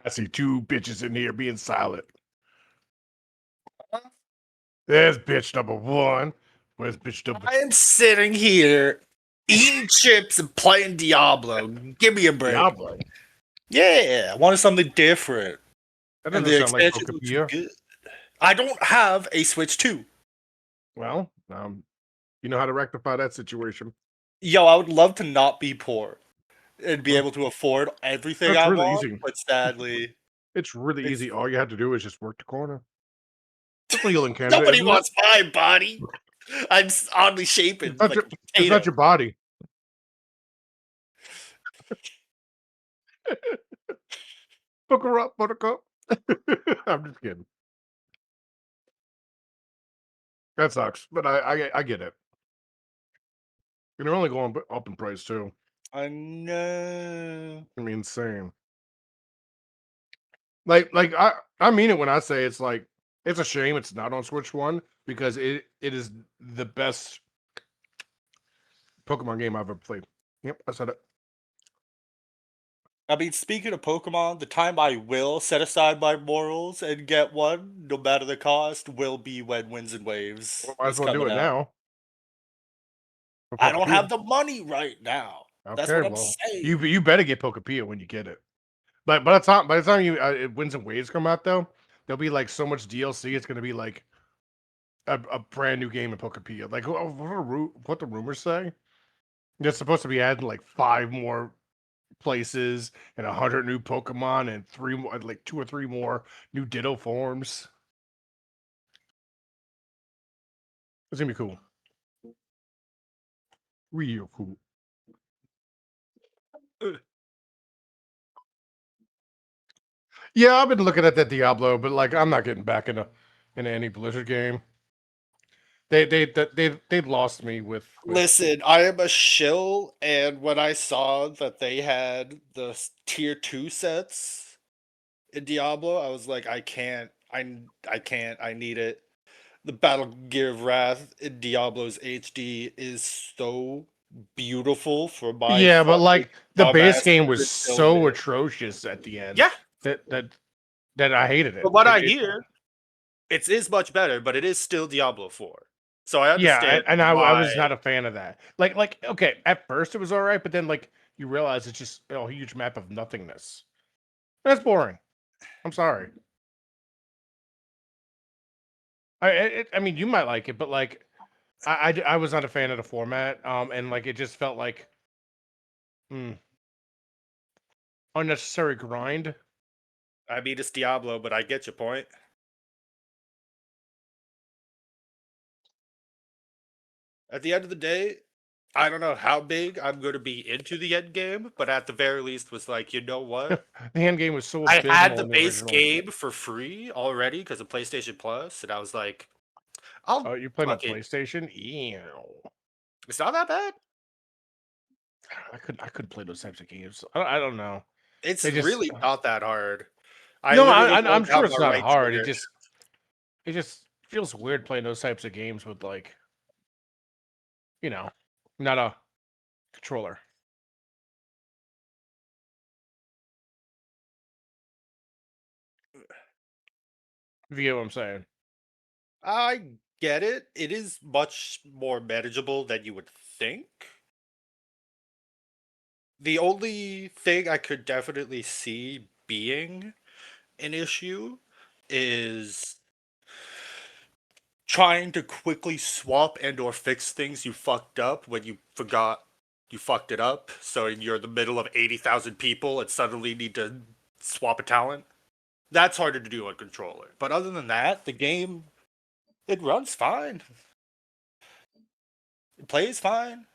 I see two bitches in here being silent. There's bitch number one. Where's bitch number I am sitting here eating chips and playing Diablo. Give me a break. Diablo? Yeah, I wanted something different. That And doesn't the sound like expansion looks Pokepia. good. I don't have a Switch 2. Well, you know how to rectify that situation. Yo, I would love to not be poor and be able to afford everything That's I really want, easy. but sadly, It's really it's easy. All you have to do is just work the corner. That's legal in Canada, nobody isn't wants my body. I'm oddly it? shapen, It's like a it's not potato. your body. Hook her up, buttercup. I'm just kidding. That sucks, but I get it. And they're only going up in price too. I know. I mean, insane. Like I mean it when I say it's like it's a shame it's not on Switch One because it is the best Pokemon game I've ever played. Yep, I said it. I mean, speaking of Pokemon, the time I will set aside my morals and get one, no matter the cost, will be when Winds and Waves Well, might as is well do coming it out. now. For I don't Pokepia. have the money right now. That's Okay, what I'm well, saying. you better get Pokepia when you get it. But by the time you Winds and Waves come out though, there'll be like so much DLC. It's gonna be like a brand new game in Pokepia. Like what the rumors say? They're supposed to be adding like 5 more places and 100 new Pokemon and like 2 or 3 more new Ditto forms. It's gonna be cool. Real cool. Yeah, I've been looking at that Diablo, but like I'm not getting back into any Blizzard game. They lost me with Listen, I am a shill, and when I saw that they had the tier 2 sets in Diablo, I was like, I can't. I can't. I need it. The Battle Gear of Wrath in Diablo's HD is so beautiful for my yeah, but fucking like the base dumbass game was so fulfillment. atrocious at the end Yeah, that I hated it. from what I hear, it is much better, but it is still Diablo 4. So I Yeah, understand and I why. was not a fan of that. Like okay, at first it was all right, but then like you realize it's just a huge map of nothingness. That's boring. I'm sorry. I mean, you might like it, but like I was not a fan of the format. And like it just felt like hmm, unnecessary grind. I mean, it's Diablo, but I get your point. At the end of the day, I don't know how big I'm going to be into the end game, but at the very least, was like, you know what? The end game was so I had abysmal the in the base original. game for free already because of PlayStation Plus, and I was like, I'll Oh, you're playing on fuck it. PlayStation? Ew. It's not that bad. I couldn't play those types of games. I don't know. It's They just really not that hard. I no. literally I'm don't sure have it's my not right hard. trigger. It just feels weird playing those types of games with like not a controller. If you get what I'm saying. I get it. It is much more manageable than you would think. The only thing I could definitely see being an issue is trying to quickly swap and or fix things you fucked up when you forgot you fucked it up. So you're in the middle of 80,000 people and suddenly need to swap a talent. That's harder to do on controller. But other than that, the game it runs fine. It plays fine.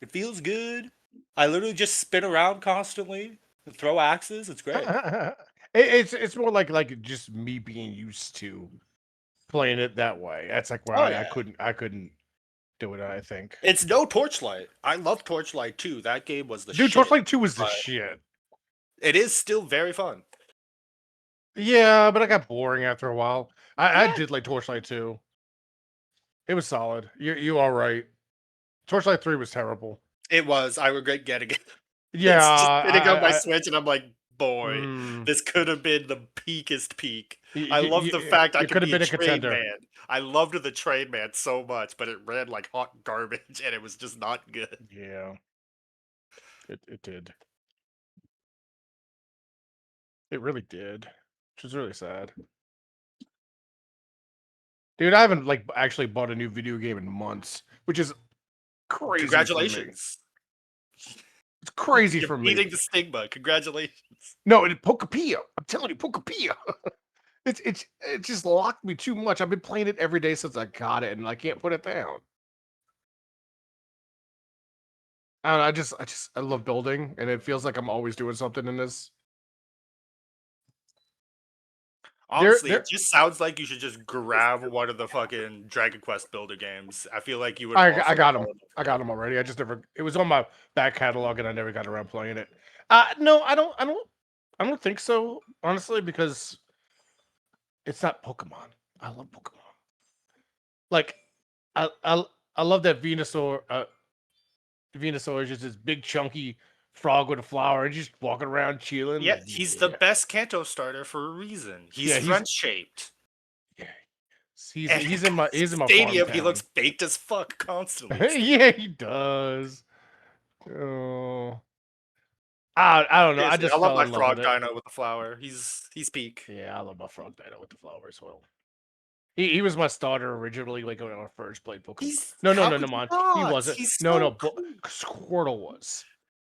It feels good. I literally just spin around constantly and throw axes. It's great. It's more like just me being used to playing it that way. That's like where Oh I yeah. couldn't do it. I think, It's no Torchlight. I love Torchlight too. That game was the dude, shit. Torchlight 2 was the But shit. it is still very fun. Yeah, but I got boring after a while. I Yeah. did like Torchlight 2. It was solid. You all right. Torchlight 3 was terrible. It was. I regret getting it. Yeah, It's just sitting on my Switch and I'm like, boy, Mm. this could have been the peakest peak. Y- I y- love the fact I it could could have be a been a train contender. man. I loved the train man so much, but it ran like hot garbage, and it was just not good. Yeah, it did. It really did, which is really sad. Dude, I haven't like actually bought a new video game in months, which is crazy for me. Congratulations. It's crazy You're for me. beating the stigma. Congratulations. No, Pokepia. I'm telling you, Pokepia. It just locked me too much. I've been playing it every day since I got it, and I can't put it down. I don't know, I love building, and it feels like I'm always doing something in this. Honestly, there- it just sounds like you should just grab one of the fucking Dragon Quest builder games. I feel like you would. I also got them. love I got them already. I just never. It was on my back catalog, and I never got around playing it. No, I don't think so. Honestly, because it's not Pokemon. I love Pokemon. Like, I love that Venusaur. Venusaur is just this big chunky frog with a flower, and just walking around chilling. Yeah, like, he's the best Kanto starter for a reason. He's Yeah, he's- French shaped. Yeah. He's in my farm Stadium. He town. looks baked as fuck constantly. Yeah, he does. Oh, I don't know. I Seriously, just I love fell my in love frog with it. dino with the flower. He's peak. Yeah, I love my frog dino with the flower as well. He was my starter originally, like when I first played Pokemon. No, how man. could you He not? wasn't. He's No, so but cool. Squirtle was.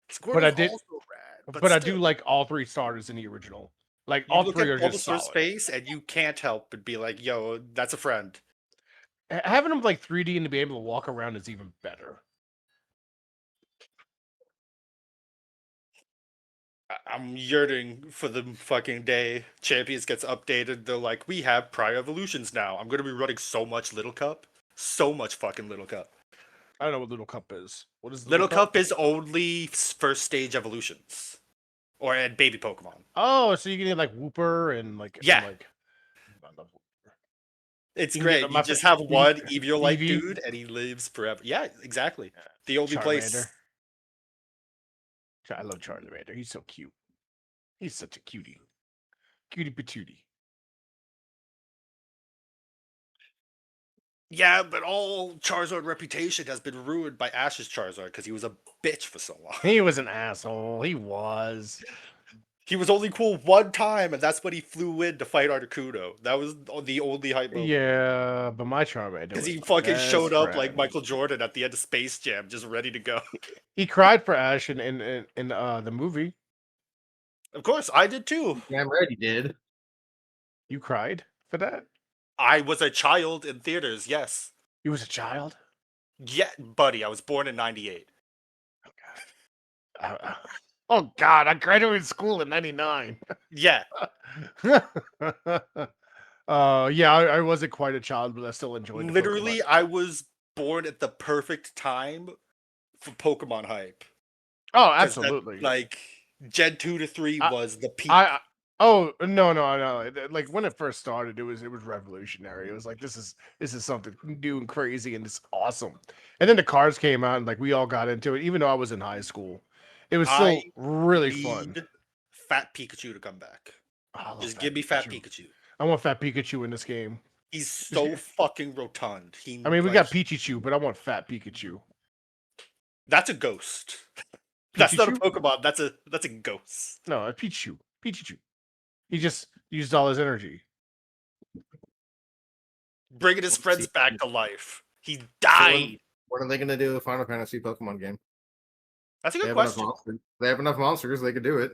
Squirtle's I did- also rad, But I still, do like all three starters in the original. Like you all look three at are just Bulbasaur solid. Space, and you can't help but be like, "Yo, that's a friend." Having them like 3D and to be able to walk around is even better. I'm yearning for the fucking day Champions gets updated. They're like, we have prior evolutions now. I'm gonna be running so much Little Cup, so much fucking Little Cup. I don't know what Little Cup is. What is Little Cup is only first stage evolutions, or and baby Pokemon. Oh, so you can get like Wooper and like Yeah. and, like I love Wooper. It's You can get great. my You just fa- have Eevee- one Eviolite Eevee. dude, and he lives forever. Yeah, exactly. The only place. Charmander. I love Charmander. He's so cute. He's such a cutie. Cutie patootie. Yeah, but all Charizard reputation has been ruined by Ash's Charizard because he was a bitch for so long. He was an asshole. He was. He was only cool one time, and that's when he flew in to fight Articuno. That was the only hype moment. Yeah, but my Charmander. Because was he my fucking best showed up like friend. Michael Jordan at the end of Space Jam, just ready to go. He cried for Ash in the movie. Of course, I did too. Damn right he did. You cried for that? I was a child in theaters, yes. You was a child? Yeah, buddy, I was born in 98. Oh God, I graduated school in '99. Yeah, Yeah, I wasn't quite a child, but I still enjoyed. literally, Pokemon. I was born at the perfect time for Pokemon hype. Oh, 'Cause that, absolutely. like, Gen 2 to 3 I- was the peak. Oh no. Like when it first started, it was revolutionary. It was like this is something new and crazy and it's awesome. And then the cars came out and like we all got into it, even though I was in high school. It was still I really fun. Need Fat Pikachu to come back. Oh, I love Just give me Fat Pikachu. I want Fat Pikachu in this game. He's so fucking rotund. I mean, we got Pichichu, but I want Fat Pikachu. That's a ghost. That's not a Pichichu? Pokemon. That's a ghost. No, a Pichichu. He just used all his energy. Bringing his Let's friends see. back to life. He died. What are they gonna do with Final Fantasy Pokemon game? That's a They good have enough question. monsters. They have enough monsters. They could do it.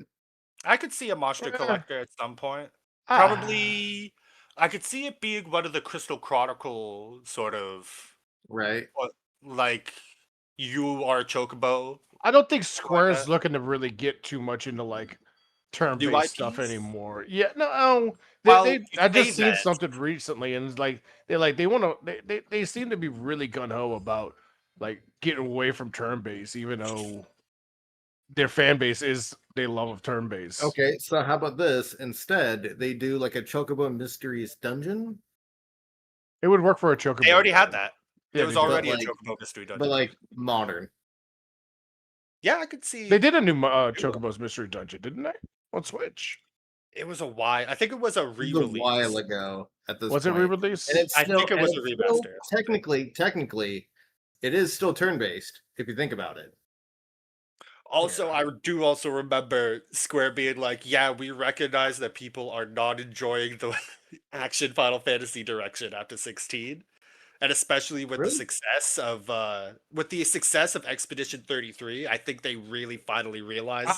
I could see a monster Yeah. collector at some point. Ah, Probably, I could see it being one of the Crystal Chronicle sort of Right. like you are a Chocobo. I don't think Square's that. looking to really get too much into like turn-based stuff IPs? anymore. Yeah, no. Well, I they just seen that. something recently, and it's like they want to. They seem to be really gun ho about like getting away from turn-based, even though their fan base is they love turn-based. Okay, so how about this? Instead, they do like a Chocobo Mysteries dungeon, It would work for a Chocobo. They already had game. that. Yeah, There was they did. already a like- Chocobo Mystery Dungeon. but like modern. Yeah, I could see. They did a new Chocobo's Mystery Dungeon, didn't they? on Switch. It was a while. I think it was a It was a re-release. while ago at this Was it point. re-released? And it's I still, think it was and a it's still remaster or something. technically, it is still turn-based if you think about it. Also, I do also remember Square being like, "Yeah, we recognize that people are not enjoying the action Final Fantasy direction after 16, and especially with Really? the success of Expedition 33. I think they really finally realized."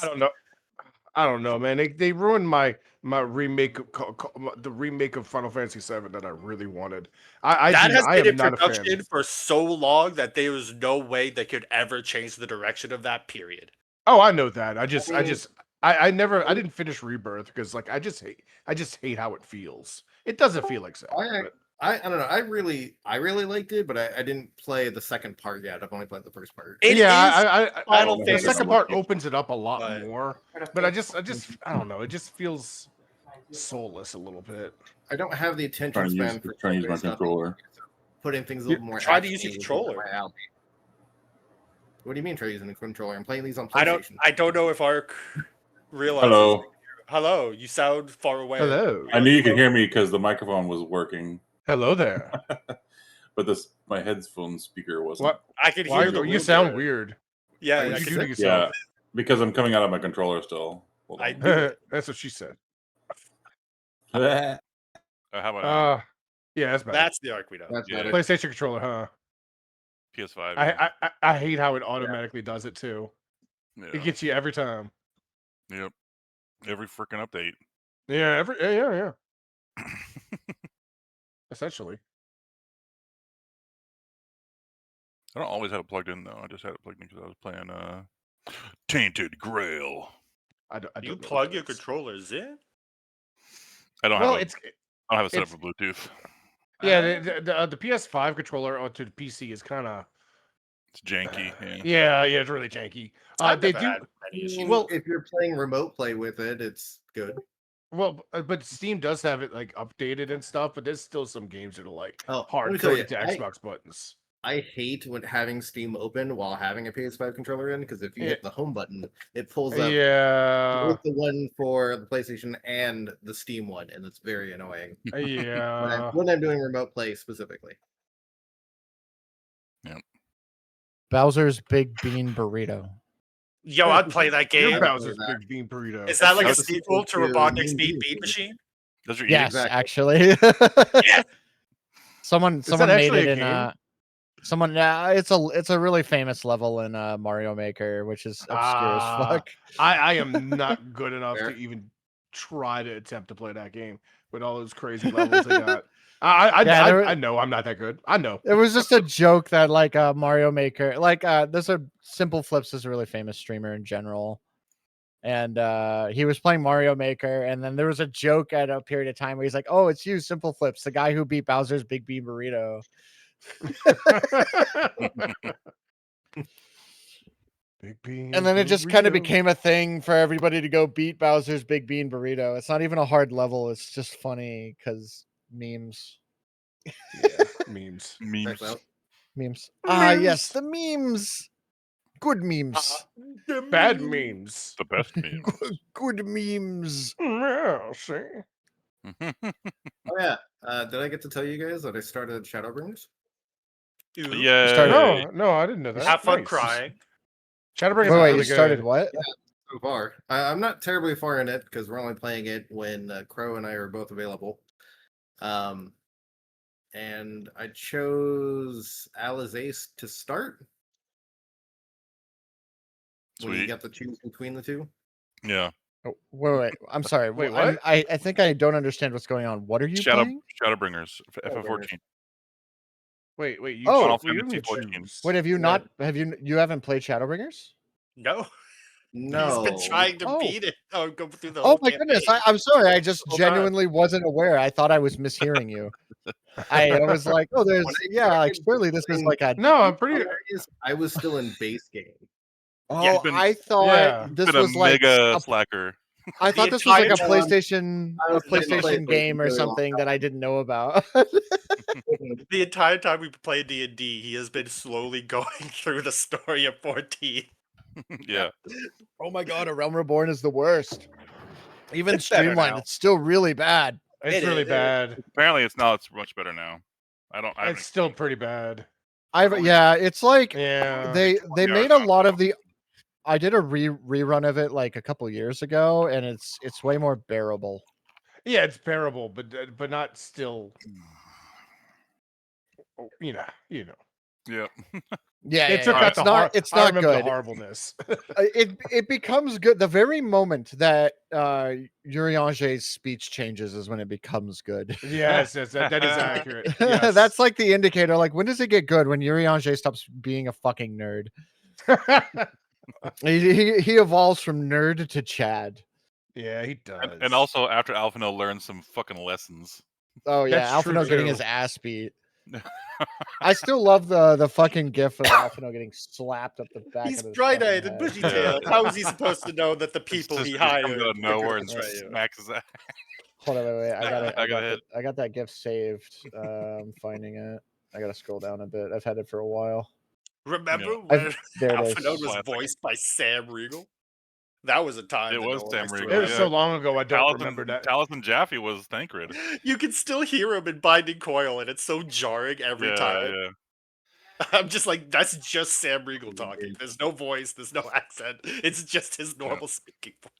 I don't know, man. They ruined my remake of the remake of Final Fantasy VII that I really wanted. That has I been am in not a fan. production for so long that there was no way they could ever change the direction of that. Period. Oh, I know that. I didn't finish Rebirth because like I just hate how it feels. It doesn't feel like that. I don't know. I really liked it, but I didn't play the second part yet. I've only played the first part. It Yeah, is Final the Fantasy, second part opens it up a lot but- more, but I don't know. It just feels soulless a little bit. I don't have the attention Trying to use, span for trying to use my turn-based stuff. controller. Putting things a little more. Try to use your actiony is controller. my alley. What do you mean try using the controller? I'm playing these on I PlayStation. don't know if Ark realizes. Hello. Hello, you sound far away. Hello, I knew you could hear me because the microphone was working, hello there. but my headphone speaker wasn't. What? I can Why hear the you sound room. weird? Yeah, Are I What you you can- do to Yeah, yourself? because I'm coming out of my controller still. Hold I on. knew it. That's what she said. How about now? Yeah, that's bad. That's the Ark we know. That's Yeah. better. PlayStation controller, huh? PS5. yeah. I hate how it automatically does it too. Yeah. It gets you every time. Yep. Every freaking update. Yeah, yeah. Essentially. I don't always have it plugged in though. I just had it plugged in because I was playing Tainted Grail. I don't You know what plug that your is. controllers in? I don't Well, have it's I don't have it set up it's- for Bluetooth. yeah. The PS5 controller onto the PC is kind of It's janky. Yeah. yeah. It's really janky. I've They never do had any issues. well. If you're playing remote play with it, it's good. Well, but Steam does have it like updated and stuff, but there's still some games that are like Oh, let hard me tell you, coded to Xbox buttons. I hate when having Steam open while having a PS5 controller in, because if you hit the home button, it pulls up Yeah, both the one for the PlayStation and the Steam one, and it's very annoying. yeah. When I'm doing remote play specifically. Bowser's Big Bean Burrito. Yo, I'd play that Your game. Bowser's that. Big Bean Burrito. Is that like a That's sequel to sequel to Robotnik's Mean Beat Bean Beat Bean. Machine? Those are Yes, Exactly. actually. Yeah. Someone that made actually it a in game? someone it's a really famous level in Mario Maker, which is obscure as fuck. I am not good enough Fair. to even try to attempt to play that game with all those crazy levels they got. I know I'm not that good. I know. It was just a joke that like Mario Maker, like there's a Simple Flips is a really famous streamer in general. And he was playing Mario Maker, and then there was a joke at a period of time where he's like, "Oh, it's you, Simple Flips, the guy who beat Bowser's Big Bean Burrito." Big Bean. And then it just kind of Burrito. became a thing for everybody to go beat Bowser's Big Bean Burrito. It's not even a hard level. It's just funny because memes. Yeah, memes. memes. Checks out. Memes. Memes. Yes, the memes. Good memes. Bad memes. The best memes. Good memes. Yeah, see. Oh yeah. Did I get to tell you guys that I started Shadowbringers? Yeah. Started- No, I didn't know that. Have fun Nice. crying. Shadowbringers Wait, is wait, really you started good. what? So far. I'm not terribly far in it because we're only playing it when Crow and I are both available. And I chose Alizace to start. When you Sweet. got to choose between the two. Yeah. Oh, wait. I'm sorry. Wait, I'm- what? I think I don't understand what's going on. What are you playing? Shadowbringers. FF14. Wait, you Oh. choose- Final you Fantasy didn't 14. choose. Wait, have you Yeah. not? You haven't played Shadowbringers? No. No. He's been trying to Oh. beat it. Oh, go through the Oh whole my goodness! campaign. I'm sorry. I just Hold on. genuinely wasn't aware. I thought I was mishearing you. I was like, oh, there's When I yeah. Like started surely this is playing- like a. No, I'm pretty. Hilarious, I was still in base game. Oh, been- I thought Yeah. this Been a was like. mega slacker. I The thought this was like a entire time- PlayStation, I a was playing PlayStation PlayStation game or for a long something that I didn't know about. The entire time we've played D&D, he has been slowly going through the story of 14. Yeah. Oh my god, A Realm Reborn is the worst. Even It's better streamlined, now. it's still really bad. It's It really is. bad. Apparently, it's much better now. I haven't It's still pretty bad. It's like Yeah. they 20 made hours a lot of the. I did a rerun of it like a couple years ago, and it's way more bearable. Yeah, it's bearable, but not still. You know. Yep. Yeah, It took yeah. out the it's I not remember the good. horribleness. It becomes good the very moment that Yuri Anger's speech changes is when it becomes good. yes, that is accurate. Yes. That's like the indicator. Like, when does it get good? When Yuri Anger stops being a fucking nerd. He evolves from nerd to Chad. yeah, he does. And also after Alphino learns some fucking lessons. Oh yeah, That's true, Alphino getting too. his ass beat. I still love the fucking gif of Alphino getting slapped up the back. He's of his bright-eyed fucking and head. bushy-tailed. How is he supposed to know that the people It's he just- he hired comes out of are gonna nowhere and betray you? smacks his ass. Hold on, wait. I got that gif saved. I'm finding it. I gotta scroll down a bit. I've had it for a while. Remember I've- when there it is. Alphino was Classic. voiced by Sam Riegel? That was a time. It that was no one Sam likes to Riegel, It was yeah. so long ago. I don't Taliesin remember that. Taliesin Jaffe was Thancred. You can still hear him in Binding Coil, and it's so jarring every time. Yeah. I'm just like, that's just Sam Riegel talking. There's no voice, there's no accent. It's just his normal speaking voice.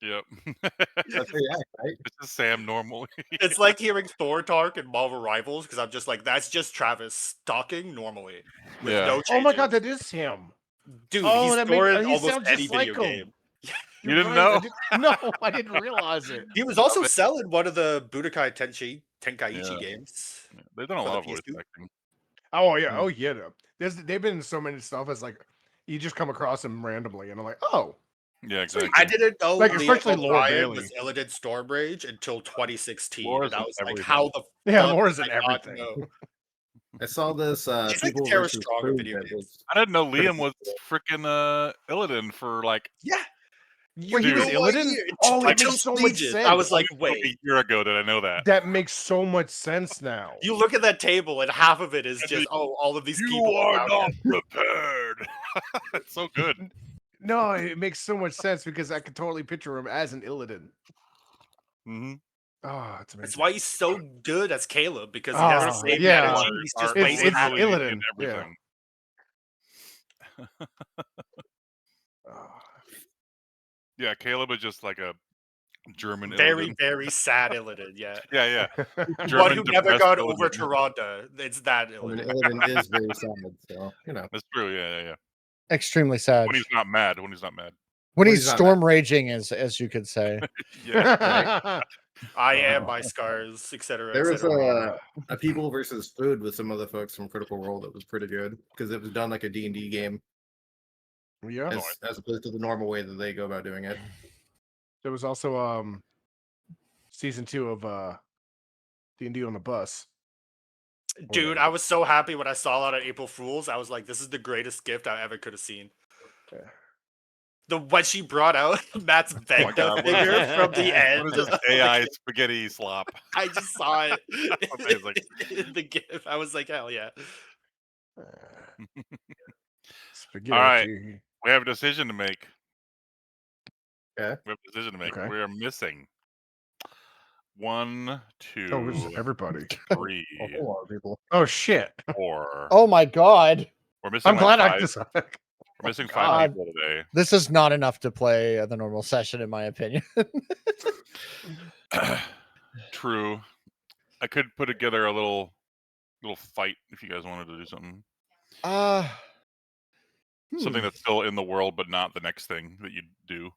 Yep. That's how you act, right? It's just Sam normally. It's like hearing Thor talk in Marvel Rivals, because I'm just like, that's just Travis talking normally. With Yeah. no Oh my changes. god, that is him. Dude, Oh, he's that Thor made- in he almost sounds any just like video him. game. You didn't Right, know? No, I didn't realize it. He was also selling one of the Budokai Tenkaichi Yeah. games. They've done a For the lot of voice PS2? acting. Oh yeah, Hmm. oh yeah. They've been in so many stuff as like you just come across them randomly, and I'm like, oh, Yeah, exactly. I didn't know Like, Liam especially Laura O'Brien Bailey. was Illidan Stormrage until 2016. Laura's and I in was like, everything. how the yeah, fuck Laura's did in I not everything. know? I saw this She's like the people Tara versus Strong of food video that games. was I didn't know Liam pretty was cool. freaking Illidan for like Yeah. Wait, he was Dude. Illidan? Oh, that Until makes so much Legion, sense. I was like, a wait. year ago did I know that. That makes so much sense now. You look at that table, and half of it is And just, oh, all of these You people are around not him. prepared. It's so good. No, it makes so much sense because I could totally picture him as an Illidan. Mm-hmm. Oh, it's amazing. That's why he's so good as Caleb, because he has the Oh, same yeah. energy. He's just It's- way it's happier. Illidan, yeah. everything. Oh. Yeah, Caleb is just like a German very, Illidan. very sad Illidan, yeah. Yeah. One German who never depressed got over Illidan. Toronto. It's that I mean, Illidan. Illidan is very sad, so you know. That's true. Yeah. Extremely sad. When he's not mad. When he's not mad. When when he's he's not storm raging, as you could say. Yeah. I am my scars, etc. There was etc. a people versus food with some other folks from Critical Role that was pretty good because it was done like a D&D game Yeah. as opposed to the normal way that they go about doing it. There was also season 2 of D&D on the bus. Dude, I was so happy when I saw that on April Fools. I was like, this is the greatest gift I ever could have seen. Yeah. When she brought out Matt's Vecna God, what is figure that? from the end. What is this AI spaghetti slop? I just saw it Amazing. in the GIF. I was like, hell yeah. Spaghetti. All right. We have a decision to make. Okay. We have a decision to make. Okay. We are missing 1, 2, Oh, this is everybody. 3, A whole lot of people. Oh shit! 4. Oh my god. We're missing. I'm like glad I 5. just. We're missing God. 5 people today. This is not enough to play the normal session, in my opinion. True. I could put together a little fight if you guys wanted to do something. Something that's still in the world, but not the next thing that you do.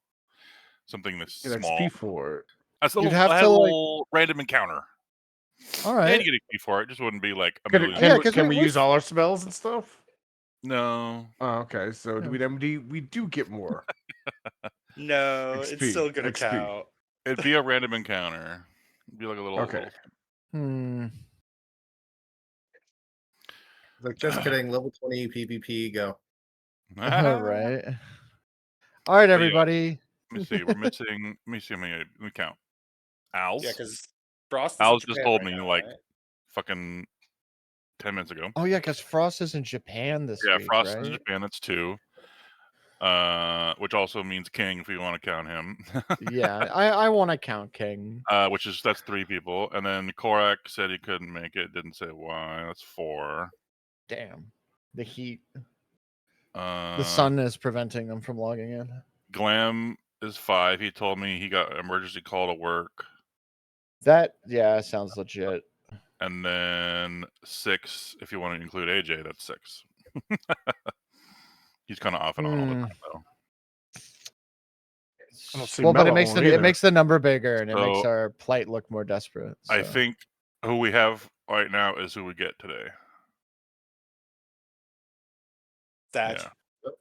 Something that's Get small. XP for it. That's a You'd little, have I had to, a like- little random encounter. All And right. you get XP for it. It just wouldn't be like a Can, million. Yeah, 'cause can we we- use all our spells and stuff? No. Oh, okay. So do we do get more. No, XP, it's still gonna XP. count. It'd be a random encounter. It'd be like a little. Okay. Like just kidding, level 20 PvP go. All right. All right, yeah. everybody. Let me see. We're missing. Let me see how many. Let me count. Owls. Yeah, because Frost is in Owls just Japan told right me now, like right? fucking 10 minutes ago. Oh yeah, because Frost is in Japan this Yeah, week, Frost right? in Japan. That's 2. which also means king if you want to count him. Yeah, I want to count King. That's 3 people, and then Korak said he couldn't make it. Didn't say why. That's 4. Damn, the heat, Uh, the sun is preventing them from logging in. Glam is 5. He told me he got emergency call to work. That sounds legit. And then 6, if you want to include AJ, that's 6. He's kind of off and on all the time, though. I don't see Well, but it Mello makes on it either. makes the number bigger, and it makes So- our plight look more desperate. I so. think who we have right now is who we get today. Thatch. Yeah.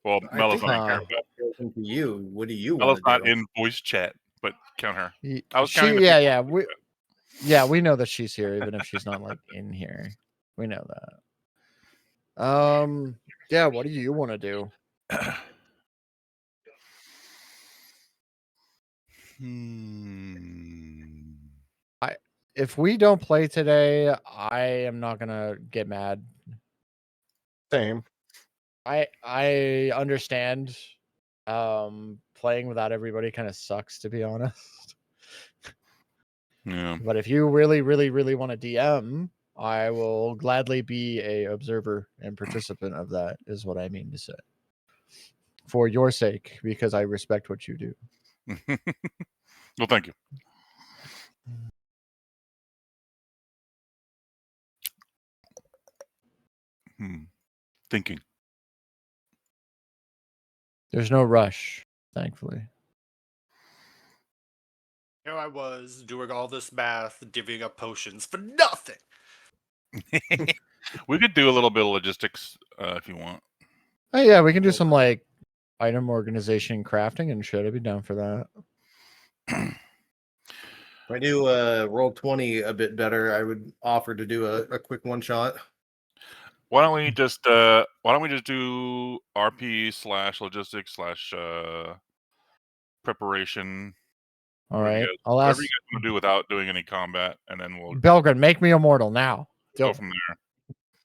Well, I Melo's think not in uh, here, but Goes into you. What do you Melo's want to not do? in voice chat, but count her. Ye- I was she, counting the yeah, people. we know that she's here, even if she's not like in here. We know that. Yeah. What do you want to do? If we don't play today, I am not gonna get mad. Same. I understand. Playing without everybody kind of sucks, to be honest. Yeah. But if you really, really, really want to DM, I will gladly be a observer and participant of that. Is what I mean to say. For your sake, because I respect what you do. Well, thank you. Thinking. There's no rush, thankfully. Here I was doing all this math, divvying up potions for nothing. We could do a little bit of logistics if you want. Oh yeah, we can do some like item organization, crafting, and shit. I'd be down for that. If I do roll 20 a bit better, I would offer to do a quick one shot. Why don't we just do RP / logistics / preparation? All Whatever you right, guys- I'll whatever ask you guys want to do without doing any combat, and then we'll Belgrin, make me immortal now. go Go. from there.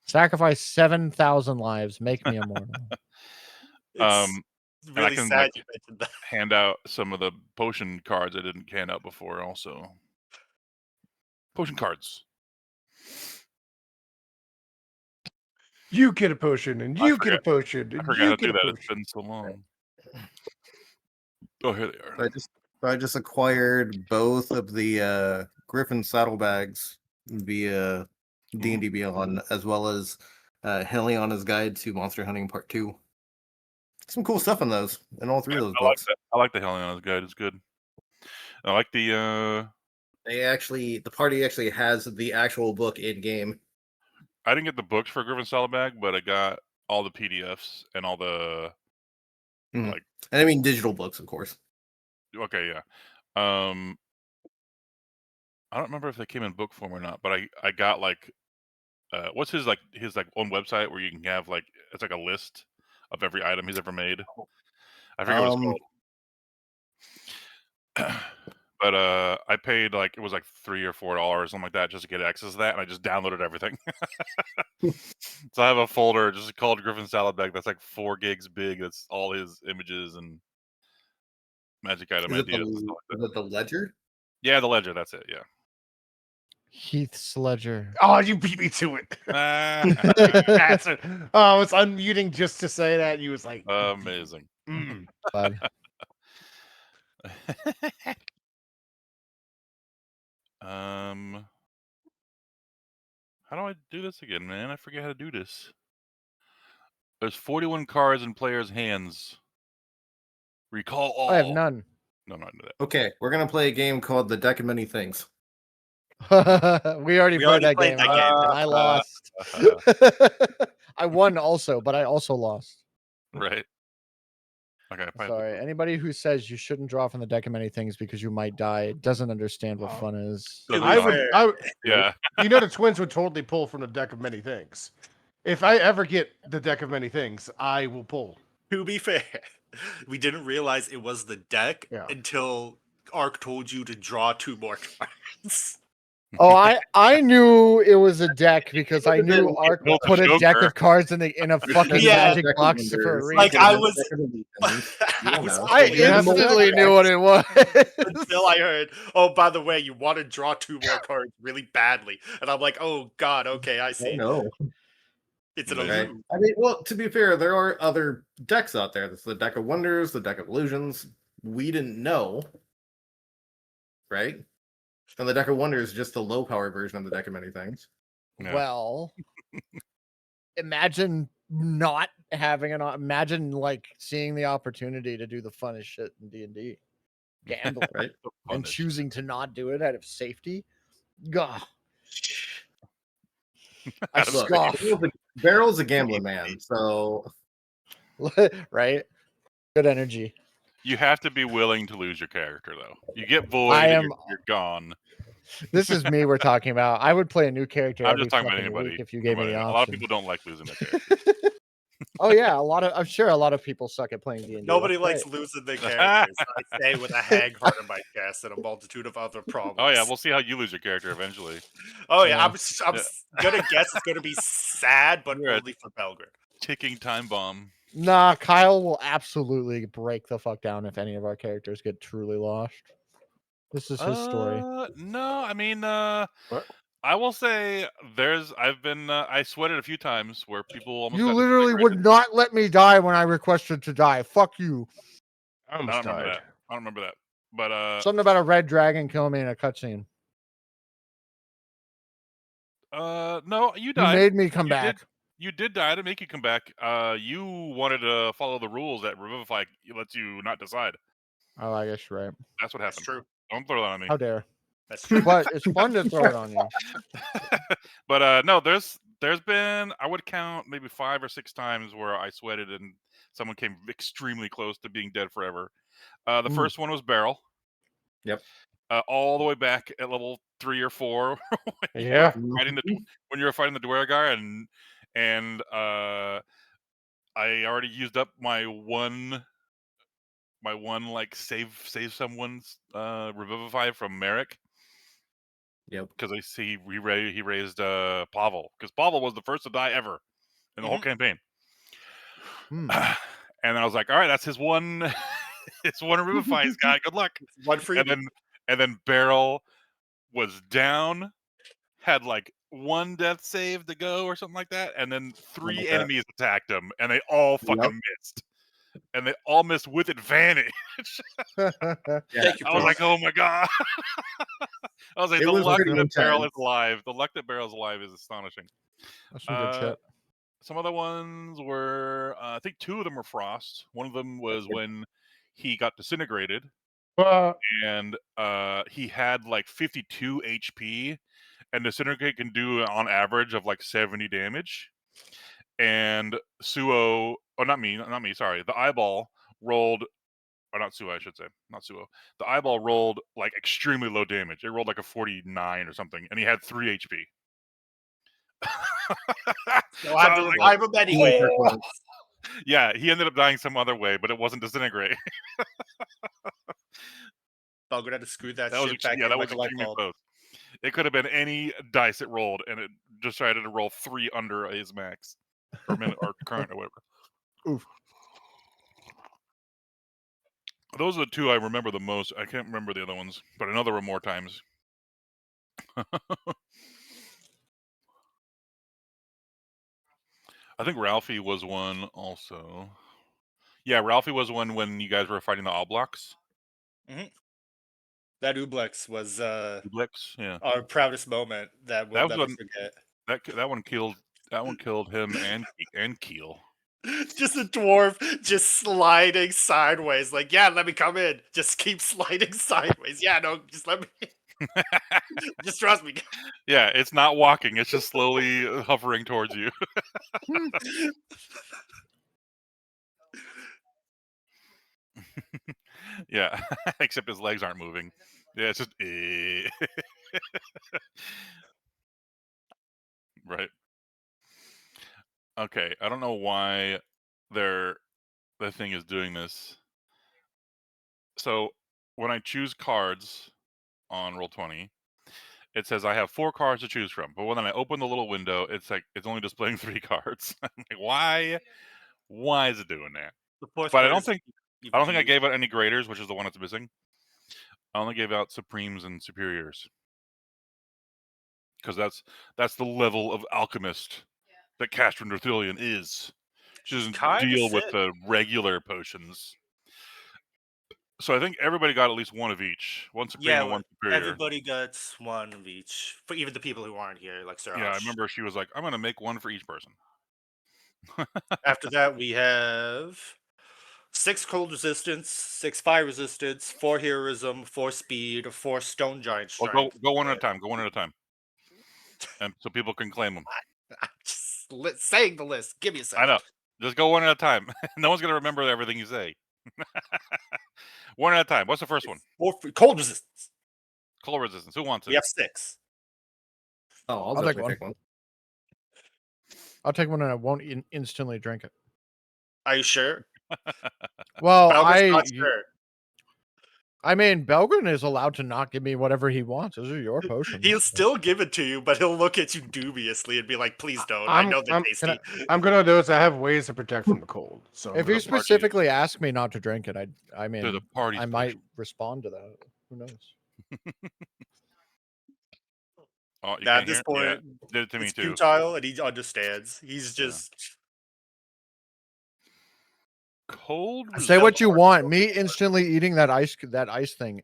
Sacrifice 7,000 lives. Make me immortal. It's I really can, sad like, you mentioned that. Hand out some of the potion cards I didn't hand out before. Also, potion cards. You get a potion, and I you get a potion, I and forgot you how to get do a that. It's potion. been so long. Oh, here they are. I just acquired both of the Griffin saddlebags via D&D Beyond, as well as Heliana's Guide to Monster Hunting Part 2. Some cool stuff in those, in all 3 of those I like books. that. I like the Heliana's Guide. It's good. I like the. The party actually has the actual book in game. I didn't get the books for Griffin Saddlebag, but I got all the PDFs and all the. And I mean digital books, of course. Okay, yeah. I don't remember if they came in book form or not, but I got like. What's his own website where you can have like it's like a list of every item he's ever made. I forget what it's called. But I paid like it was like $3 or $4, something like that, just to get access to that, and I just downloaded everything. So I have a folder just called Griffin Saddlebag that's like 4 gigs big. That's all his images and magic item Is it, ideas. And stuff like that. the Ledger? Yeah, the ledger. That's it. Yeah. Heath's Ledger. Oh, you beat me to it. That's it. Oh, I was unmuting just to say that. You was like, Amazing. mm. Glad. How do I do this again, man? I forget how to do this. There's 41 cards in players' hands. Recall all. I have none. No, not into Okay, we're gonna play a game called The Deck of Many Things. We already played that game, that game. and I lost. that. I won also, but I also lost. Right. Okay. I probably have to Sorry, anybody who says you shouldn't draw from the deck of many things because you might die doesn't understand what Oh. fun is. Doesn't I know. would. Yeah. You know, the twins would totally pull from the deck of many things. If I ever get the deck of many things, I will pull. To be fair, we didn't realize it was the deck Yeah. until Ark told you to draw 2 more cards. Oh, I knew it was a deck because I knew been Ark built a put a deck Joker. of cards in a fucking Yeah. magic box for a reason. Like, I was- I was I thinking that instantly knew what it was. until I heard, oh, by the way, you want to draw 2 more cards really badly, and I'm like, oh god, okay, I see. know. It's an Right. illusion. I mean, well, to be fair, there are other decks out there. There's the deck of wonders, the deck of illusions. We didn't know, right? And the deck of wonders is just a low power version of the deck of many things. Yeah. Well, imagine not having imagine like seeing the opportunity to do the funnest shit in D&D, gambling, Right. and choosing to not do it out of safety. Gah. I Out of Look, scoff. Barrel's a gambling man, so Right? Good energy. You have to be willing to lose your character, though. You get void, I and am- you're gone. This is me we're talking about. I would play a new character I'm every just talking about fucking anybody. week if you gave me the Anybody. option. A lot of people don't like losing their character. Oh yeah, I'm sure a lot of people suck at playing D&D. Nobody That's likes great. losing their characters. I say with a hag heart in my chest and a multitude of other problems. Oh yeah, we'll see how you lose your character eventually. Oh yeah, Yeah. I'm Yeah. gonna guess it's gonna be sad, but You're a- only for Belgrade. Ticking time bomb. Nah, Kyle will absolutely break the fuck down if any of our characters get truly lost. This is his story. No, I mean, What? I will say I sweated a few times where people almost You got literally disintegrated. would not let me die when I requested to die. Fuck you. I I don't almost remember died. that. I don't remember that. But Something about a red dragon killing me in a cutscene. no, you You died. made me come You did. back. You did die to make you come back. You wanted to follow the rules that Revivify lets you not decide. Oh, I guess you're right. That's what That's happened. true. Don't throw that on me. How dare. That's true. But it's fun to throw it on you. But no, there's been, I would count maybe 5 or 6 times where I sweated and someone came extremely close to being dead forever. The Mm. first one was Beryl. Yep. All the way back at level 3 or 4 Yeah. when you were fighting the Dwargar, and I already used up my one like save someone's Revivify from Merrick. Yep. Because I see he raised Pavel, because Pavel was the first to die ever in the whole campaign. Hmm. And then I was like, all right, that's his one it's one Revivify he's got. Good luck. One for And then Beryl was down, had like 1 death save to go or something like that, and then 3 like that. enemies attacked him, and they all fucking missed. And they all missed with advantage. Yeah. Thank you, I was bro. like, oh my god. I was like, It the was luck pretty that Beryl is intense. alive. The luck that Beryl's alive is astonishing. That's some good shit. Some other ones were, I think 2 of them were Frost. One of them was when he got disintegrated, and he had like 52 HP, and disintegrate can do on average of like 70 damage. And Suo, oh not me, sorry, the eyeball rolled, or not Suo, I should say, not Suo. The eyeball rolled like extremely low damage. It rolled like a 49 or something, and he had 3 HP. So I had to revive him anyway. Yeah, he ended up dying some other way, but it wasn't disintegrate. Belgrade had to screw that, That was shit back in that like was a light extremely bulb. close. It could have been any dice it rolled, and it decided to roll 3 under his max or minute or current or whatever. Oof. Those are the 2 I remember the most. I can't remember the other ones, but I know there were more times. I think Ralphie was one also. Yeah, Ralphie was one when you guys were fighting the Oblox. That Ublex was Blix, yeah. our proudest moment that we'll That was never when- forget. That one killed him and Keel. Just a dwarf just sliding sideways. Like, yeah, let me come in. Just keep sliding sideways. Yeah, no, just let me. Just trust me. Yeah, it's not walking; it's just slowly hovering towards you. Yeah, except his legs aren't moving. Yeah, it's just right. Okay, I don't know why the thing is doing this. So when I choose cards on Roll20, it says I have 4 cards to choose from. But when I open the little window, it's like it's only displaying 3 cards. I'm like, why? Why is it doing that? The fourth But I card don't is think I EVGU. gave out any graders, which is the one that's missing. I only gave out supremes and superiors. Because that's the level of alchemist that Castron Northilian is. She doesn't Kinda deal with sick. the regular potions. So I think everybody got at least one of each. One supreme Yeah, and one superior. everybody gets one of each. For even the people who aren't here, like Sir Yeah, I Hush. remember she was like, I'm going to make one for each person. After that, we have 6 cold resistance, 6 fire resistance, 4 heroism, 4 speed, 4 stone giant Well, strength. go one at a time. Go one at a time. And so people can claim them. I'm just saying the list. Give me a second. I know. Just go one at a time. No one's going to remember everything you say. One at a time. What's the first one? 4 cold resistance. Cold resistance. Who wants it? We have 6. Oh, I'll take definitely one. take one. I'll take one and I won't instantly drink it. Are you sure? Well, Balgren's not sure. I mean, Belgren is allowed to not give me whatever he wants. Those are your potions. He'll still give it to you, but he'll look at you dubiously and be like, "Please don't. I know they're tasty." I'm gonna notice I have ways to protect from the cold. So If you specifically ask me not to drink it, I mean, They're the party I might respond to that. Who knows? Oh, you Now, can't at this hear? point, Yeah, did it to me it's too. futile, and he understands. He's just Cold. Say what you Hardcore want. so Me hard. instantly eating that ice thing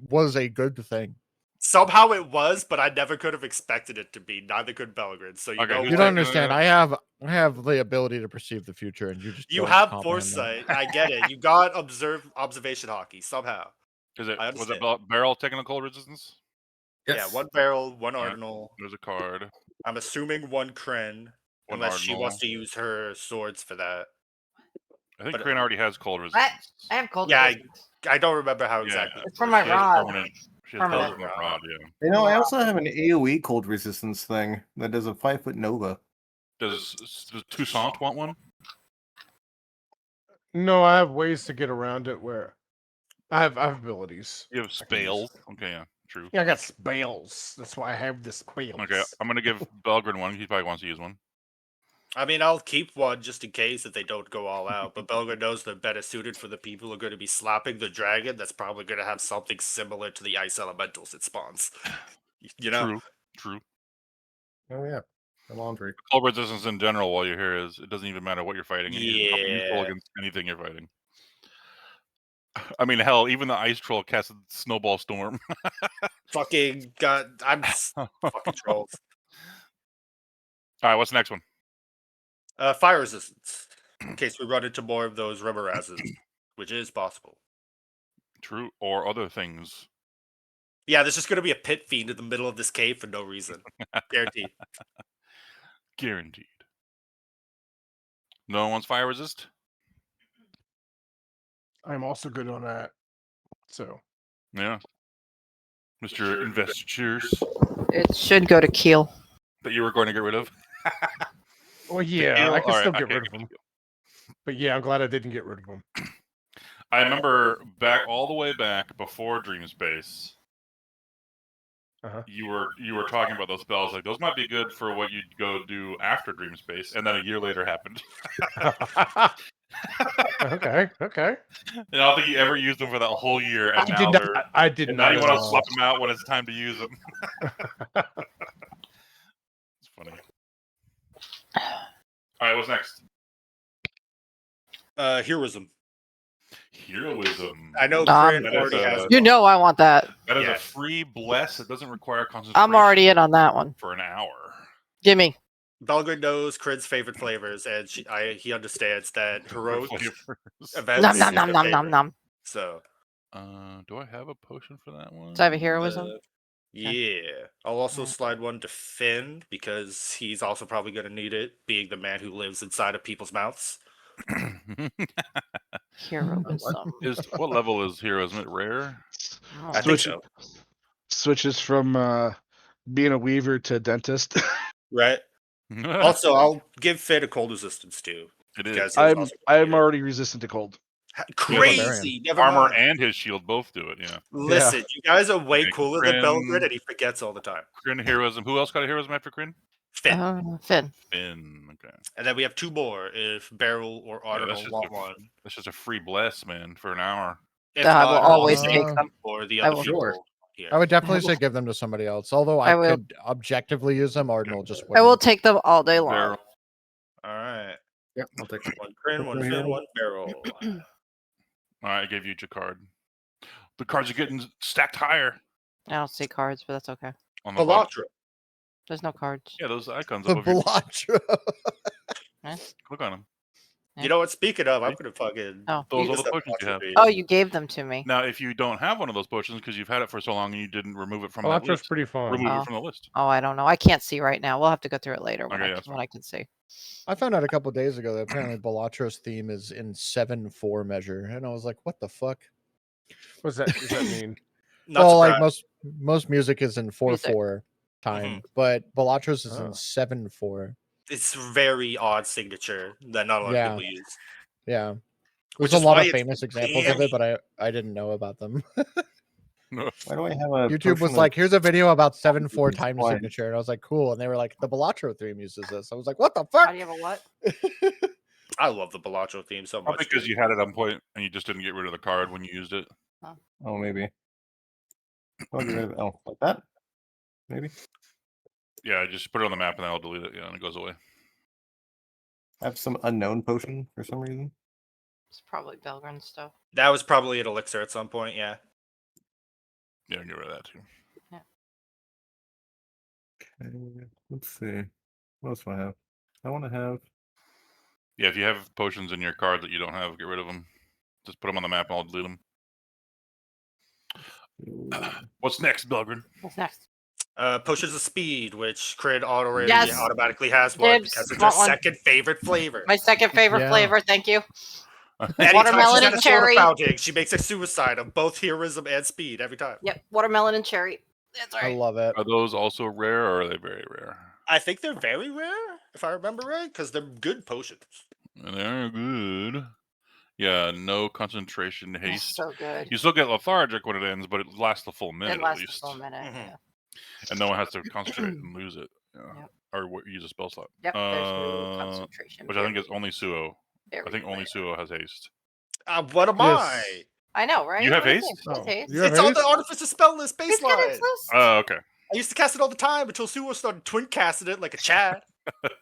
was a good thing. somehow it was, but I never could have expected it to be. Neither could Belgrade. So you Okay, know who's You what? don't understand. I have the ability to perceive the future, and you just You don't have comprehend that. foresight. I get it. You got observation hockey somehow. Is it I was it understand. barrel taking a cold resistance? Yeah, 1 barrel, 1 Yeah. Ardenal. There's a card. I'm assuming 1 Kren, One unless she wants Ardenal. to use her swords for that. I think but- Crane already has cold What? resistance. I have cold Yeah, resistance. I don't remember how Yeah. exactly. It's from my She has rod. permanent. She has Permanent. permanent rod. Yeah. You know, I also have an AoE cold resistance thing that does a 5-foot Nova. Does Toussaint want one? No, I have ways to get around it where I have abilities. You have I can use. spells. Okay, yeah, true. Yeah, I got spells. That's why I have the spells. Okay, I'm gonna give Belgren one. He probably wants to use one. I mean, I'll keep one just in case if they don't go all out. But Belgrade knows they're better suited for the people who are going to be slapping the dragon. That's probably going to have something similar to the ice elementals it spawns. You know, True. Oh yeah, the laundry. Cold resistance in general, while you're here, is it doesn't even matter what you're fighting. It's useful Yeah. against anything you're fighting. I mean, hell, even the ice troll casted Snowball Storm. fucking god, fucking trolls. All right, what's the next one? Fire resistance, in case we run into more of those Remorazes, which is possible. True, or other things. Yeah, there's just going to be a pit fiend in the middle of this cave for no reason. Guaranteed. Guaranteed. No one wants fire resist? I'm also good on that. So Yeah. Mr. Investitures It should go to Keel. that you were going to get rid of. well, yeah, I can All right, still get okay, rid of them. But yeah, I'm glad I didn't get rid of them. I remember all the way back before Dream Space. Uh-huh. You were talking about those spells, like those might be good for what you'd go do after Dream Space, and then a year later happened. okay. And I don't think you ever used them for that whole year, and now they're I did and not. now you at want to all. swap them out when it's time to use them. It's funny. All right, what's next? Heroism. Heroism. I know Um, Crit That is already a- has. You know I want that. That is Yeah. a free bless. It doesn't require concentration. I'm already in on that one. for an hour. Gimme. Belgrade knows Crit's favorite flavors, and he understands that heroic Flavors. events. Nom nom is nom her nom nom favorite. nom. So Do I have a potion for that one? Does I have a heroism? yeah, I'll also slide one to Finn because he's also probably going to need it, being the man who lives inside of people's mouths. Heroism. What level is heroism? Is it rare? Oh. I think so. Switches from being a weaver to a dentist. Right. Also, I'll give Finn a cold resistance too. it is. Because he'll also I'm need it. already resistant to cold. Crazy. Never Armor mind. and his shield both do it. Yeah. Listen, you guys are way Okay, cooler than Kryn. Belgrid, and he forgets all the time. Kryn heroism. Who else got a heroism after Kryn? Finn. Finn. Finn. Okay. And then we have 2 more if Beryl or Yeah, Arnold that's just want a- one. That's just a free bless, man, for an hour. If I will not, always I'll take them. or the I other will. people Sure. here. I would definitely say give them to somebody else. Although I, I will. could objectively use them, Arnold just I will wouldn't. take them all day long. Beryl. All right. Yep, I'll take it. 1 Kryn, 1 Finn, 1 Beryl. All right, I gave you each a card. The cards are getting stacked higher I don't see cards, but that's okay. on the bottom. Palatra. There's no cards. Yeah, those icons The above your Bellatra. click on them. You know what? Speaking of, I'm gonna fucking. Oh. Those use are the that potions you have. Palatra Oh, bead. you gave them to me. Now, if you don't have one of those potions because you've had it for so long and you didn't remove it from that Elatra's list, pretty fun. remove Oh. it from the list. Oh, I don't know. I can't see right now. We'll have to go through it later when, Okay, I, that's when I can see. I found out a couple days ago that apparently Bellatra's theme is in 7/4 measure, and I was like, "What the fuck?" What's that? Does that mean? Not Well, like surprised. most music is in 4/4 time, but Bellatra's is Oh. in 7/4. It's a very odd signature that not a lot Yeah. of people use. Yeah, Which there's is a lot why of it's famous examples of it, but I didn't know about them. No. Why do I have a YouTube was potion like, "Here's a video about 7/4 It's time fine. signature," and I was like, "Cool." And they were like, "The Bellatra theme uses this." I was like, "What the How fuck?" do you have a what? I love the Bellatrix theme so much. Probably because dude. you had it on point and you just didn't get rid of the card when you used it. Oh, maybe. Oh, get rid of it. Oh, like that? Maybe. Yeah, just put it on the map and then I'll delete it. Yeah, and it goes away. I have some unknown potion for some reason. It's probably Belgrin stuff. That was probably an elixir at some point. Yeah. Yeah, get rid of that too. Okay, let's see. What else do I have? I want to have. Yeah, if you have potions in your card that you don't have, get rid of them. Just put them on the map and I'll delete them. What's next, Belgrin? What's next? Potions of speed, which Crid already Yes. automatically has one Dibs. because it's Want her one. second favorite flavor. My second favorite Yeah. flavor. Thank you. Anytime watermelon she's at and a soda cherry. fountain, she makes a suicide of both heroism and speed every time. Yep. Watermelon and cherry. That's I right. love it. Are those also rare or are they very rare? I think they're very rare, if I remember right, because they're good potions. And they're good. Yeah, no concentration It's haste. so good. You still get lethargic when it ends, but it lasts the full minute It lasts at a least. full minute. Mhm. Yeah. And no one has to concentrate and lose it. Yeah. Yep. Or use a spell slot. Yep. There's no concentration. Which I think is only Suo. Very I think only rare. Suo has haste. What am Yes. I? I know, right? You have What do haste? think? What's Oh, haste? you have It's on haste? the Artificer spell list It's got baseline. its list. Oh, okay. I used to cast it all the time until Suo started twin casting it like a Chad.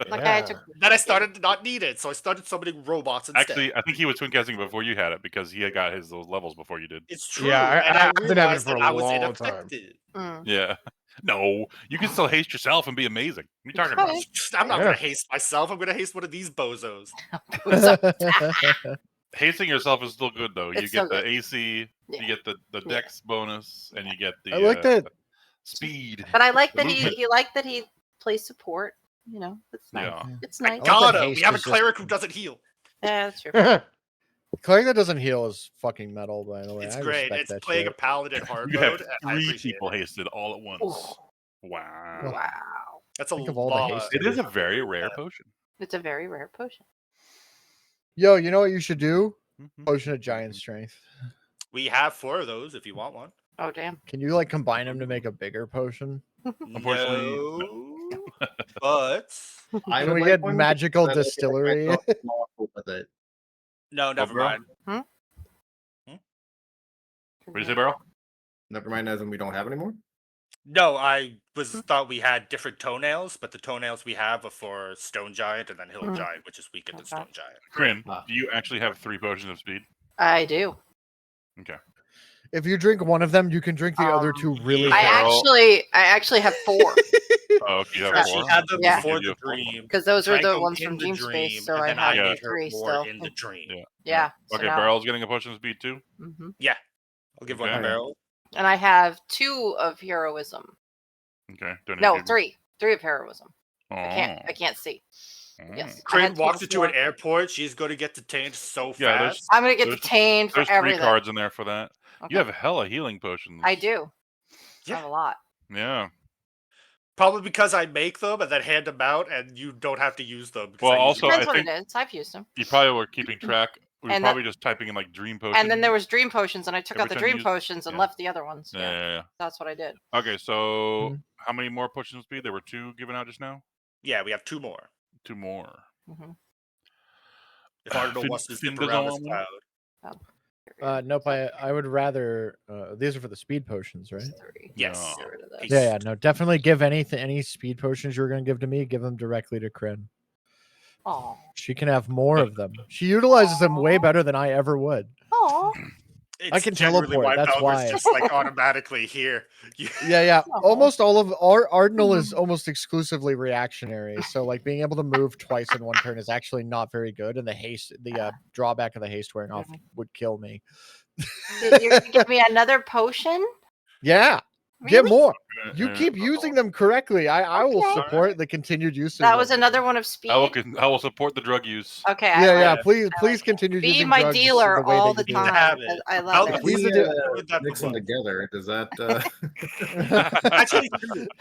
Like Yeah. I took. Then I started to not need it, so I started summoning robots instead. Actually, I think he was twin casting before you had it because he had got those levels before you did. It's true. Yeah, and I've been having it realized for that a I was long time. ineffective. Mm. Yeah. No, you can still haste yourself and be amazing. What are you talking about? Okay. I'm not Yeah. gonna haste myself. I'm gonna haste one of these bozos. Hasting yourself is still good though. You It's get so the good. AC, Yeah. you get the Yeah. dex bonus, and you get the I like that. speed. But I like The that movement. he liked that he plays support. You know, it's nice. Yeah. It's I nice. like that gotta. We haste have a is just- cleric who doesn't heal. Yeah, that's true. Cleric that doesn't heal is fucking metal, by the way. It's I great. respect it's that playing shit. a paladin hard You have mode. and I 3 appreciate people it. hasted all at once. Ooh. Wow. Wow. That's a Think of all the lot. haste It is a very rare potion. It's a very rare potion. Yo, you know what you should do? Mhm. Potion of giant strength. We have 4 of those if you want one. Oh damn. Can you like combine them to make a bigger potion? Unfortunately, no. But I Can would we like get one, magical but I don't distillery? know if I'm awful with it. no, never bro? mind. What do you say, Barrel? Never mind, as in we don't have any more. No, I thought we had different toenails, but the toenails we have are for Stone Giant and then Hill Mhm. Giant, which is weaker than Okay. Stone Giant. Kryn, Ah. do you actually have 3 potions of speed? I do. Okay. If you drink one of them, you can drink the other two really yeah. I fast. Barrel- actually have 4 Oh, you have Yeah, 4? she had them Yeah. before You the have 4. dream. because those were drank the them ones in from the Dream dream, Space. So and I then have gave her 3 more still. in the dream. Yeah. Yeah. so Okay, now- Barrel's getting a potion of speed too? Mhm. I'll give one to Okay. Beryl. And I have 2 of heroism. Okay. Do I need to No, give you- 3. 3 of heroism. Oh. I can't see. Oh. Yes. I Crane had 2 walks into an before. airport. She's going to get detained so Yeah, there's- fast. I'm gonna get There's- detained for There's 3 everything. cards in there for that. Okay. You have hella healing potions. I do. I Yeah. have a lot. Yeah. Probably because I make them and then hand them out, and you don't have to use them. because Well, I use also, them. Depends I what think- it is. I've used them. You probably were keeping track We were And probably just typing in like dream potion. And then there was dream potions, and I took Every out the time you dream use- potions and yeah. left the other ones. Yeah, Yeah. that's what I did. Okay, so Mhm. how many more potions speed? There were 2 given out just now. Yeah, we have 2 more. 2 more. Mm-hmm. If Arnold Finn- wants to Finn zip does around all this of them? cloud. Nope. I would rather. These are for the speed potions, right? 3. Yes. Get rid of this. He's- Yeah, yeah. No, definitely give any speed potions you're gonna give to me. Give them directly to Kryn. Aw. She can have more of them. She utilizes them way better than I ever would. Aw. It's can generally teleport, that's Pelgr's why. just like automatically here. Yeah, yeah. Aw. Almost all of our Ardnal is almost exclusively reactionary. So like being able to move twice in one turn is actually not very good. And the drawback of the haste wearing off would kill me. You're gonna give me another potion? Yeah. Get Really? more. You keep using them correctly. I will Okay. support the continued use of That was them. another one of speed. I will support the drug use. Okay. Yeah, I like yeah. it. Please, I please like it. continue Be using my drugs dealer the way all that the you do. time. Have it. I love Pelgr's it. If we doing that mix them before. together, does that Actually,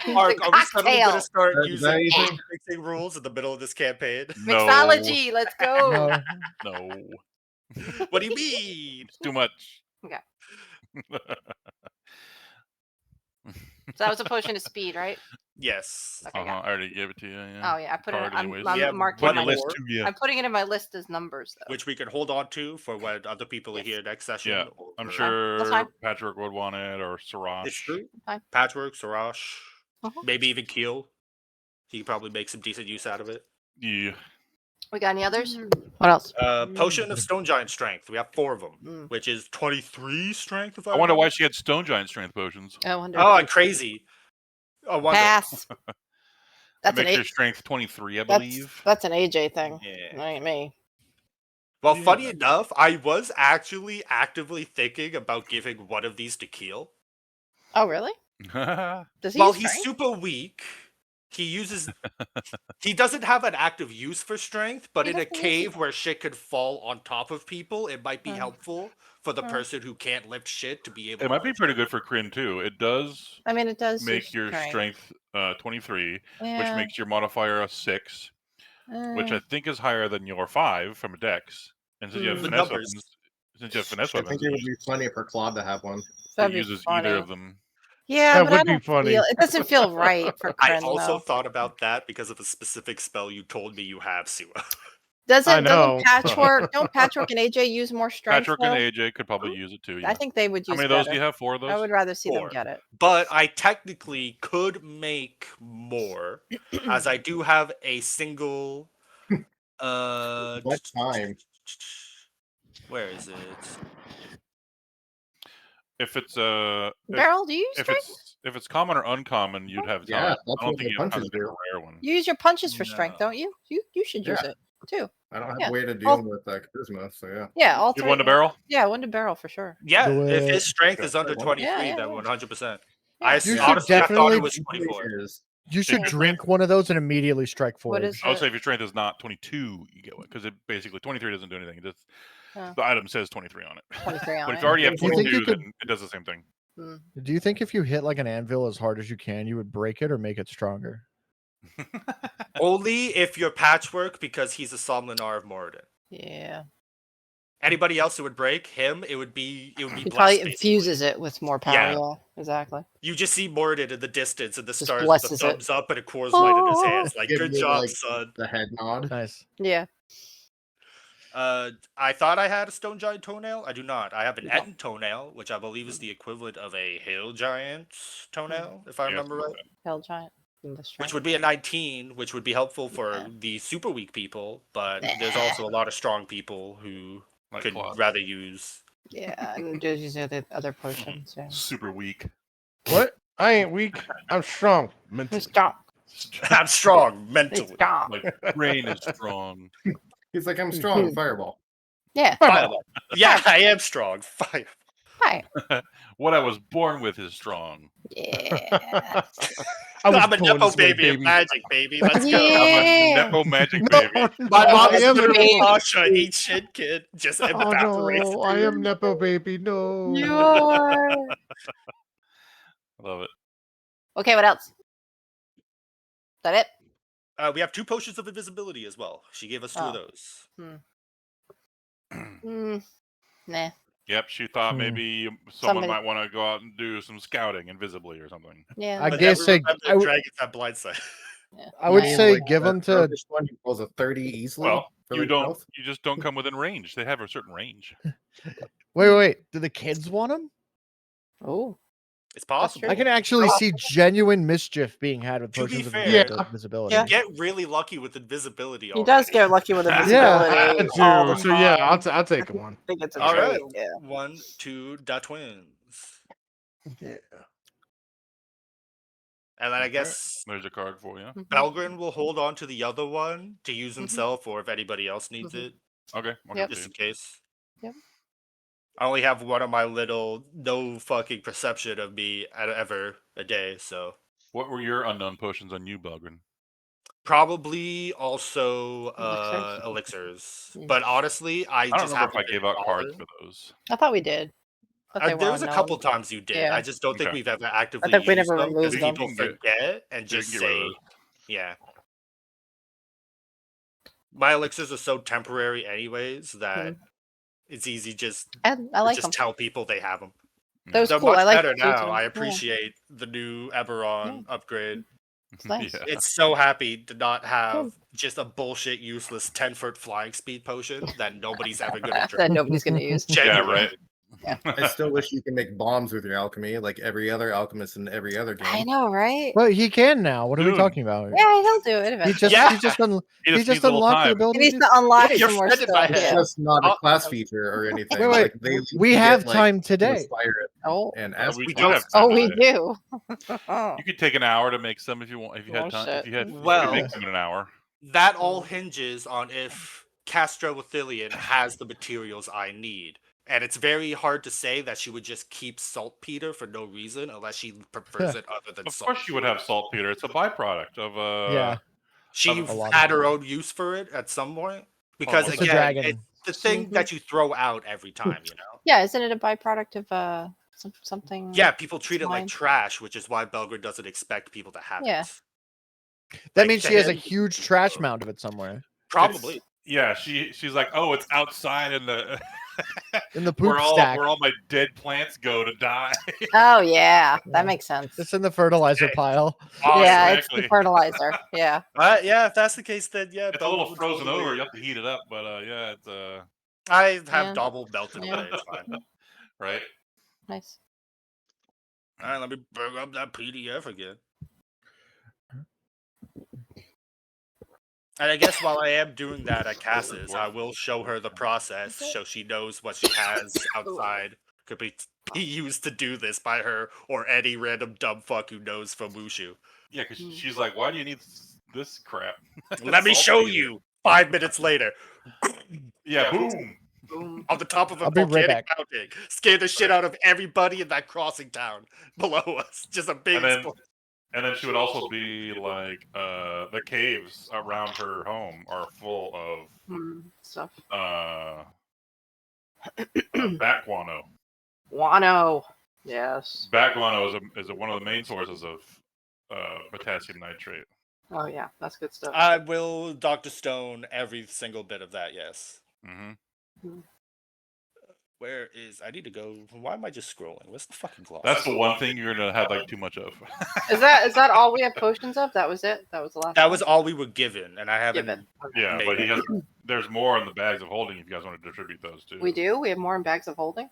Mark, are we suddenly going cocktail. to start Is that using anything? mixing rules in the middle of this campaign? No. Mixology. Let's go. No. No. What do you mean? It's too much. Okay. So that was a potion of speed, right? Yes. Okay. I Yeah. already gave it to you. Yeah. Oh yeah, I put it. Card I'm, anyways. I'm Yeah, marking one it Put in the my more. list to you. I'm putting it in my list as numbers though. Which we can hold on to for when other people are Yes. here next session. Yeah, I'm or- That's sure fine. Patrick would want it, or Sirash. It's true. Fine. Patchwork, Sarash, Uh-huh. maybe even Keel. He could probably make some decent use out of it. Yeah. We got any others? What else? Potion of Stone Giant Strength. We have 4 of them, Mm. which is 23 strength. If I I wonder why remember. she had Stone Giant strength potions. I wonder. Oh, I'm crazy. I wonder. Pass. That That's an makes your A- strength 23, I that's believe. that's an AJ thing. Yeah. That ain't me. Well, Yeah. funny enough, I was actually actively thinking about giving one of these to Keel. Oh really? Yeah, Does he? Well, use he's strength? super weak. He uses. He doesn't have an active use for strength, but He in a doesn't use cave where shit could fall on top of people, it might be Hmm. helpful for the Hmm. person who can't lift shit to be able. it to might be lift pretty it. good for Kryn too. It does I mean, it does make use your strength 23, Yeah. which makes your modifier a 6, which uh, I think is higher than your 5 from a dex. And since you have Mm. The finesse numbers. weapons, since you have finesse I weapons, think it would be funny for Claude to have one. it that'd be uses funny. either of them. Yeah, That but would I be don't funny. feel it doesn't feel right for I Kryn also though. thought about that because of a specific spell you told me you have, Siwa. Doesn't know. Patchwork? Don't Patchwork and AJ use more strength? Patrick though? and AJ could probably use it too. Yeah. I think they would use. How many of those better. do you have? 4 of those? I would rather see 4. them get it. But I technically could make more, as I do have a single. What time? Where is it? If it's Beryl, do you use if strength? it's common or uncommon, you'd have Yeah, time. that's I don't what think the you have time punches to pick a do. rare one. You use your punches for strength, No. don't you? You should use it too. I don't have Yeah. a way to deal Oh. with charisma, so yeah. Yeah, all Give three. one to Beryl. Yeah, one to Beryl for sure. Yeah, Do if it. his strength Yeah, is under that one. 23, Yeah, then yeah. 100%. Yeah. I You should honestly I thought definitely- it was 24. Is You should Take your drink one of those and immediately strike forward. What is I would it? say if your strength is not 22, you get one because it basically 23 doesn't do anything. It just Oh. the item says 23 on it. 23 on But if it. you already have Do you think you 22, could- then it does the same thing. Do you think if you hit like an anvil as hard as you can, you would break it or make it stronger? Only if you're Patchwork because he's a Somlinar of Moradin. Yeah. Anybody else who would break him, it would be He blessed, probably basically. infuses it with more power. Yeah. Yeah, exactly. You just see Moradin in the distance and the Just stars with the blesses it. thumbs up and a Coors Light in his Oh. hands. Like, Give good me, job, like- son. the head nod. Nice. Yeah. I thought I had a Stone Giant Toenail. I do not. I have an No. Etten Toenail, which I believe is the equivalent of a Hill Giant Toenail, if I Yeah, remember right. Hell giant. In the Which strength. would be a 19, which would be helpful for Yeah. the super weak people, but there's also a lot of strong people who Like could Claude. rather use. Yeah, and just use the other potions. Yeah. Super weak. What? I ain't weak. I'm strong. Mentally. Stop. I'm strong mentally. Stop. Like brain is strong. He's like, I'm strong, fireball. Yeah. Fireball. Yeah, I am strong. Fire. Hi. What I was born with is strong. Yeah. I was I'm a born Nepo this way, baby of magic, baby. Let's go. Yeah. I'm a Nepo magic No, baby. My no, mom I is am literally Nepo. Tasha, eat shit, kid. Just Oh evaporates. no, I am Nepo baby. No. You are. Love it. Okay, what else? Is that it? We have 2 potions of invisibility as well. She gave us 2 of Oh. those. Nah. Yep, she thought Hmm. maybe someone Somebody- might want to go out and do some scouting invisibly or something. Yeah. I But guess never say remember I would- dragons have blind sight. Yeah. I would Nice. say Like, give that them to. Turkish one who rolls a 30 easily. Well, for you like don't. health. You just don't come within range. They have a certain range. Wait. Do the kids want them? Oh. It's possible. I can actually see genuine mischief being had with To be potions of fair, invisibility. You get really lucky with invisibility. He Already. does get lucky with Yeah. invisibility. I all the do. So yeah, time. I'll take one. I think it's a All trait, right. Yeah. 1, 2, da twins. Yeah. And then I Okay. guess There's a card for you. Mhm. Belgrin will hold on to the other one to use Mhm. himself, or if anybody else needs Mhm. it, Okay. I'll Yep. give just it in to you. case. Yep. I only have one of my little no fucking perception of me ever a day, so What were your unknown potions on you, Belgrin? probably also Elixirs? elixirs. Mm. But honestly, I I don't just remember if I haven't gave been out cards bothered. for those. I thought we did. But they There were was a unknown. couple times you did. Yeah. I just don't think Okay. we've ever actively think we used never them because removed them. people You can forget and you just can get rid say, of yeah. My elixirs are so temporary anyways that it's easy just I to like just them. tell people they have them. That was They're cool. much I like better it too, now. too. I Yeah. appreciate the new Eberron upgrade. It's nice. Yeah. It's so happy to not have just a bullshit, useless 10-foot flying speed potion that nobody's ever gonna drink. That nobody's gonna use. Yeah, Genuinely. right. I still wish you could make bombs with your alchemy, like every other alchemist in every other game. I know, right? Well, he can now. What are we Dude. talking about? Yeah, he'll do it He eventually. just Yeah. he just un- He he just just needs a little unlocked the time. ability. He needs to- to unlock Yeah, you're some more friended stuff. by It's him. Yeah. just not a Oh, class feature or anything. Wait, Like they leave we you to have get, like, time to today. aspire it Oh, and ask we people. have oh, time we today. do. You could take an hour to make some if you want. If you had Oh, time, shit. if you had, you Well- could make some in an hour. That all hinges on if Castro Athelian has the materials I need. And it's very hard to say that she would just keep saltpeter for no reason unless she prefers it other than Of salt. course, you would have saltpeter. It's a byproduct of Yeah. She a lot had of her own use for it at some point. Because It's a again, dragon. it's the thing that you throw out every time, you know? Yeah, isn't it a byproduct of something? Yeah, people treat it like Fine. trash, which is why Belgrade doesn't expect people to have Yeah. it. That Like, means to she has a him- huge trash mound of it somewhere Probably. yeah. She's like, oh, it's outside in the in the poop where all stack. where all my dead plants go to die. Oh yeah, that makes sense. It's in the fertilizer Okay. pile. Awesome. Yeah, exactly. it's the fertilizer. Yeah. Yeah, if that's the case, then yeah. It's a little Belgrade would frozen totally- over. You have to heat it up, but yeah, it's I have Yeah. double melted Yeah. away. It's fine. right. Nice. All right, let me bring up that PDF again. And I guess while I am doing that at Cass's, I will show her the process so she knows what she has outside could be used to do this by her or any random dumb fuck who knows from Wushu. Yeah, because she's like, why do you need this crap? Let me show Saltpeter. you 5 minutes later. Yeah, boom. Boom. On the top of a I'll be right volcanic back. mountain. Scare the shit out of everybody in that crossing town below us. Just a big And then- explosion. And then she would also be like, the caves around her home are full of Stuff. bat guano. Guano. Yes. Bat guano is one of the main sources of potassium nitrate. Oh yeah, that's good stuff. I will Dr. Stone every single bit of that, yes. Hmm. Where is I need to go? Why am I just scrolling? Where's the fucking gloss? That's the one thing you're gonna have like too much of. Is that all we have potions of? That was it. That was the last. That one? was all we were given, and I haven't. Given. Yeah, but Maybe. he has. There's more in the bags of holding. If you guys want to distribute those too. We do. We have more in bags of holding.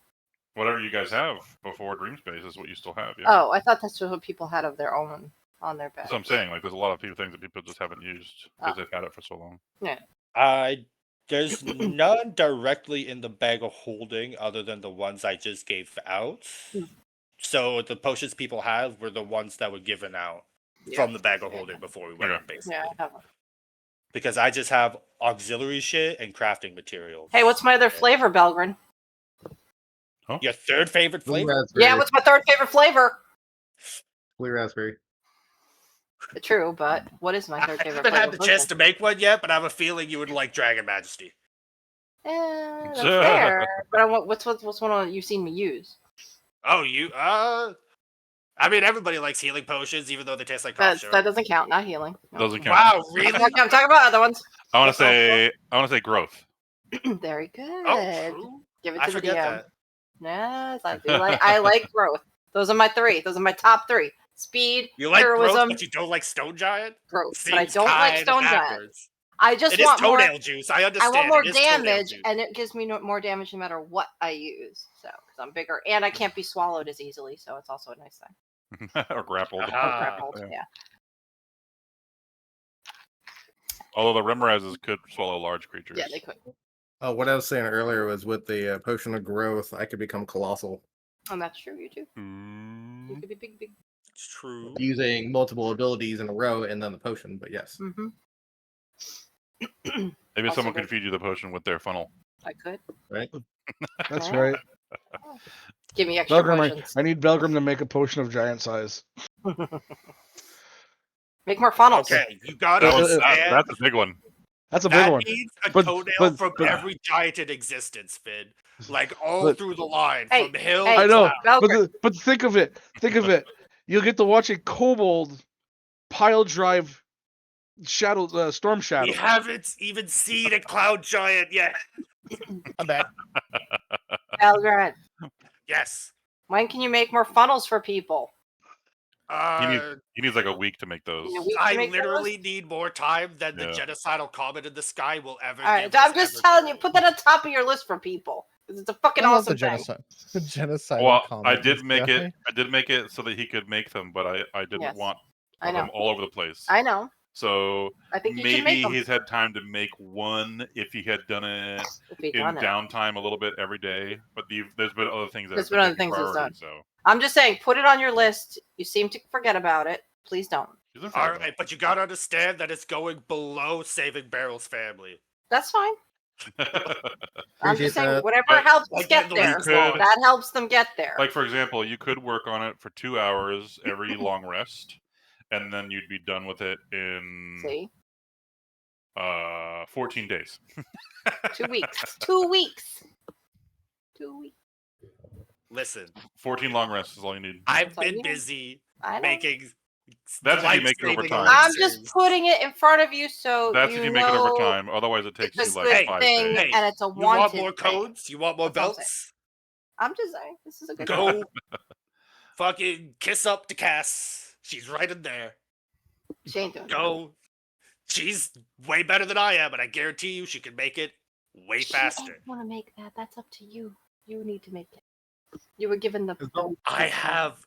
Whatever you guys have before Dream Space is what you still have. Yeah. Oh, I thought that's what people had of their own on their bag. That's what I'm saying. Like, there's a lot of things that people just haven't used because they've had it for so long. There's none directly in the bag of holding other than the ones I just gave out. So the potions people have were the ones that were given out from the bag of holding before we went Okay. up, basically. Yeah, I have one. Because I just have auxiliary shit and crafting materials. Hey, what's my other flavor, Belgrin? Your third favorite Blue flavor? raspberry. Yeah, what's my third favorite flavor? Blue raspberry. True, but what is my I third favorite haven't flavor? had the chance to make one yet, but I have a feeling you would like Dragon Majesty. That's fair. But I want, what's one you've seen me use? Oh, you I mean, everybody likes healing potions, even though they taste like cough That doesn't count. Not healing. No. Doesn't count. Wow, really? I'm talking about other ones. I want to say growth. Very good. Oh, true. Give it I to the forget DM. that. Yes, I do like. I like growth. Those are my 3. Those are my top 3. Speed, You like growth, heroism, but you don't like Stone Giant? growth. But I Seems don't like kinda Stone Giant. backwards. I just It is want more. toenail juice. I I understand. want more It is toenail damage, juice. and it gives me more damage no matter what I use. So, because I'm bigger, and I can't be swallowed as easily, so it's also a nice thing. Or grappled. Or Aha. grappled, yeah. yeah. Although the Remorazes could swallow large creatures. Yeah, they could. Oh, what I was saying earlier was with the potion of growth, I could become colossal And that's true. You too. You Mm. could be big. It's true. using multiple abilities in a row and then the potion. But yes, Mm-hmm. Maybe Also someone good. could feed you the potion with their funnel. I could. right? That's Yeah. right. Give me extra Belgrim, potions. I need Belgrim to make a potion of giant size. Make more funnels. Okay, you gotta That was, understand. that's a big one. That's a big That one. needs a But- toenail but- from but- every giant in existence, Finn. Like all But- through the line, Hey, from hill hey, to I know, cloud. but think of it. Think of it. You'll get to watch a kobold pile drive storm shadow. We haven't even seen a cloud giant yet. I'm back. Belgrade, Yes. when can you make more funnels for people? He needs like a week to make those. In a week to I make literally need more time than the Yeah. genocidal comet in the sky will ever. All right, give I'm us just ever telling you, do. put that on top of your list for people. 'Cause it's a fucking I love the awesome thing. genocide. The genocide. Well, I did make it. I did make it so that he could make them, but I didn't Yes. want I them know. all over the place. I know. So I think you should make maybe them. he's had time to make one if he had done it If he in done it. downtime a little bit every day. But there's been other things that There's have been other taking things he's priority, So I'm just saying, put it on your list. You seem to forget about it. Please don't. He's a All fan. right, but you gotta understand that it's going below saving Barrel's family. That's fine. I'm Appreciate just saying, that. whatever But- helps Like get the there, least could- that helps them get there. Like for example, you could work on it for 2 hours every long rest, and then you'd be done with it in See, 14 days. 2 weeks. 2 weeks. 2 weeks. Listen, 14 long rests is all you need. I've That's all been you need. busy I know. making. That's if you make it over life-saving time. I'm elixirs. just putting it in front of you so That's you if you make it over know time. Otherwise, it takes it's you a like good 5 thing days. Hey, and it's a You want wanted more thing. codes? You want more That's all I'm belts? I'm just saying, this is a good thing. Go fucking kiss up to Cass. She's right in there. She ain't doing it. Go. She's way better than I am, and I guarantee you she can make it way faster. Want to make that? That's up to you. You need to make it. You were given the. I have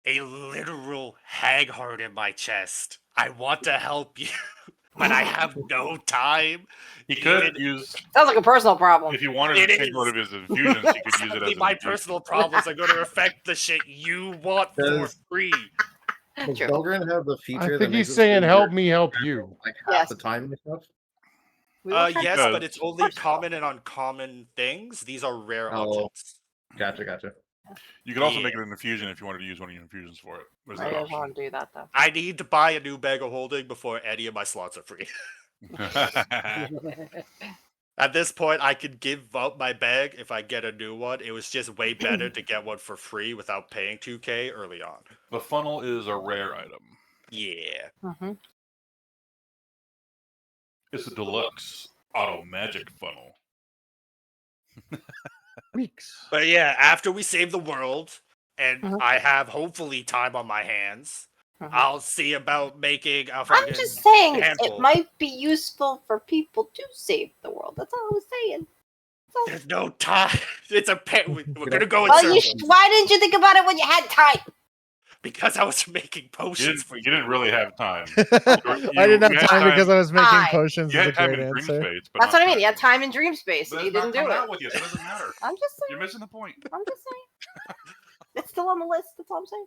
a literal hag heart in my chest. I want to help you, but I have no time. He could Even- use, Sounds like a personal problem. if you wanted It to take is. one of his infusions, he could use it Suddenly as my an infusion. personal problems are going to affect the shit you want for Does- free. Does True. Belgrin have the feature? I that think makes he's it so saying, you're "Help me, help you." like half Yes. the time and stuff? We will check Yes, does. but it's only common and uncommon things. These are rare Oh. objects. Gotcha. You could also Yeah. make it an infusion if you wanted to use one of your infusions for it. There's I that don't want to do that though. I need to buy a new bag of holding before any of my slots are free. option. At this point, I could give up my bag if I get a new one. It was just way better to get one for free without paying 2K early on. The funnel is a rare item. Yeah. Mm-hmm. It's a deluxe auto magic funnel. Weeks. But yeah, after we save the world and Mhm. I have hopefully time on my hands, Mhm. I'll see about making a I'm fucking just saying handful. it might be useful for people to save the world. That's all I was saying. That's all. There's no time. It's a pet. We're gonna go in Well, circles why didn't you think about it when you had time? because I was making You potions for didn't really have time. I didn't you have had time because I was making Time. potions. You Is a had time great in dream answer. space, but That's not what I mean. You had time in dream space, But and you it's not didn't do coming it. out with you, so it doesn't matter. I'm just saying. You're missing the point. I'm just saying. It's still on the list. That's all I'm saying.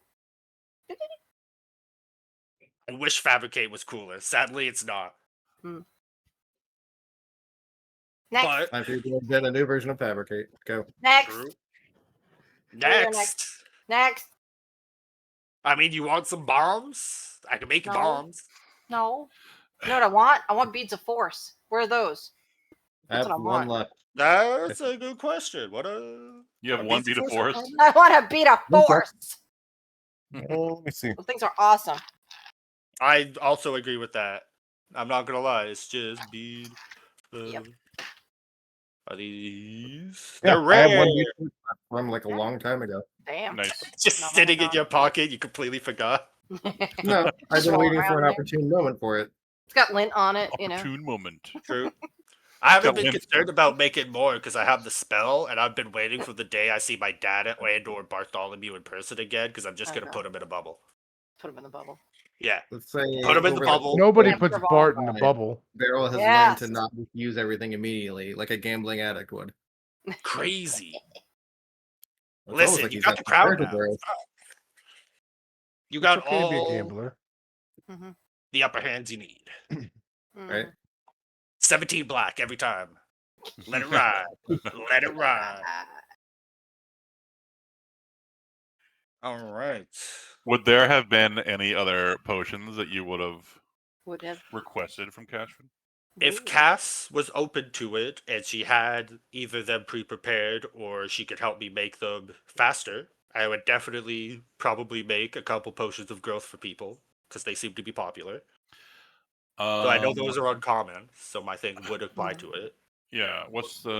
I wish Fabricate was cooler. Sadly, it's not. Next. But Time for you to invent a new version of Fabricate. Go. Next. true. You're Next. Next. I mean, you want some bombs? I can make you No. bombs. No. You know what I want? I want beads of force. Where are those? I have what I one want. left. That's a good question. What a You have a one beat beat of force force. I want a bead of Okay. force. Let me see. Those things are awesome. I also agree with that. I'm not gonna lie. It's just bead. Yep. Are these? Yeah, They're I have one rare. from like a long time ago. Damn. Nice. Just Not sitting in Amazon. your pocket, you completely forgot. No, I've Just been roll waiting for around an there. opportune moment for it. It's got lint on it, you know. Opportune moment. True. I haven't Got been lint. concerned about making more because I have the spell, and I've been waiting for the day I see my dad and/or Bartholomew in person again because I'm just gonna Okay. put him in a bubble. Put them in the bubble. Yeah, Let's say Put 'em in the over bubble. Nobody Yeah, puts revolve. Bart in the Right. bubble. Barrel has learned Yes. to not use everything immediately, like a gambling addict would. crazy. It's almost Listen, like you he's got at the crowd party now. girls. You It's got okay to be a all gambler. Mm-hmm. the upper hands you need. Right? 17 black every time. Let it ride. Let it ride. All right. Would there have been any other potions that you would have Would have. requested from Cashman? If Ooh. Cass was open to it and she had either them pre-prepared or she could help me make them faster, I would definitely probably make a couple potions of growth for people because they seem to be popular. So I know those are uncommon, so my thing would apply to it. Yeah. What's the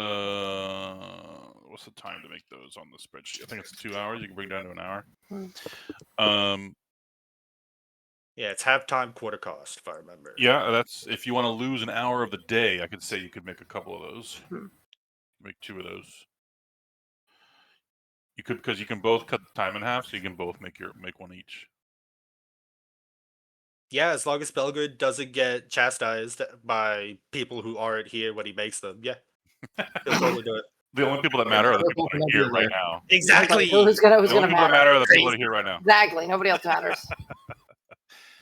time to make those on the spreadsheet? I think it's 2 hours. You can bring it down to an hour. Yeah, it's half time, quarter cost, if I remember. Yeah, that's if you want to lose an hour of the day, I could say you could make a couple of those. Make 2 of those. You could, because you can both cut the time in half, so you can both make one each. Yeah, as long as Belgrid doesn't get chastised by people who aren't here when he makes them, yeah. He'll totally do it. The only people that matter are the people that are here right now. Exactly. Who's gonna The only people that matter? matter are the people that are here right now. Exactly. Nobody else matters.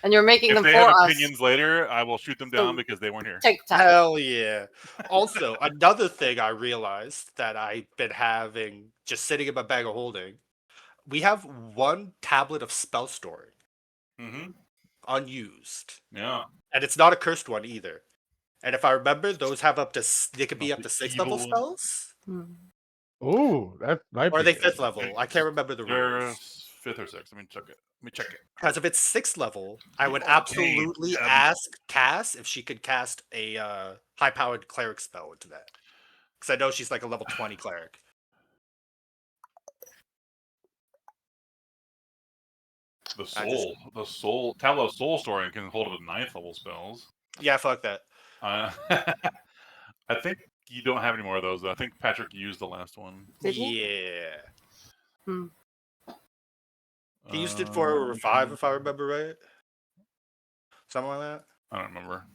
And you're making If them they for have us. opinions later, I will shoot them So down because they weren't here. Take time. Hell yeah. Also, another thing I realized that I've been having just sitting in my bag of holding, we have 1 tablet of spell storing Mm-hmm. unused. Yeah. And it's not a cursed one either. And if I remember, those have they could be Not up the to 6th evil level one. spells? Ooh, that might Or are be they good. 5th level? I can't remember the They're rules. 5th or 6th. Let me check it. Because if it's 6th level, I would arcane absolutely tab. ask Cass if she could cast a high-powered cleric spell into that. Because I know she's like a level 20 cleric. The tablet of soul storing can hold it to 9th level spells. Yeah, fuck that. I think you don't have any more of those, though. I think Patrick used the last one. Did he? Yeah. He used it for a revive, if I remember right. Something like that. I don't remember.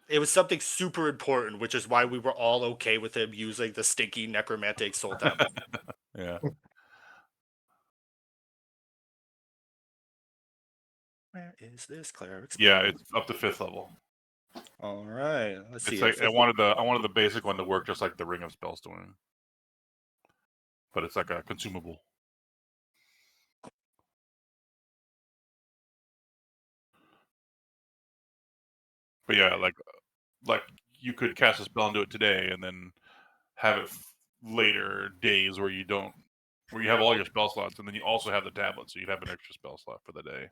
It was something super important, which is why we were all okay with him using the stinky necromantic soul tablet. Yeah. Where is this cleric spell? Yeah, it's up to 5th level. All right. Let's see. It's like I wanted the basic one to work just like the Ring of Spellstoring, but it's like a consumable. But yeah, like you could cast a spell and do it today, and then have it later days where you have all your spell slots, and then you also have the tablet, so you'd have an extra spell slot for the day.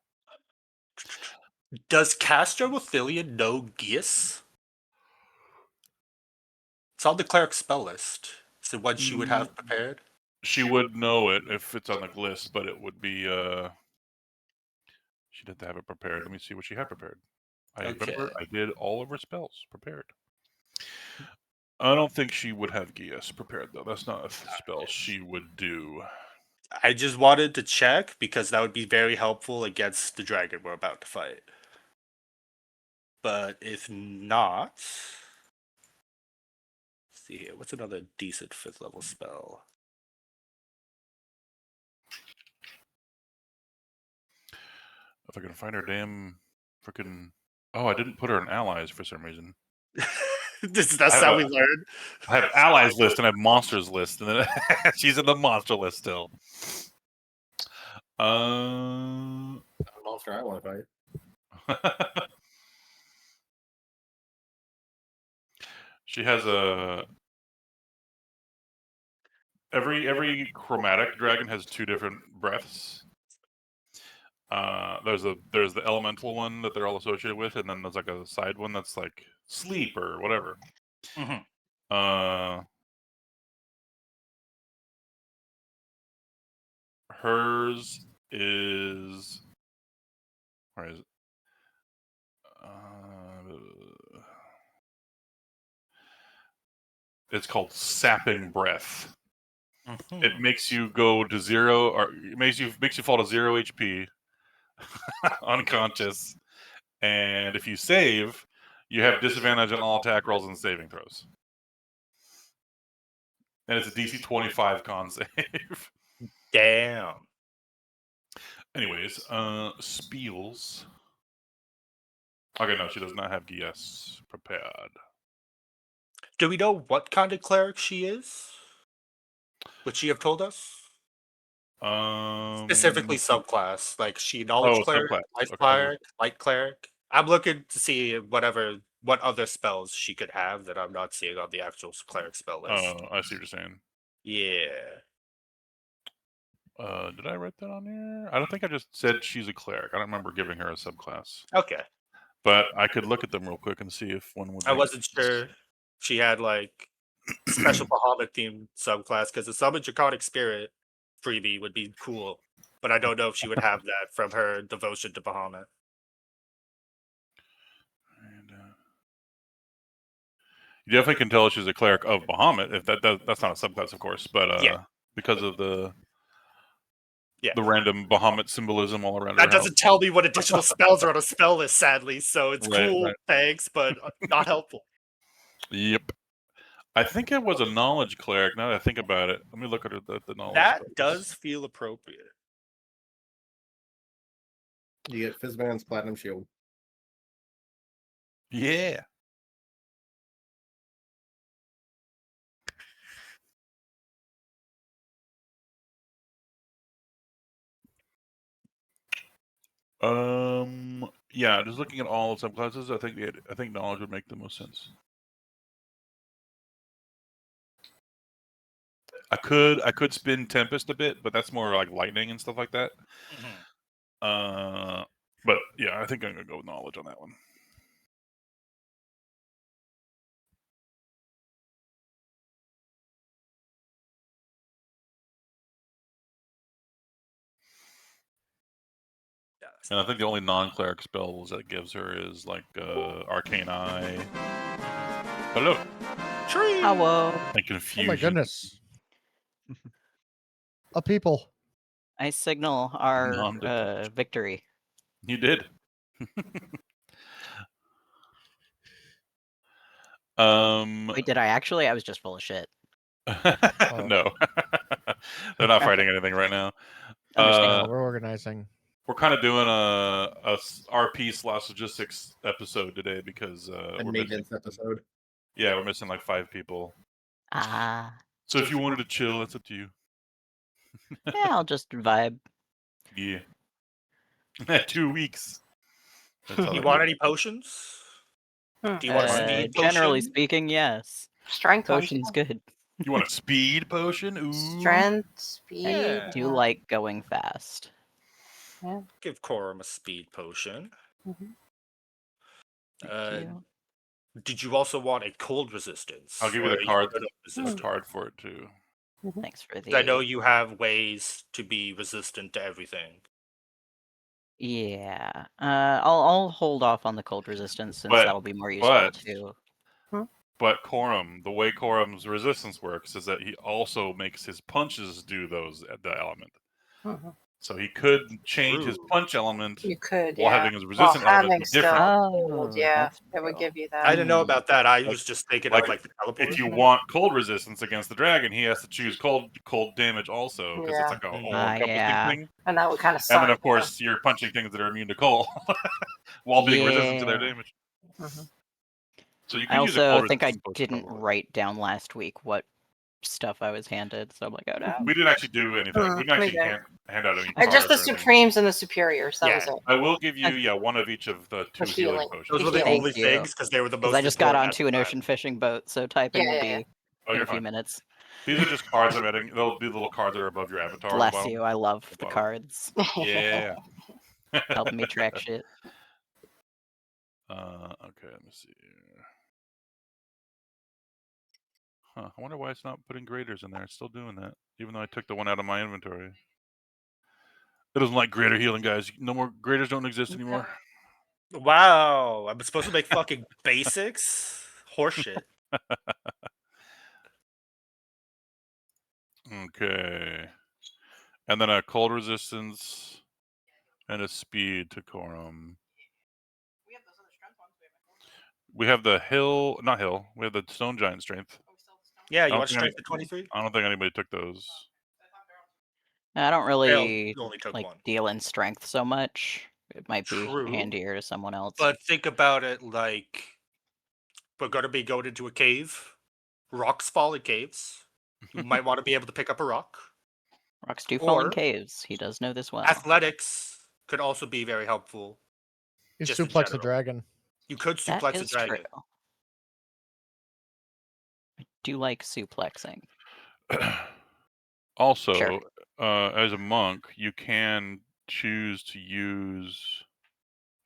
Does Castro Othilian know Geas? It's on the cleric spell list. Is it what she would have prepared? She would know it if it's on the list, but it would be she'd have to have it prepared. Let me see what she had prepared. I remember I did all of her spells prepared. I don't think she would have Geas prepared, though. That's not a spell she would do. I just wanted to check because that would be very helpful against the dragon we're about to fight. But if not, let's see here. What's another decent 5th level spell? If I can find her damn freaking. Oh, I didn't put her in allies for some reason. That's how we learned. I have allies list and I have monsters list, and then she's in the monster list still. Monster I want to fight. She has a. Every chromatic dragon has 2 different breaths. There's the elemental one that they're all associated with, and then there's like a side one that's like sleep or whatever. Mhm. Hers is. Where is it? It's called Sapping Breath. It makes you go to 0, or it makes you fall to 0 HP, unconscious, and if you save, you have disadvantage on all attack rolls and saving throws. And it's a DC 25 con save. Damn. Anyways, Spiels. Okay, no, she does not have GS prepared. Do we know what kind of cleric she is? Would she have told us? Specifically subclass, like she knowledge cleric, subclass. life Okay. cleric, light cleric. I'm looking to see what other spells she could have that I'm not seeing on the actual cleric spell list. Oh, I see what you're saying. Yeah. Did I write that on here? I don't think I just said she's a cleric. I don't remember giving her a subclass. Okay. But I could look at them real quick and see if one would. I wasn't sure she had like special Bahamut themed subclass because the Summon Draconic Spirit freebie would be cool, but I don't know if she would have that from her devotion to Bahamut. And, you definitely can tell she's a cleric of Bahamut. If that's not a subclass, of course, but because of the random Bahamut symbolism all around. That doesn't tell me what additional spells are on a spell list, sadly. So it's cool, thanks, but not helpful. Yep. I think it was a knowledge cleric. Now that I think about it, let me look at the knowledge. That clerics. does feel appropriate. You get Fizzman's Platinum Shield. Yeah. Yeah, just looking at all the subclasses, I think knowledge would make the most sense. I could spin Tempest a bit, but that's more like lightning and stuff like that. But yeah, I think I'm gonna go with knowledge on that one. And I think the only non-cleric spells that gives her is like Arcane Eye. Hello. Tree. Hello. And Oh Confusion. my goodness. A people. I signal our Non-detached. victory. You did. Wait, did I actually? I was just full of shit. No. They're not fighting anything right now. We're organizing. We're kind of doing a RP/logistics episode today because A we're maintenance episode. we're missing like 5 people. Ah. So if you wanted to chill, that's up to you. Yeah, I'll just vibe. Yeah. 2 weeks. You want any potions? Do you want a speed potion? Generally speaking, yes. Strength Potion's good. You want a speed potion? Ooh. Strength, speed. Yeah. Do you like going fast? Yeah. Give Corum a speed potion. Thank you. Did you also want a cold resistance? I'll give you Or the a card. unit resistance? Card for it too. Thanks for 'Cause I know the. you have ways to be resistant to everything. Yeah. I'll hold off on the cold resistance since that'll be more useful too. But Corum, the way Corum's resistance works is that he also makes his punches do the element. So he could change his punch element You could, while yeah. having his resistance element be different. Yeah, that's it would cool. give you that. I didn't know about that. I was just thinking of like the teleport. If you want cold resistance against the dragon, he has to choose cold damage also because it's like a all-encompassing thing. And that would kind of suck. And then of course you're punching things that are immune to cold while being resistant to their damage. So you can I use a also cold think I resistance potion didn't probably. write down last week what stuff I was handed, so I'm like, oh no. We didn't actually do anything. We didn't actually hand out any Or just the cards or anything. Supremes and the Superiors. That was it. I will give you one of each of the 2 healing potions. Those were the Thank only you. things because they were the most. Because I just got important onto an at the ocean fishing boat, so typing will be Oh, in you're a few fine. minutes. These are just cards I'm adding. They'll be little cards that are above your avatar. on the Bless bottom. you, I love the cards. Yeah. Helping me track shit. Okay, let me see here. Huh, I wonder why it's not putting graders in there. It's still doing that, even though I took the one out of my inventory. It doesn't like greater healing, guys. No more graders don't exist anymore. Wow, I'm supposed to make fucking basics? Horseshit. Okay. And then a cold resistance and a speed to Corum. We have the hill, not hill. We have the stone giant strength. Yeah, I you don't want think strength to 23? I don't think anybody took those. I don't really you only took like one. deal in strength so much. It might be True. handier to someone else. But think about it like we're gonna be going into a cave. Rocks fall in caves. You might want to be able to pick up a rock. Rocks do fall in Or caves. He does know this well. athletics could also be very helpful. You just in suplex a general. dragon. You could That suplex a is dragon. true. I do like suplexing. Also, Sure. as a monk, you can choose to use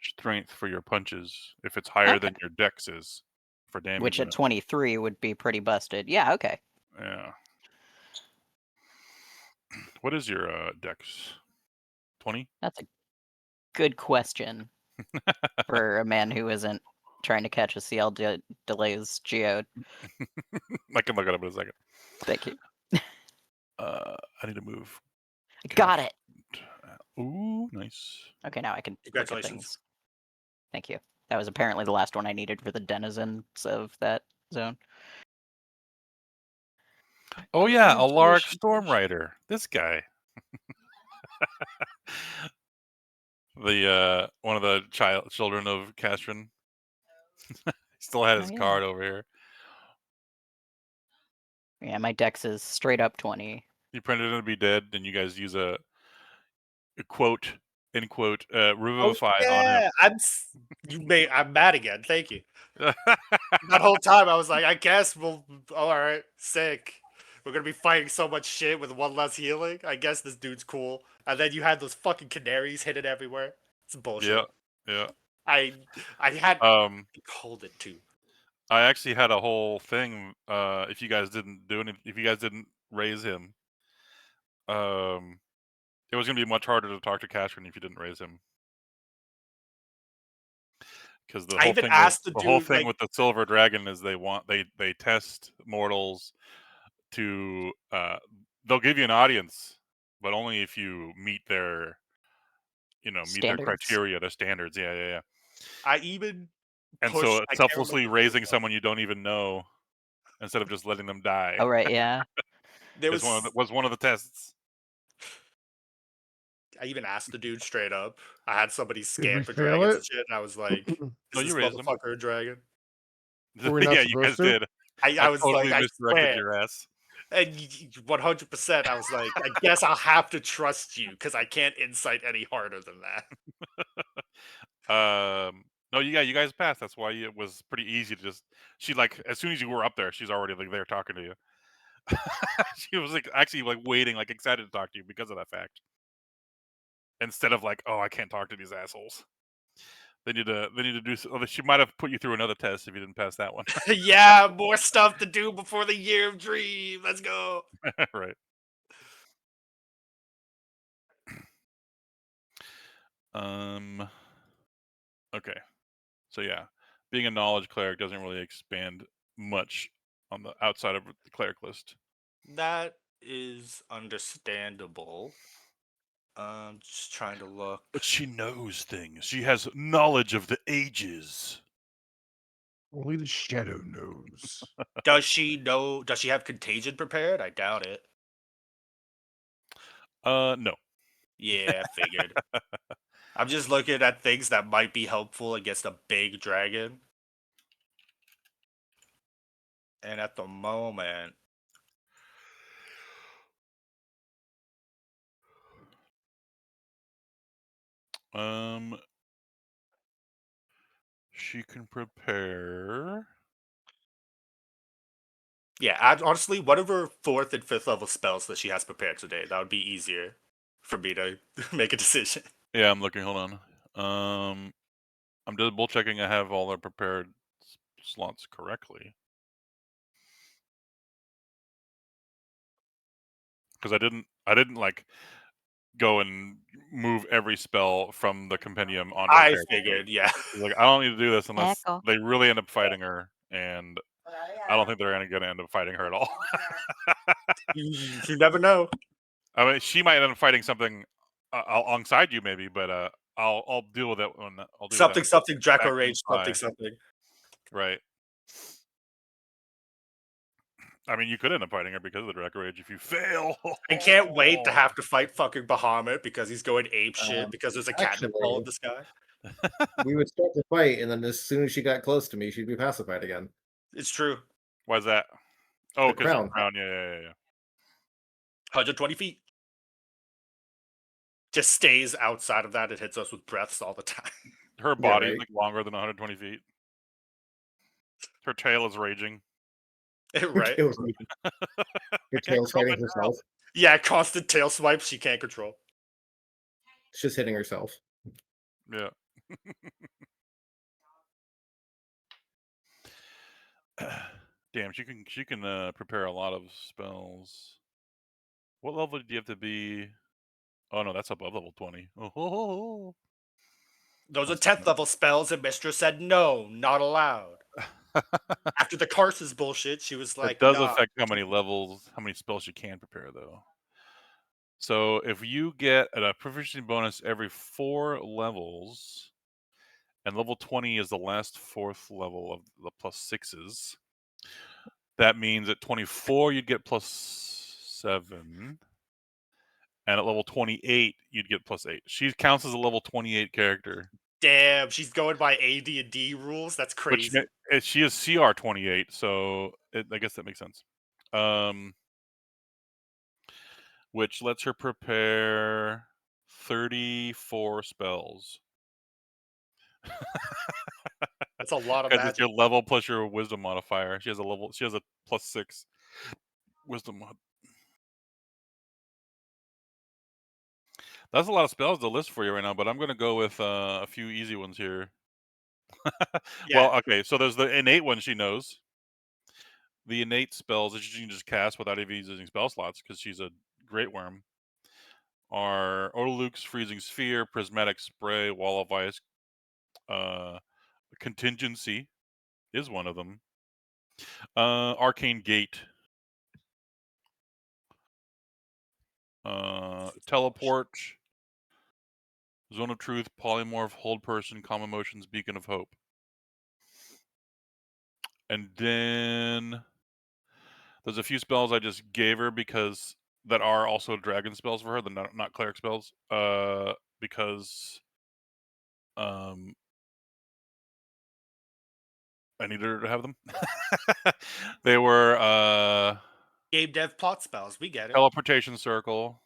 strength for your punches if it's higher than your dex is for damage. Which at 23 would be pretty busted. Yeah, okay. Yeah. What is your dex? 20? That's a good question for a man who isn't trying to catch a CL delays geode. I can look it up in a second. Thank you. I need to move. Got it. Ooh, nice. Okay, now I can look at Congratulations. things. Thank you. That was apparently the last one I needed for the denizens of that zone. Oh yeah, Alaric Stormrider. This guy. The one of the children of Castron. Still had his card over here. Yeah, my dex is straight up 20. You printed him to be dead, and you guys use a quote, end quote, revivify on him. I'm mad again. Thank you. That whole time I was like, I guess we'll. All right, sick. We're gonna be fighting so much shit with one less healing. I guess this dude's cool. And then you had those fucking canaries hidden everywhere. It's bullshit. Yeah. I had hold it too. I actually had a whole thing. If you guys didn't do any, if you guys didn't raise him, it was gonna be much harder to talk to Castron if you didn't raise him. Because the whole thing with the silver dragon is they test mortals to they'll give you an audience, but only if you meet their meet their criteria, their standards. Yeah. I even so selflessly raising someone you don't even know instead of just letting them die. Oh right, yeah. was one of the tests. I even asked the dude straight up. I had somebody scan for fail dragons it? and shit, and I was like, "Is No, this you raised him. motherfucker a dragon?" Were we not Yeah, you guys supposed to? did. I was totally like, I misdirected swear. your ass. And 100%, I was like, I guess I'll have to trust you because I can't insight any harder than that. No, you guys passed. That's why it was pretty easy to just. She as soon as you were up there, she's already there talking to you. She was actually waiting, excited to talk to you because of that fact. Instead of oh, I can't talk to these assholes. They need to do. She might have put you through another test if you didn't pass that one. Yeah, more stuff to do before the year of dream. Let's go. Right. Okay. So yeah, being a knowledge cleric doesn't really expand much on the outside of the cleric list. That is understandable. Just trying to look. But she knows things. She has knowledge of the ages. Only the shadow knows. Does she know? Does she have contagion prepared? I doubt it. No. Yeah, I figured. I'm just looking at things that might be helpful against a big dragon. And at the moment, she can prepare. Yeah, honestly, one of her 4th and 5th level spells that she has prepared today, that would be easier for me to make a decision. Yeah, I'm looking. Hold on. I'm double checking I have all their prepared slots correctly. because I didn't like go and move every spell from the compendium onto her I character. figured, yeah. Like, I don't need to do this unless Echo. they really end up fighting her, and I don't think they're going to end up fighting her at all. You never know. I mean, she might end up fighting something alongside you, maybe, but I'll deal with it when I'll do Something, something, Draco back Rage, inside. something, something. Right. I mean, you could end up fighting her because of the Draco Rage if you fail. I can't wait to have to fight fucking Bahamut because he's going ape shit because there's a catnip ball in the sky. We would start the fight, and then as soon as she got close to me, she'd be pacified again. It's true. Why's that? Oh, The because crown. crown. Yeah. 120 feet. Just stays outside of that. It hits us with breaths all the time. Her body is right. like longer than 120 feet. Her tail is raging. Right? Her can't tail's control hitting my herself. Yeah, constant tail swipes she can't control. She's hitting herself. Yeah. Damn, she can prepare a lot of spells. What level do you have to be? Oh no, that's above level 20. Oh. Those are That's 10th level spells, and Mistress said no, not allowed. After the Karsus bullshit, she was like, It does nah. affect how many spells you can prepare, though. So if you get a proficiency bonus every 4 levels, and level 20 is the last 4th level of the plus 6s, that means at 24 you'd get plus 7, and at level 28 you'd get plus 8. She counts as a level 28 character. Damn, she's going by AD&D rules. That's Which crazy. she is CR 28, so I guess that makes sense. Which lets her prepare 34 spells. That's a lot of Because it's magic. your level plus your wisdom modifier. She has a plus 6 wisdom mod. That's a lot of spells to list for you right now, but I'm gonna go with a few easy ones here. Yeah. Well, okay, so there's the innate one she knows. The innate spells that she can just cast without even using spell slots because she's a great worm are Odaluk's Freezing Sphere, Prismatic Spray, Wall of Ice, Contingency is one of them. Arcane Gate, Teleport, Zone of Truth, Polymorph, Hold Person, Calm Emotions, Beacon of Hope. And then there's a few spells I just gave her because that are also dragon spells for her, the not cleric spells. Because I needed her to have them. They were Game dev plot spells. We get it. Teleportation Circle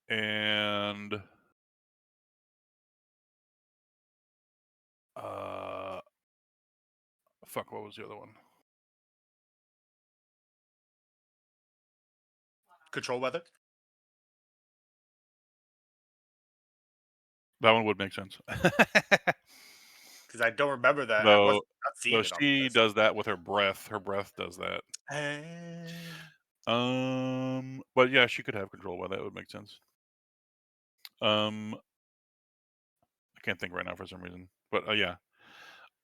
and fuck, what was the other one? Control weather. That one would make sense. Because I don't remember that. I No, wasn't not seeing no, it on she this. does that with her breath. Her breath does that. But yeah, she could have control by that. Would make sense. I can't think right now for some reason, but yeah.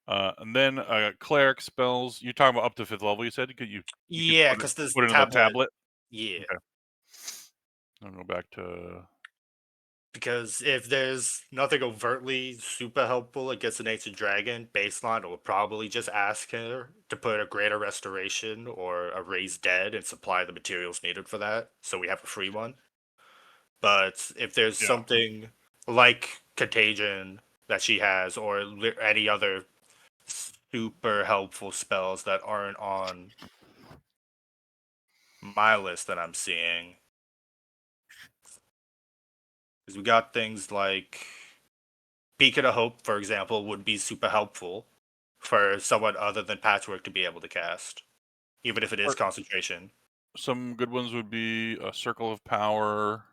And then cleric spells. You're talking about up to 5th level. You said you could Yeah, because this put it in the tablet. Yeah. Okay. I'll go back to. Because if there's nothing overtly super helpful against an ancient dragon, baseline will probably just ask her to put a greater restoration or a raised dead and supply the materials needed for that, so we have a free one. But if there's Yeah. something like Contagion that she has, or any other super helpful spells that aren't on my list that I'm seeing, because we got things like Beacon of Hope, for example, would be super helpful for someone other than Patchwork to be able to cast, even if it is concentration. Some good ones would be a Circle of Power.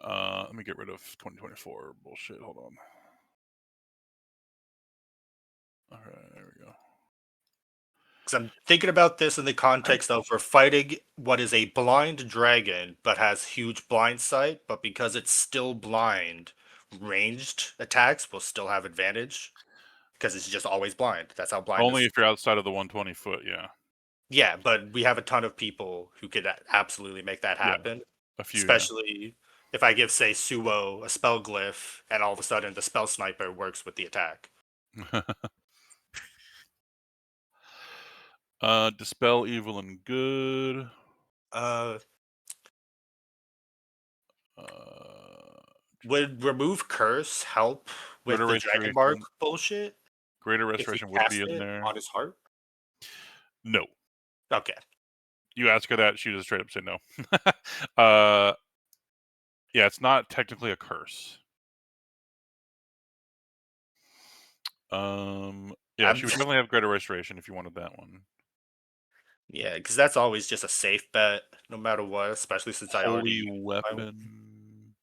Let me get rid of 2024 bullshit. Hold on. All right, there we go. Because I'm thinking about this in the context of we're fighting what is a blind dragon, but has huge blind sight. But because it's still blind, ranged attacks will still have advantage because it's just always blind. That's how blind Only is. if you're outside of the 120 foot, yeah. Yeah, but we have a ton of people who could absolutely make that Yeah, happen. A few, Especially if I give, say, Suo a spell glyph, and all of a sudden the spell sniper works with the attack. yeah. Dispel evil and good. Uh, Uh, would remove curse help with Greater the dragon mark Restoration. bullshit? Greater If he Restoration would cast be in it there. on his heart? No. Okay. You ask her that, she just straight up say no. uh, yeah, it's not technically a curse. Yeah, she would definitely have Greater Restoration if you wanted that one. Yeah, because that's always just a safe bet, no matter what. Especially since I already Holy Weapon.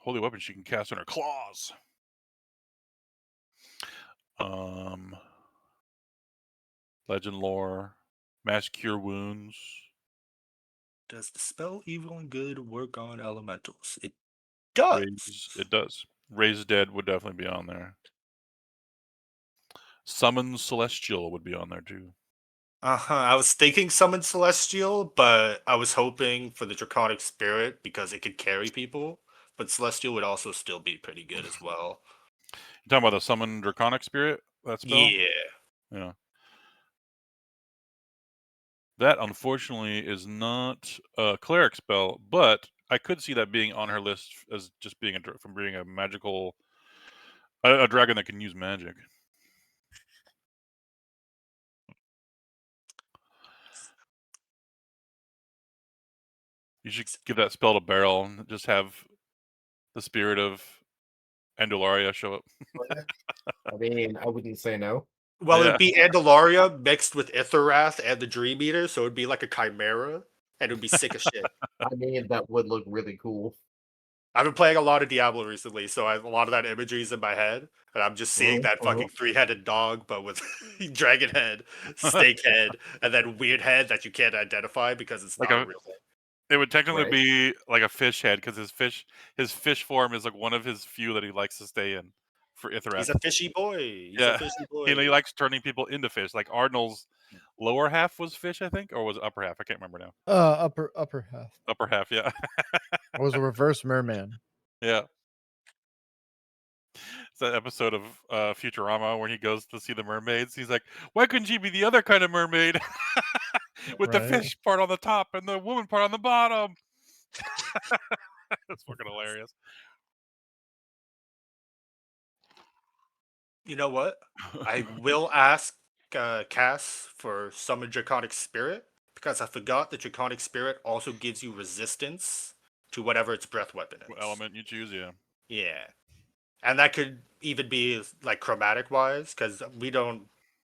Holy Weapon she can cast on her claws. Legend Lore. Mass Cure Wounds. Does Dispel Evil and Good work on elementals? It does. It does. Raise Dead would definitely be on there. Summon Celestial would be on there too. I was thinking Summon Celestial, but I was hoping for the Draconic Spirit because it could carry people. But Celestial would also still be pretty good as well. You talking about the Summon Draconic Spirit? That spell? Yeah. Yeah. That, unfortunately, is not a cleric spell, but I could see that being on her list as just being from being a magical, a dragon that can use magic. You should give that spell to Beryl and just have the spirit of Andalaria show up. I mean, I wouldn't say no. Well, Yeah. it'd be Andalaria mixed with Itharath and the Dream Eater, so it'd be like a chimera, and it'd be sick as shit. I mean, that would look really cool. I've been playing a lot of Diablo recently, so a lot of that imagery is in my head, and I'm just seeing that fucking three-headed dog, but with dragon head, snake head, and then weird head that you can't identify because it's Like not a a- real thing. It would technically Right. be like a fish head because his fish form is like one of his few that he likes to stay in for Itharath. He's a fishy boy. He's Yeah. a fishy boy. And he likes turning people into fish. Like Arnold's lower half was fish, I think, or was it upper half? I can't remember now. Upper half. Upper half, yeah. It was a reverse merman. Yeah. It's that episode of Futurama where he goes to see the mermaids. He's like, why couldn't she be the other kind of mermaid? With the Right. fish part on the top and the woman part on the bottom. That's fucking hilarious. You know what? I will ask Cass for Summon Draconic Spirit because I forgot the Draconic Spirit also gives you resistance to whatever its breath weapon is. What element you choose, yeah. Yeah. And that could even be like chromatic wise because we don't.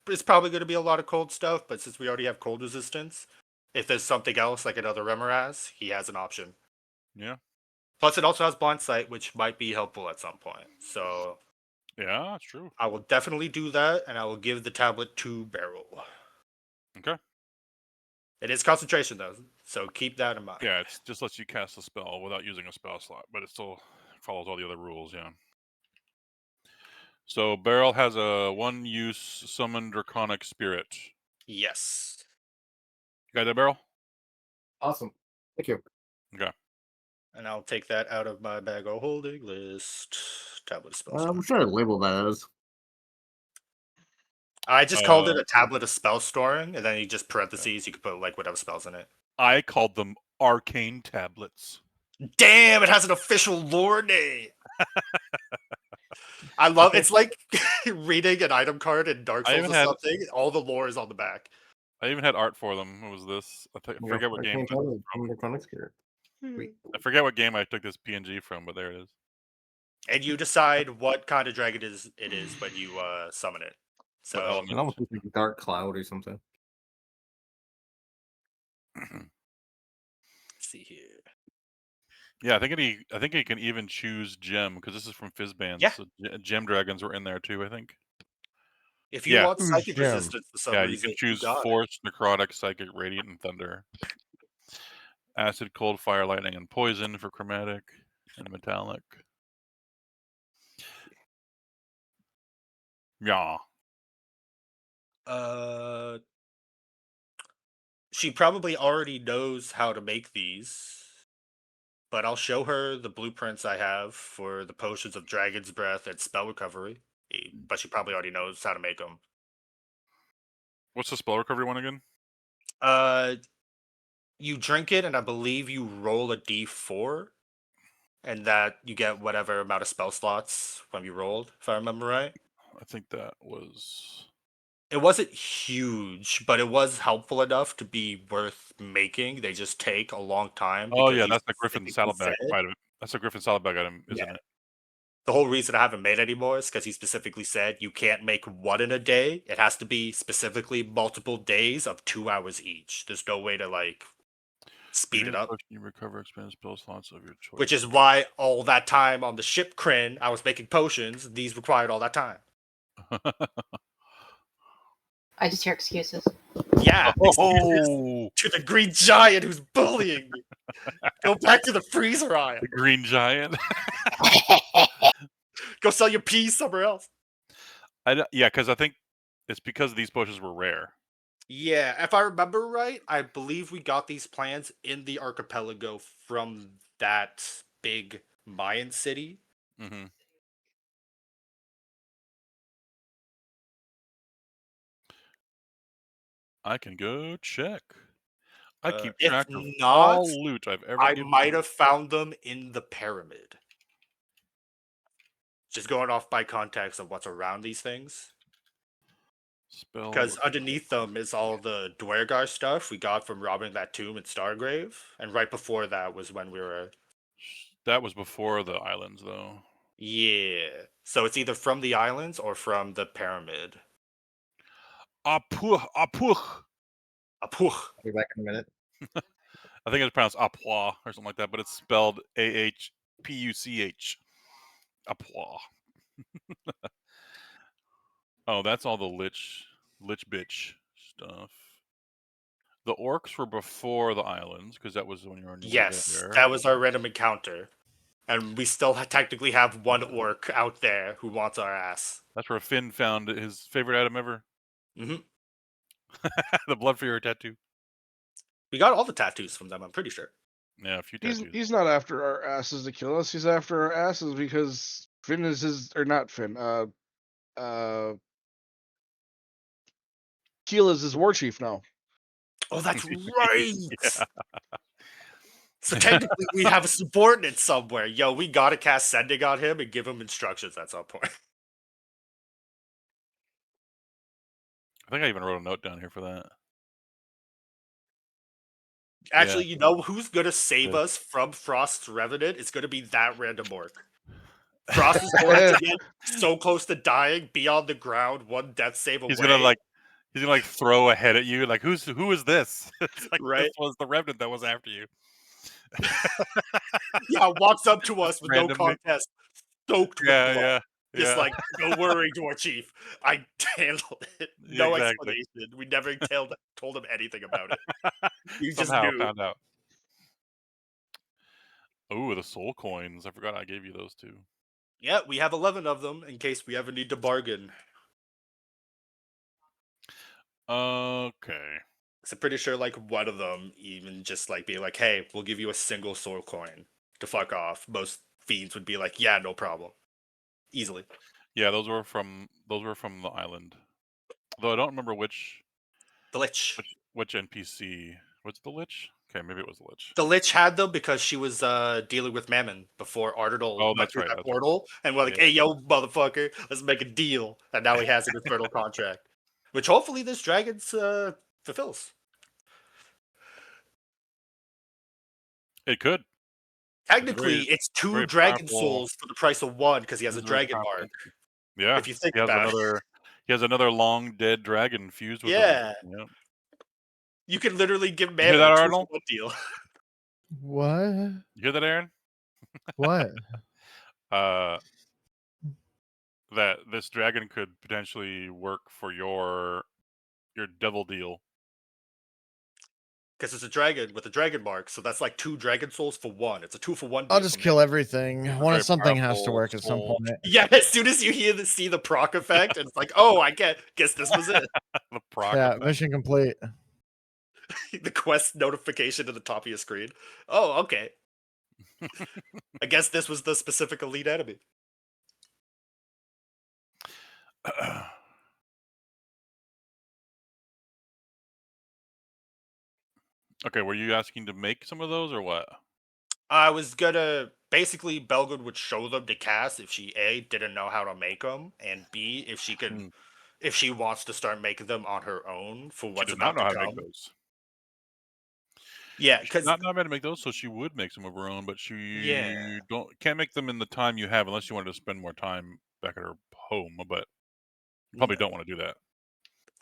It's probably going to be a lot of cold stuff, but since we already have cold resistance, if there's something else like another Remoraz, he has an option. Yeah. Plus, it also has blind sight, which might be helpful at some point. So Yeah, that's true. I will definitely do that, and I will give the tablet to Beryl. Okay. It is concentration though, so keep that in mind. Yeah, it just lets you cast a spell without using a spell slot, but it still follows all the other rules, yeah. So Beryl has a one-use summon Draconic Spirit. Yes. You got that, Beryl? Awesome. Thank you. Okay. And I'll take that out of my bag of holding list. Tablet of spells. I'm trying to label that as. I just called it a tablet of spell storing, and then you just parentheses. You could put like whatever spells in it. I called them arcane tablets. Damn, it has an official lore name. I love it's like reading an item card in Dark Souls or something. All the lore is on the back. I even had art for them. What was this? I forget what game. I forget what game I took this PNG from, but there it is. And you decide what kind of dragon it is when you summon it. So It almost looks like a dark cloud or something. Let's see here. Yeah, I think he can even choose gem because this is from Fizzband. Yeah. So gem dragons were in there too, I think. If you Yeah. want Who's psychic Jim? resistance for some Yeah, you reason, can choose got it. Force, Necrotic, Psychic, Radiant, and Thunder. Acid, Cold, Fire, Lightning, and Poison for Chromatic and Metallic. Yeah. She probably already knows how to make these, but I'll show her the blueprints I have for the potions of Dragon's Breath and Spell Recovery. But she probably already knows how to make them. What's the spell recovery one again? You drink it, and I believe you roll a d4, and that you get whatever amount of spell slots when you rolled, if I remember right. I think that was. It wasn't huge, but it was helpful enough to be worth making. They just take a long time. Oh because yeah, he that's the Griffin specifically Saddlebag said- item. That's a Griffin Saddlebag item, isn't Yeah. it? The whole reason I haven't made anymore is because he specifically said you can't make one in a day. It has to be specifically multiple days of 2 hours each. There's no way to like speed During it up. potion, you recover expanded spell slots of your choice. Which is why all that time on the ship Kryn, I was making potions. These required all that time. I just hear excuses. Yeah, excuses Oh, to the green giant who's bullying me. Go back to the freezer aisle. the Green Giant. Go sell your peas somewhere else. Yeah, because I think it's because these potions were rare. Yeah, if I remember right, I believe we got these plans in the archipelago from that big Mayan city. Mm-hmm. I can go check. I keep If track of not, all loot I've ever I given might you. have found them in the pyramid. Just going off by context of what's around these things. Spell. Because underneath them is all the Dwergar stuff we got from robbing that tomb in Stargrave. And right before that was when we were... That was before the islands, though. Yeah. So it's either from the islands or from the pyramid. Apuch. Apuch. I'll be back in a minute. I think it's pronounced Apuch or something like that, but it's spelled AHPUCH. Apuch. Oh, that's all the lich bitch stuff. The orcs were before the islands because that was when you were on your way Yes, there. that was our random encounter. And we still technically have one orc out there who wants our ass. That's where Finn found his favorite item ever. Mm-hmm. The Blood Fury tattoo. We got all the tattoos from them, I'm pretty sure. Yeah, a few tattoos. He's not after our asses to kill us. He's after our asses because Finn is his, or not Finn. Keel is his war chief now. Oh, that's right. Yeah. So technically, we have a subordinate somewhere. Yo, we gotta cast Sending on him and give him instructions at some point. I think I even wrote a note down here for that. Actually, you know who's gonna save Good. us from Frost's Revenant? It's gonna be that random orc. Frost is going to get so close to dying, be on the ground, one death save away. He's gonna throw a head at you. Like, who is this? It's like, Right? this was the Revenant that was after you. Yeah, walks up to us with Randomly. no contest, soaked with blood. Yeah. Just like, no worry, Dwarf Chief. I handled it. No Exactly. explanation. We never told him anything about it. You just Somehow knew. found out. Oh, the soul coins. I forgot I gave you those too. Yeah, we have 11 of them in case we ever need to bargain. Okay. So I'm pretty sure like one of them even just like be like, hey, we'll give you a single soul coin to fuck off. Most fiends would be like, yeah, no problem. Easily. Yeah, those were from the island. Though I don't remember which The Lich. which NPC. What's the Lich? Okay, maybe it was the Lich. The Lich had them because she was dealing with Mammon before Ardal went that's through right, that that's portal. And we're like, Yeah. hey, yo, motherfucker, let's make a deal. And now he has an infernal contract. Which hopefully this dragon's fulfills. It could. Technically, very- it's two very dragon powerful. souls for the price of one because he has a It's very dragon powerful. mark. Yeah. If you think he has about it. he has another long dead dragon fused with Yeah. him. Yeah. You can literally give hear Mammon that, a 2 Arnold? for 1 deal. What? You hear that, Aaron? What? that this dragon could potentially work for your devil deal. Because it's a dragon with a dragon mark, so that's like 2 dragon souls for 1. It's a 2-for-1 I'll deal just for me. kill everything. One very of something has to powerful work at some soul. point. Yeah, as soon as you see the proc effect, and it's like, oh, I guess this was it. The proc Yeah, effect. mission complete. The quest notification at the top of your screen. Oh, okay. I guess this was the specific elite enemy. Okay, were you asking to make some of those or what? I was gonna basically Belgud would show them to Cass if she A didn't know how to make them, and B if she could, Hmm. if she wants to start making them on her own for She what's does not about know to how to come. make those. Yeah, She does because not know how to make those, so she would make some of her own, but she can't make them in the time you have unless you wanted to spend more time back at her home. But you probably don't want to do that.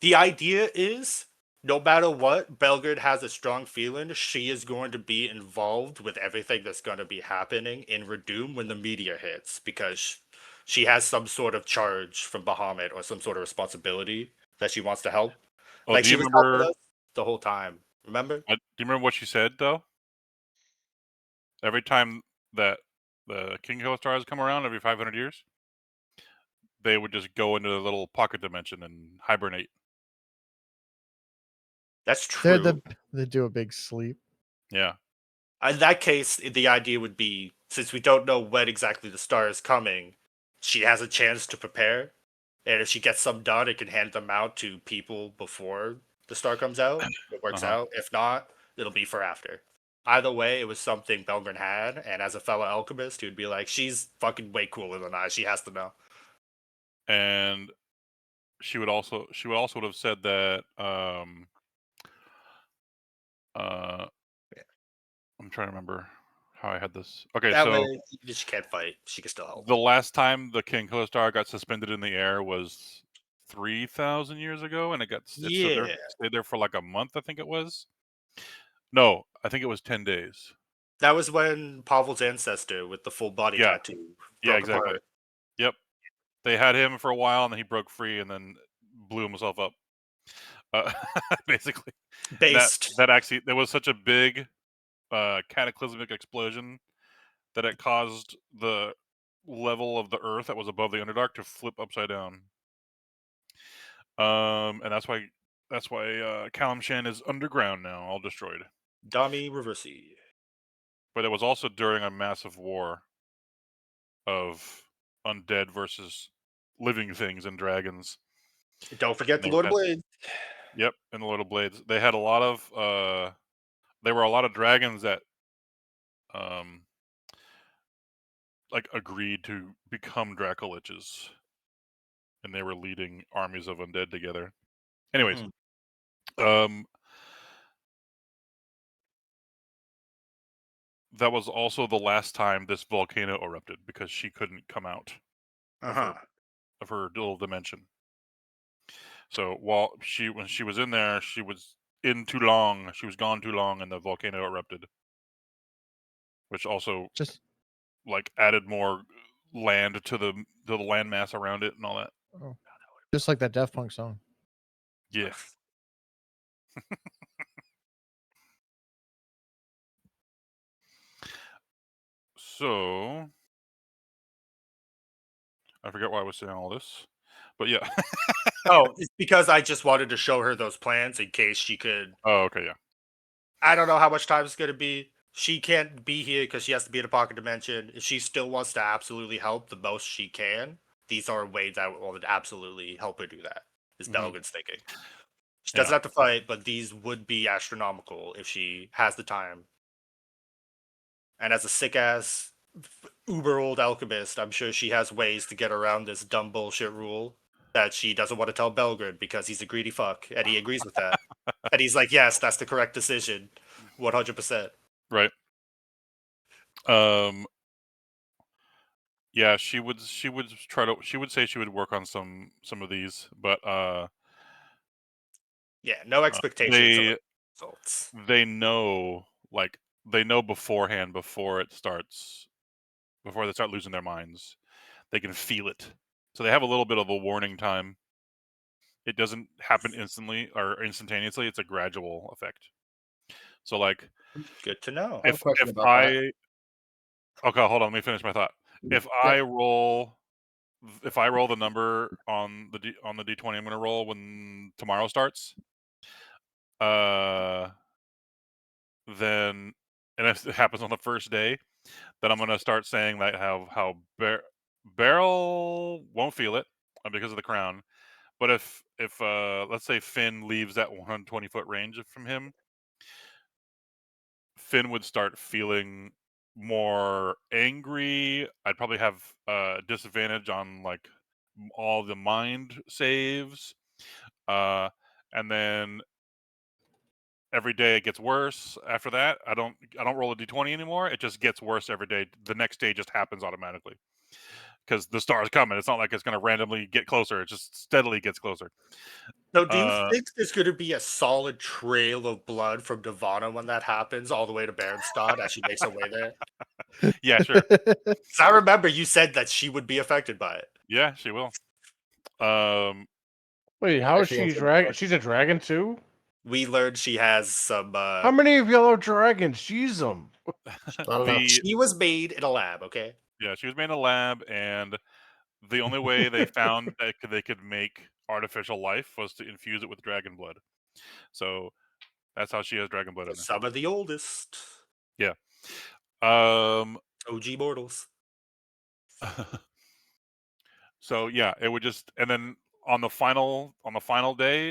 the idea is, no matter what, Belgard has a strong feeling she is going to be involved with everything that's going to be happening in Redoom when the media hits, because she has some sort of charge from Bahamut or some sort of responsibility that she wants to help. Oh, Like do she you was remember? helping us the whole time. Remember? Do you remember what she said though? Every time that the King Killer stars come around every 500 years, they would just go into a little pocket dimension and hibernate. That's true. They do a big sleep. Yeah. In that case, the idea would be, since we don't know when exactly the star is coming, she has a chance to prepare. And if she gets some done, it can hand them out to people before the star comes out. It works out. If not, it'll be for after. Either way, it was something Belgren had, and as a fellow alchemist, he would be like, she's fucking way cooler than I. She has to know. And she would also would have said that I'm trying to remember how I had this. Okay, That so way, even if she can't fight, she can still help. the last time the King Killer Star got suspended in the air was 3,000 years ago, and it Yeah. stayed there for like a month, I think it was. No, I think it was 10 days. That was when Pavel's ancestor with the full body Yeah. tattoo. Yeah, broke exactly. apart. Yep. They had him for a while, and then he broke free, and then blew himself up. Basically, Based. that actually there was such a big cataclysmic explosion that it caused the level of the Earth that was above the Underdark to flip upside down. And that's why Kalimshan is underground now, all destroyed. Dami Reversi. But it was also during a massive war of undead versus living things and dragons. Don't forget the They Lord of had- Blades. Yep, and the Lord of Blades. They had a lot of there were a lot of dragons that like agreed to become Dracoliches. And they were leading armies of undead together. Anyways, that was also the last time this volcano erupted because she couldn't come out of her little dimension. So when she was in there, she was in too long. She was gone too long, and the volcano erupted, which also Just like added more land to the landmass around it and all that. just like that Daft Punk song. Yeah. So I forget why I was saying all this, but yeah. Oh, it's because I just wanted to show her those plans in case she could. Oh, okay, yeah. I don't know how much time it's going to be. She can't be here because she has to be in a pocket dimension. If she still wants to absolutely help the most she can, these are ways that would absolutely help her do that, is Belgin's thinking. She doesn't have to fight, but these would be astronomical if she has the time. And as a sick-ass, uber old alchemist, I'm sure she has ways to get around this dumb bullshit rule that she doesn't want to tell Belgrade because he's a greedy fuck, and he agrees with that. And he's like, yes, that's the correct decision, 100%. Right. Yeah, she would say she would work on some of these, but yeah, no expectations of results. They know beforehand before they start losing their minds. They can feel it. So they have a little bit of a warning time. It doesn't happen instantly or instantaneously. It's a gradual effect. So like, Good to know. I have a if question if about I okay, hold on, let me finish my thought. If I roll the number on the D20 I'm going to roll when tomorrow starts, then, and if it happens on the first day, then I'm going to start saying that how Beryl won't feel it because of the crown. But if let's say Finn leaves that 120-foot range from him, Finn would start feeling more angry. I'd probably have disadvantage on like all the mind saves, and then every day it gets worse. After that, I don't roll a d20 anymore. It just gets worse every day. The next day just happens automatically because the star's coming. It's not like it's going to randomly get closer. It just steadily gets closer. So, do you think there's going to be a solid trail of blood from Nirvana when that happens, all the way to Baronstadt as she makes her way there? Yeah, sure. 'Cause I remember you said that she would be affected by it. Yeah, she will. Wait, how is Actually, she answer the dragon? question. She's a dragon too? We learned she has some. How many of y'all are dragons? Jeez, them. I don't know. She was made in a lab, okay? Yeah, she was made in a lab, and the only way they found that they could make artificial life was to infuse it with dragon blood. So that's how she has dragon blood in her. Some of the oldest Yeah. OG mortals. So yeah, it would just, and then on the final day,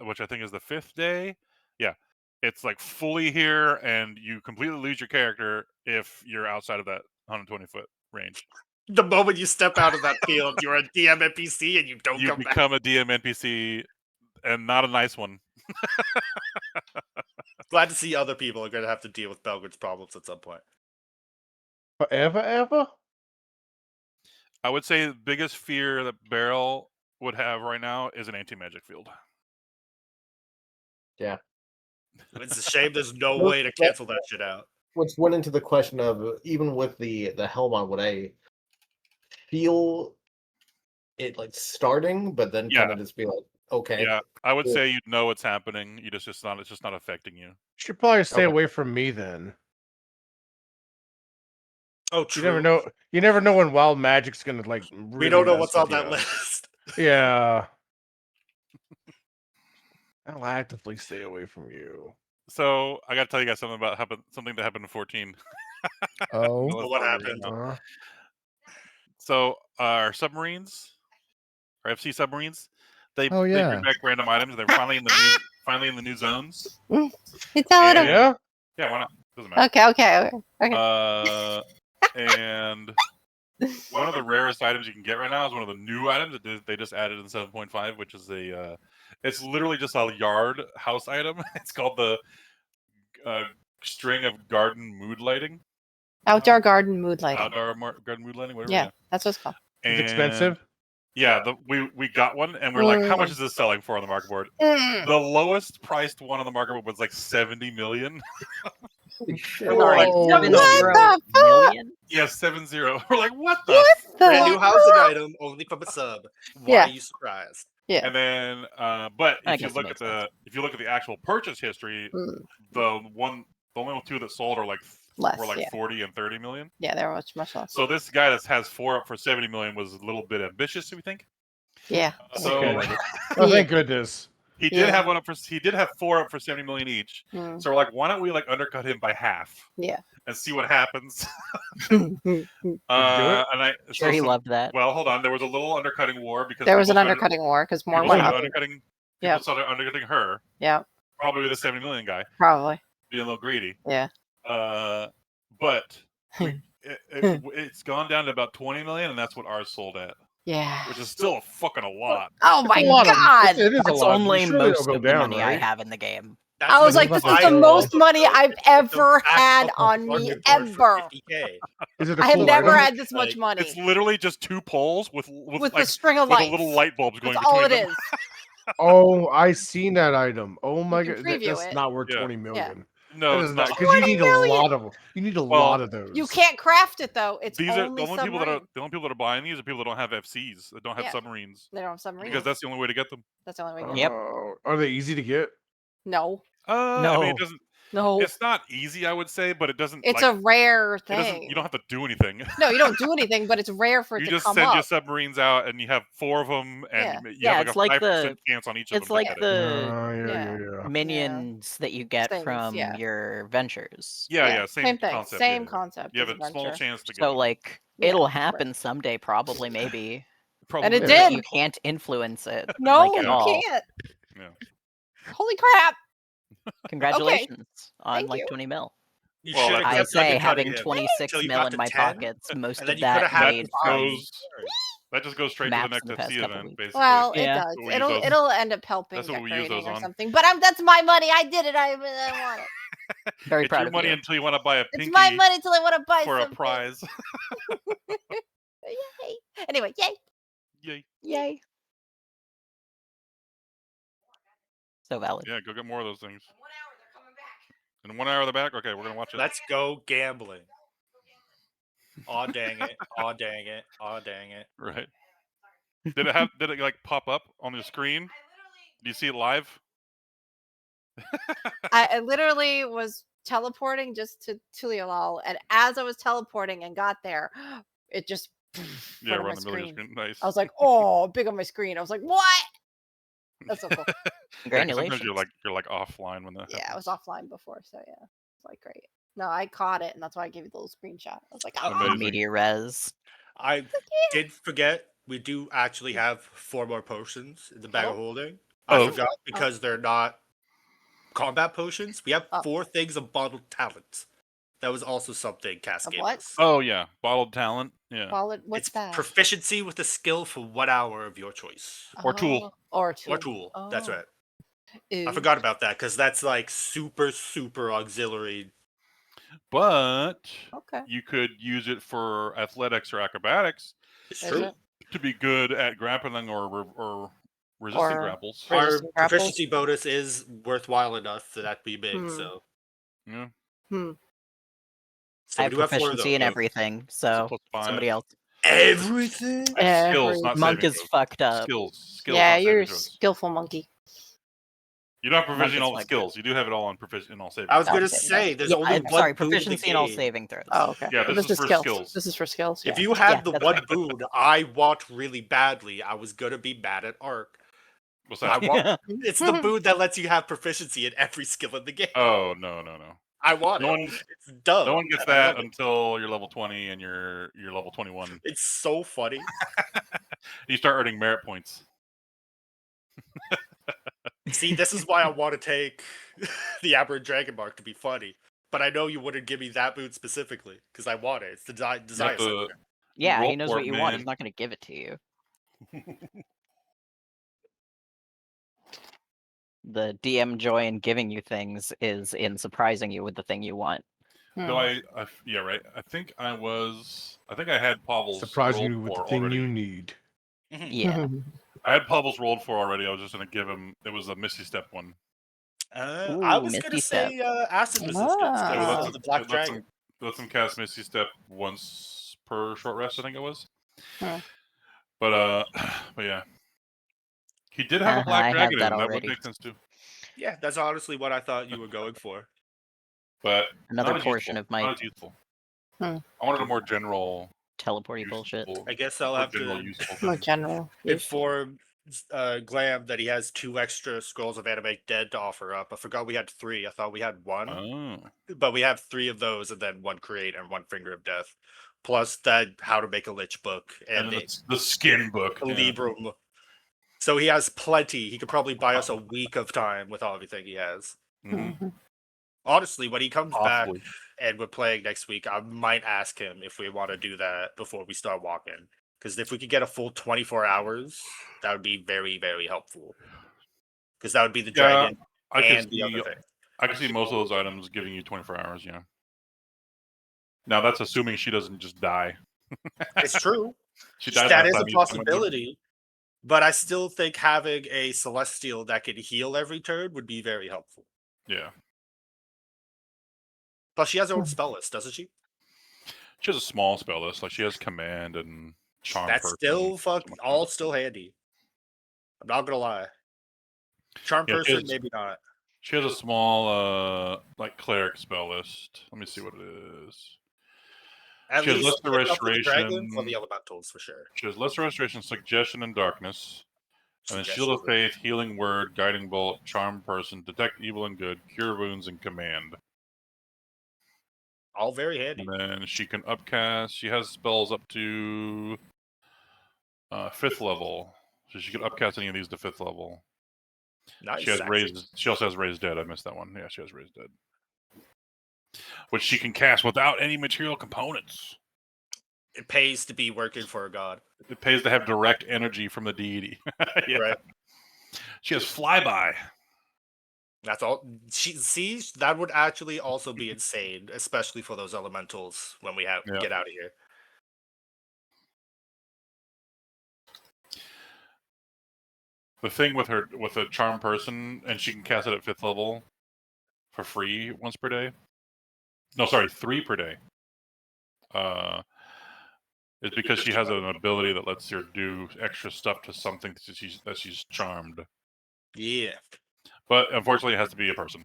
which I think is the 5th day, yeah, it's like fully here, and you completely lose your character if you're outside of that 120-foot range. The moment you step out of that field, you're a DM NPC and you don't You come back. become a DM NPC, and not a nice one. Glad to see other people are going to have to deal with Belgrad's problems at some point. Forever, ever? I would say the biggest fear that Beryl would have right now is an anti-magic field. Yeah. It's a shame there's no Well, way to cancel that shit out. Which went into the question of, even with the helm on, would I feel it like starting, but then kind Yeah. of just be like, okay. Yeah, I would Cool. say you'd know what's happening. It's just not affecting you. You should probably stay Okay. away from me then. Oh, true. You never know when wild magic's gonna like. We really don't know mess what's on with that ya. list. Yeah. I'll actively stay away from you. So I got to tell you guys something that happened in 14. Oh. Let's What not happened? read it. So our submarines, our FC submarines, they Oh, they yeah. bring back random items. They're finally in the new zones. It's all And- Yeah. Yeah, why not? Doesn't matter. Okay. And one of the rarest items you can get right now is one of the new items that they just added in 7.5, which is it's literally just a yard house item. It's called the string of garden mood lighting. Outdoor garden mood lighting. Garden mood lighting, whatever. Yeah, that's what it's called. It's And, expensive. Yeah, we got one, and we're like, how much is this selling for on the market board? Mm. The lowest priced one on the market board was like 70 million. Holy shit. Sorry, Oh, 70 what the fuck? million? Yeah, 70. We're like, what the? What the? Brand new housing item, only from a sub. Why Yeah. are you surprised? Yeah. And then, but I if you guess it look makes at the actual purchase history, Mm. the only two that sold are Less, were like yeah. 40 and 30 million. Yeah, they were much less. So this guy that has 4 up for 70 million was a little bit ambitious, we think. Yeah. So Okay. Oh, thank goodness. he did Yeah. have 4 up for 70 million each. Mm. So we're like, why don't we like undercut him by half Yeah. and see what happens? do it? And I Sure, he loved that. Well, hold on. There was a little undercutting war because There was an people started- undercutting war because more people went started up. undercutting. Yeah. People started undercutting her. Yeah, Probably the 70 million guy probably. being a little greedy. Yeah. But it's gone down to about 20 million, and that's what ours sold at, Yeah. which is still a fucking a lot. Oh my A lot of- god! It is a That's lot. only Surely most it'll go of the down, money I right? have in the game. That's I was when like, you this is buy the all most the- money I've the ever back had of the on me bargain board for ever. 50K. Is it a I have cool never item? had this much Like, money It's literally just 2 poles with with like, a string of with lights. a little light bulbs going That's all between it them. is. Oh, I seen that item. Oh my can god, preview that's it. not worth Yeah. 20 million. No, it's not. because you need 20 million. a lot of them. You need a Well, lot of those. You can't craft it though. It's These are only the only people that are submarine. the only people that are buying these are people that don't have FCs, that don't have Yeah. submarines, They don't have submarines. because that's the only way to get them. That's the only way. To Yep. Are they easy to get? No, I mean, No. it doesn't. no. It's not easy, I would say, but it doesn't. It's like, a rare it doesn't. thing. You don't have to do anything. No, you don't do anything, but it's rare for it You to just come send up. your submarines out, and you have 4 of them, Yeah. and you Yeah, have it's like like a 5% the- chance on each of It's them. like to get it. the Yeah. minions that you get Things, from yeah. your ventures. Yeah, same thing. concept. Same yeah. concept. You have as a small Adventure. chance to get So it. like Yeah, it'll right. happen someday, probably, maybe. Probably And it will. did. You can't influence it. No, like, at you all. can't. Yeah. Holy crap! Congratulations on Thank like you. 20 mil. You Well, should have I kept say undercutting having him 26 until you mil got in to my 10, pockets, most and then of you could that have had made the from goes- That just goes straight to the maps next in the past FC couple event, weeks. basically. Well, Yeah. it That's what we use does. those- It'll end up helping that's what we use decorating those or on. something. But that's my money. I did it. I want it. Very It's proud your of money you. until you want to buy a It's pinky my money till I want to buy for a something. prize. Yay! Anyway, yay! Yay. Yay! So valid. Yeah, go get more of those things. In 1 hour, they're back? Okay, we're going to watch it. Let's go gambling. Aw dang it. Aw dang it. Aw dang it. Right. Did it like pop up on your screen? Do you see it live? I literally was teleporting just to Tuliolal, and as I was teleporting and got there, it just Yeah, front of right my in the middle of your screen. screen. Nice. I was like, "Oh, big on my screen." I was like, "What?" That's so cool. Yeah, 'cause Congratulations. sometimes you're like offline when that Yeah, I happens. was offline before, so yeah, it's like great. No, I caught it, and that's why I gave you the little screenshot. I was like, Oh, "Ah." Amazing. Meteor res. I did forget we do actually have 4 more potions in the bag of holding. I Oh. forgot because they're not combat potions. We have Oh. 4 things of bottled talent. That was also something Cass Of gave what? us. Oh, yeah. Bottled talent. Yeah. What's It's that? proficiency with a skill for 1 hour of your choice. Or tool. Oh, or tool. Or tool. That's Oh. right. I Ooh. forgot about that because that's like super auxiliary. But Okay. you could use it for athletics or acrobatics It's Is true. it? to be good at grappling or resisting Or- grapples. Or Our resistant grapples? proficiency bonus is worthwhile enough for that to be big. Hmm. So, Yeah. so I we have do have 4 of proficiency in those. everything, It's a so +5. somebody else. Everything. Skills, not Monk saving is throws. fucked up. Skills. Yeah, not you're a saving throws. skillful monkey. You don't have Monk proficiency in is all the fucked. skills. You do have it all on proficiency in all saving. I was Oh, gonna okay, say there's Yeah, only I'm one sorry, boon in the proficiency in all game. saving throws. Oh, okay. Yeah, But this is for skills. This is for skills. If yeah. you had Yeah, the that's one right. boon I want really badly, I was gonna be mad at Ark. What's I that? want it's the boon that lets you have proficiency in every skill in the game. Oh, no. I want No it. one, It's dumb. no one gets I that love it. until you're level 20 and you're level 21. It's so funny. You start earning merit points. See, this is why I want to take the Aberrant Dragon Mark to be funny. But I know you wouldn't give me that boon specifically because I want it. It's the desire. You have to Yeah, roll he knows for what it, you want. man. He's not going to give it to you. The DM joy in giving you things is in surprising you with the thing you want. No, yeah, right. I think I had Pavel's Surprising rolled you with the for thing already. you need. Yeah. I had Pavel's rolled for already. I was just gonna give him. It was a Misty Step one. I Ooh, was Misty gonna Step. say acid resistance. Ah. It Because lets of the him- Black it lets Dragon. him- it lets him cast Misty Step once per short rest. I think it was. Huh. But yeah, he did have a I black have dragon. that That would already. make sense too. Yeah, that's honestly what I thought you were going for. But Another not as portion useful, of my not as useful. Hmm. I wanted a more general, teleporty bullshit. useful, I guess I'll more have general to useful More thing. general. inform Glam that he has 2 extra scrolls of Animate Dead to offer up. I forgot we had 3. I thought we had 1. Oh, But we have 3 of those and then 1 Create and 1 Finger of Death. Plus that How to Make a Lich book and and then the skin book. the yeah. Librum. So he has plenty. He could probably buy us a week of time with everything he has. Mhm. Honestly, when he comes back Possibly. and we're playing next week, I might ask him if we want to do that before we start walking. Because if we could get a full 24 hours, that would be very, very helpful. Because that would be the Yeah, dragon I and can the see. other thing. I can see most of those items giving you 24 hours. Yeah. Now that's assuming she doesn't just die. It's true. She died That last is a time you summoned her. possibility. But I still think having a Celestial that could heal every turn would be very helpful. Yeah. Plus, she has her own spell list, doesn't she? She has a small spell list. Like she has command and charm. That's person, still something like that. all still handy. I'm not gonna lie. Charm Yeah, person, maybe not. She has a small like cleric spell list. Let me see what it is. At She has least lesser enough for the dragon restoration. for the elementals for sure. She has lesser restoration, suggestion, and darkness. And then Shield of Suggestion. Faith, Healing Word, Guiding Bolt, Charm Person, Detect Evil and Good, Cure Wounds, and Command. All very handy. And then she can upcast. She has spells up to 5th level, so she can upcast any of these to 5th level. Nice. She has actually. raised. She also has Raised Dead. I missed that one. Yeah, she has Raised Dead, which she can cast without any material components. It pays to be working for a god. It pays to have direct energy from the deity. Yeah. Right. She has Flyby. That's all. That would actually also be insane, especially for those elementals when we Yeah. get out of here. The thing with a charm person, and she can cast it at 5th level for free once per day. No, sorry, 3 per day. It's because she has an ability that lets her do extra stuff to something that she's charmed. Yeah. But unfortunately, it has to be a person.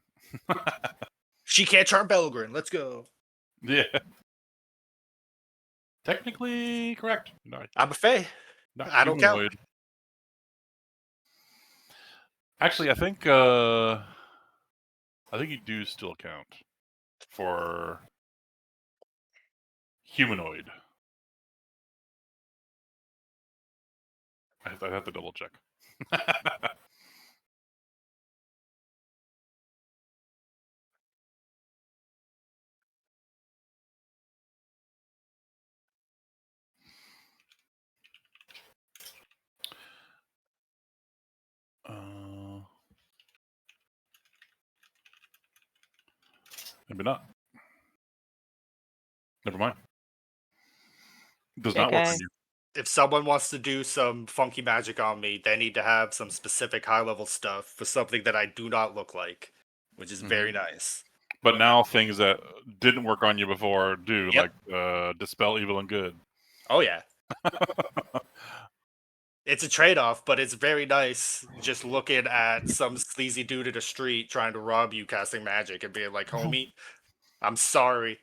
She can't charm Belgrin. Let's go. Yeah. Technically correct. No, I'm a fae. not I don't count. humanoid. Actually, I think you do still count for humanoid. I have to double check. Maybe not. Never mind. Does not work on Okay. you. If someone wants to do some funky magic on me, they need to have some specific high level stuff for something that I do not look like, which is very nice. But now things that didn't work on you before do, Yep. like dispel evil and good. Oh yeah. It's a trade-off, but it's very nice just looking at some sleazy dude in the street trying to rob you casting magic and being like, homie, I'm sorry.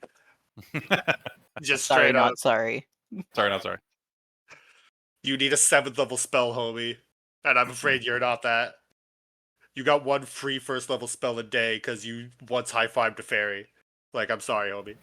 Just Sorry, straight up. not sorry. Sorry, not sorry. You need a 7th level spell, homie. And I'm afraid you're not that. You got one free 1st level spell a day because you once high-fived a fairy. Like, I'm sorry, homie.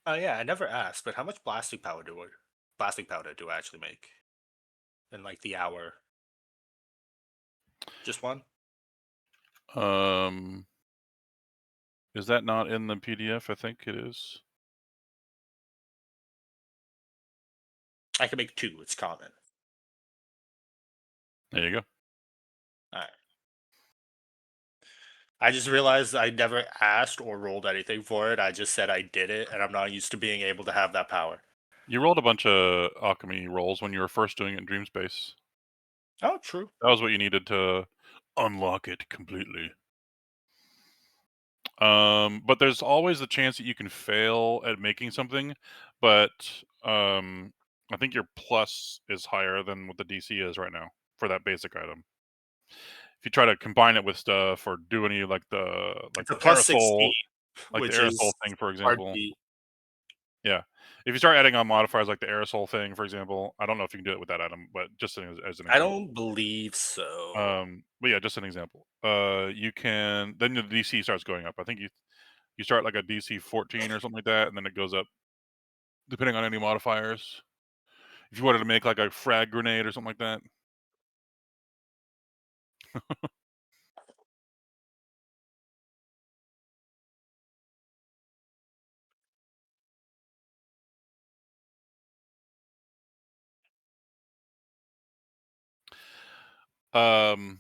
Oh yeah, I never asked, but how much blasting powder do I actually make? In like the hour? Just one? Is that not in the PDF? I think it is. I can make 2, it's common. There you go. Alright. I just realized I never asked or rolled anything for it. I just said I did it, and I'm not used to being able to have that power. You rolled a bunch of alchemy rolls when you were first doing it in Dream Space. Oh, true. That was what you needed to unlock it completely. But there's always the chance that you can fail at making something, but I think your plus is higher than what the DC is right now for that basic item. If you try to combine it with stuff or do any like It's a the plus aerosol, 16, like which the aerosol is thing, for hard to example. beat. Yeah. If you start adding on modifiers like the aerosol thing, for example, I don't know if you can do it with that item, but just as an example. I don't believe so. But yeah, just an example. You can then the DC starts going up. I think You start like a DC 14 or something like that, and then it goes up depending on any modifiers. If you wanted to make like a frag grenade or something like that. Um,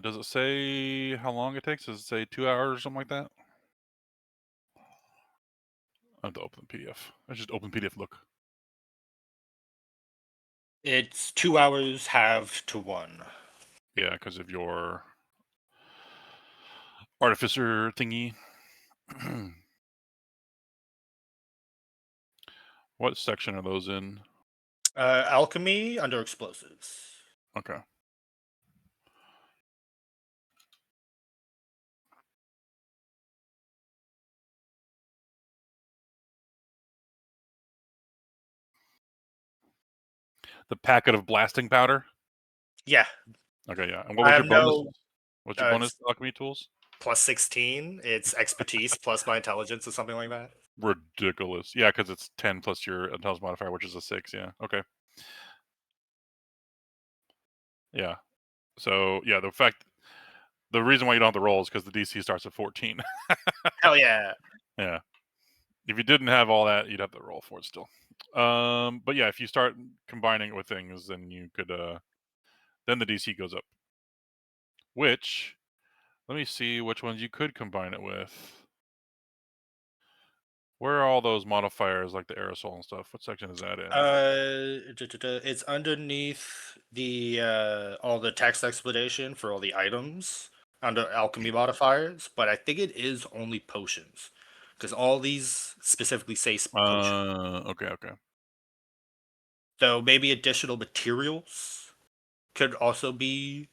does it say how long it takes? Does it say 2 hours or something like that? I have to open the PDF. I just open PDF. Look. It's 2 hours half to 1. Yeah, because of your artificer thingy. What section are those in? Alchemy under explosives. Okay. The packet of blasting powder. Yeah. Okay, yeah. And what was your bonus? What's your bonus it's alchemy tools? plus 16. It's expertise plus my intelligence or something like that. Ridiculous. Yeah, because it's 10 plus your intelligence modifier, which is a 6. Yeah. Okay. Yeah. So yeah, the reason why you don't have to roll is because the DC starts at 14. Hell yeah. Yeah. If you didn't have all that, you'd have to roll for it still. But yeah, if you start combining it with things, then you could then the DC goes up. Which, let me see which ones you could combine it with. Where are all those modifiers like the aerosol and stuff? What section is that in? It's underneath the all the text explanation for all the items under alchemy modifiers, but I think it is only potions because all these specifically say potion. Okay. So maybe additional materials could also be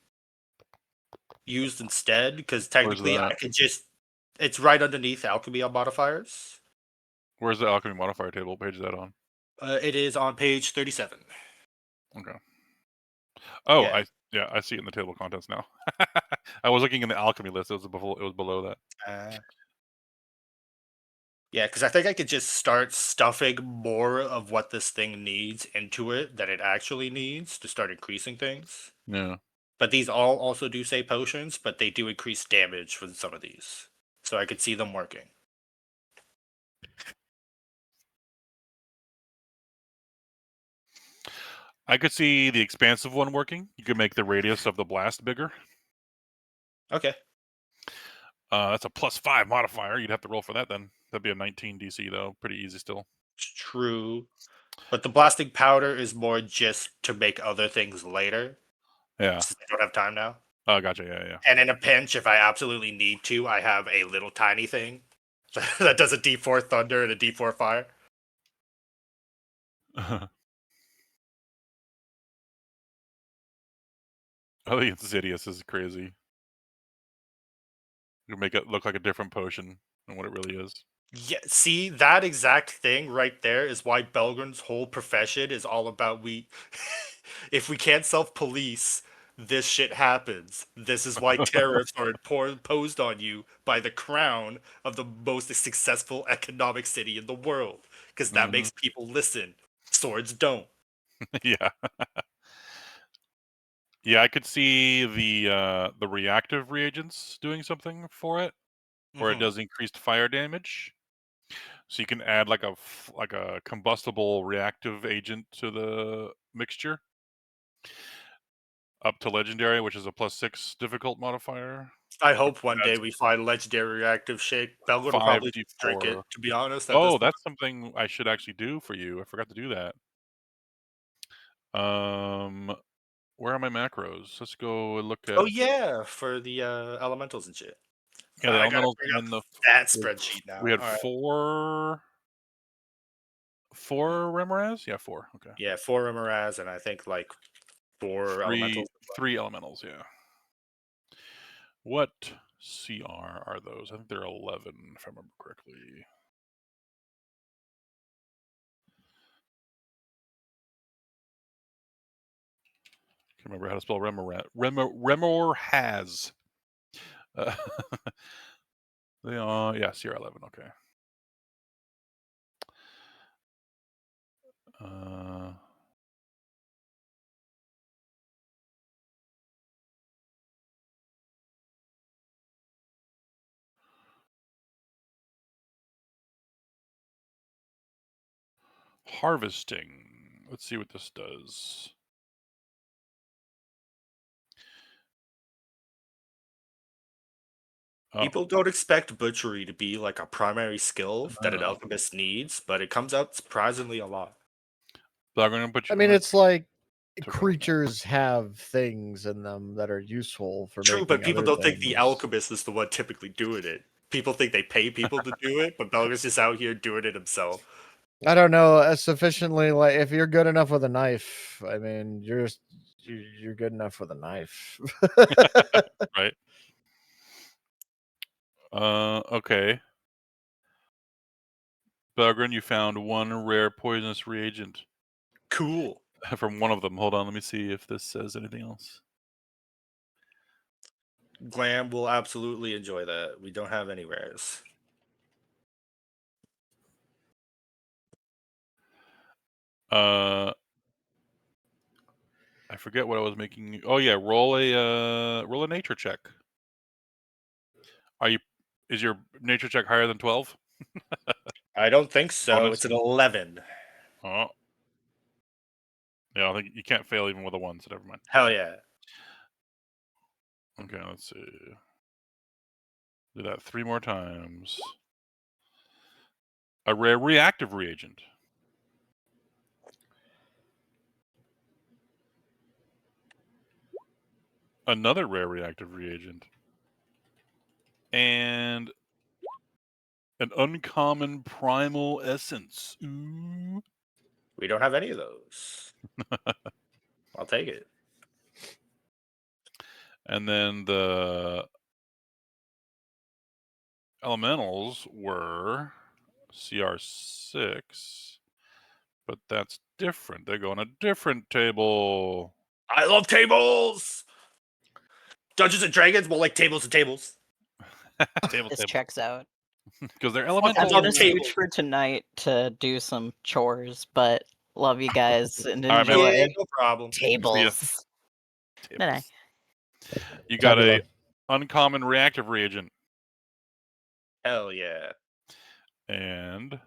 used instead because technically I that? could just it's right underneath alchemy modifiers. Where's the alchemy modifier table? What page is that on? It is on page 37. Okay. Oh, Yeah. I see it in the table of contents now. I was looking in the alchemy list. It was below that. Yeah, because I think I could just start stuffing more of what this thing needs into it than it actually needs to start increasing things. Yeah. But these all also do say potions, but they do increase damage with some of these. So I could see them working. I could see the expansive one working. You could make the radius of the blast bigger. Okay. That's a +5 modifier. You'd have to roll for that then. That'd be a 19 DC though. Pretty easy still. It's true. But the blasting powder is more just to make other things later. Yeah. Since I don't have time now. Oh, gotcha. Yeah. And in a pinch, if I absolutely need to, I have a little tiny thing that does a D4 thunder and a D4 fire. I think Insidious is crazy. You make it look like a different potion than what it really is. Yeah, see, that exact thing right there is why Belgren's whole profession is all about if we can't self-police, this shit happens. This is why tariffs are imposed on you by the crown of the most successful economic city in the world. Because that makes people listen. Swords don't. Yeah. Yeah, I could see the reactive reagents doing something for it, where it does increased fire damage. So you can add like a combustible reactive agent to the mixture up to legendary, which is a +6 difficult modifier. I hope one day we find legendary reactive shake. Belgren will probably just drink it, 5d4. to be honest. Oh, that's something I should actually do for you. I forgot to do that. Where are my macros? Let's go and look at. Oh yeah, for the elementals and shit. Yeah, the I gotta elementals bring up and the that spreadsheet now. We had Alright. four Remoraz? Yeah, 4. Okay. Yeah, 4 Remoraz and I think like 4 elementals. 3 elementals, yeah. What CR are those? I think they're 11, if I remember correctly. Can't remember how to spell Remor has. They are, yeah, Sierra 11. Okay. Harvesting. Let's see what this does. Oh, People don't expect butchery to be like a primary skill that an alchemist needs, but it comes out surprisingly a lot. but I'm gonna put you. I mean, it's like Took over. creatures have things in them that are useful for True, making but people other don't think the things. alchemist is the one typically doing it. People think they pay people to do it, but Belga's just out here doing it himself. I don't know sufficiently. Like, if you're good enough with a knife, I mean, you're good enough with a knife. Right. Okay. Belgrin, you found one rare poisonous reagent Cool. from one of them. Hold on, let me see if this says anything else. Glam will absolutely enjoy that. We don't have any rares. I forget what I was making. Oh yeah, roll a nature check. Is your nature check higher than 12? I don't think so. Bonus. It's an 11. Oh. Yeah, I think you can't fail even with a 1, so never mind. Hell yeah. Okay, let's see. Do that 3 more times. A rare reactive reagent. Another rare reactive reagent. And an uncommon primal essence. Ooh. We don't have any of those. I'll take it. And then the elementals were CR6, but that's different. They go on a different table. I love tables! Dungeons and Dragons, more like tables and tables. This checks out. Because they're Fuck elemental. I'm all gonna the tables. scooch for tonight to do some chores, but love you guys and All right, man. enjoy Yeah, no problem. tables. Bye-bye. You got Tabula. a uncommon reactive reagent. Hell yeah. And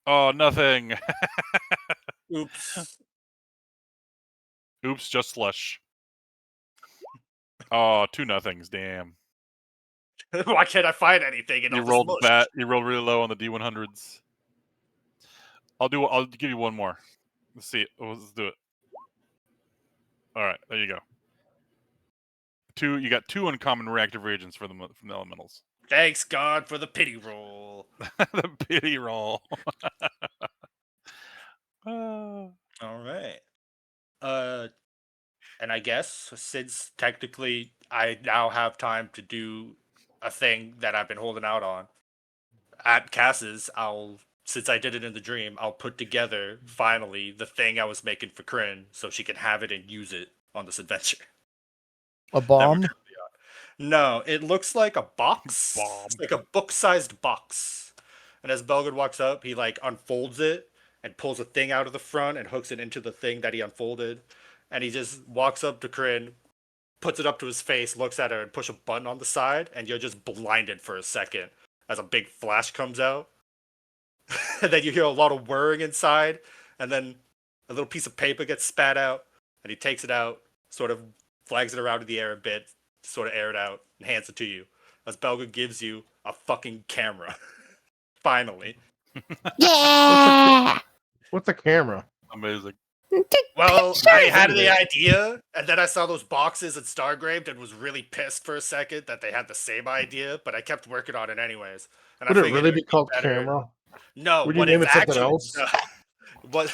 oh, nothing. Oops. Oops, just slush. Oh, 2 nothings. Damn. Why can't I find anything in You all this rolled mush? bad. You rolled really low on the D100s. I'll give you one more. Let's see. Let's do it. All right, there you go. You got 2 uncommon reactive reagents from the elementals. Thanks God for the pity roll. The pity roll. All right. And I guess since technically I now have time to do a thing that I've been holding out on at Cass's, since I did it in the dream, I'll put together finally the thing I was making for Kryn so she can have it and use it on this adventure. A bomb? No, it looks like a box. Bomb. It's like a book-sized box. And as Belgard walks up, he like unfolds it and pulls a thing out of the front and hooks it into the thing that he unfolded. And he just walks up to Kryn, puts it up to his face, looks at her, and push a button on the side, and you're just blinded for a second as a big flash comes out. And then you hear a lot of whirring inside, and then a little piece of paper gets spat out, and he takes it out, sort of flags it around in the air a bit, sort of air it out, and hands it to you. As Belga gives you a fucking camera. Finally. Yeah. What's a camera? Amazing. Well, I had the idea, and then I saw those boxes at Stargraved and was really pissed for a second that they had the same idea, but I kept working on it anyways. And Would I it figured really be would called better- camera? No, Would you what name it's it something actually else?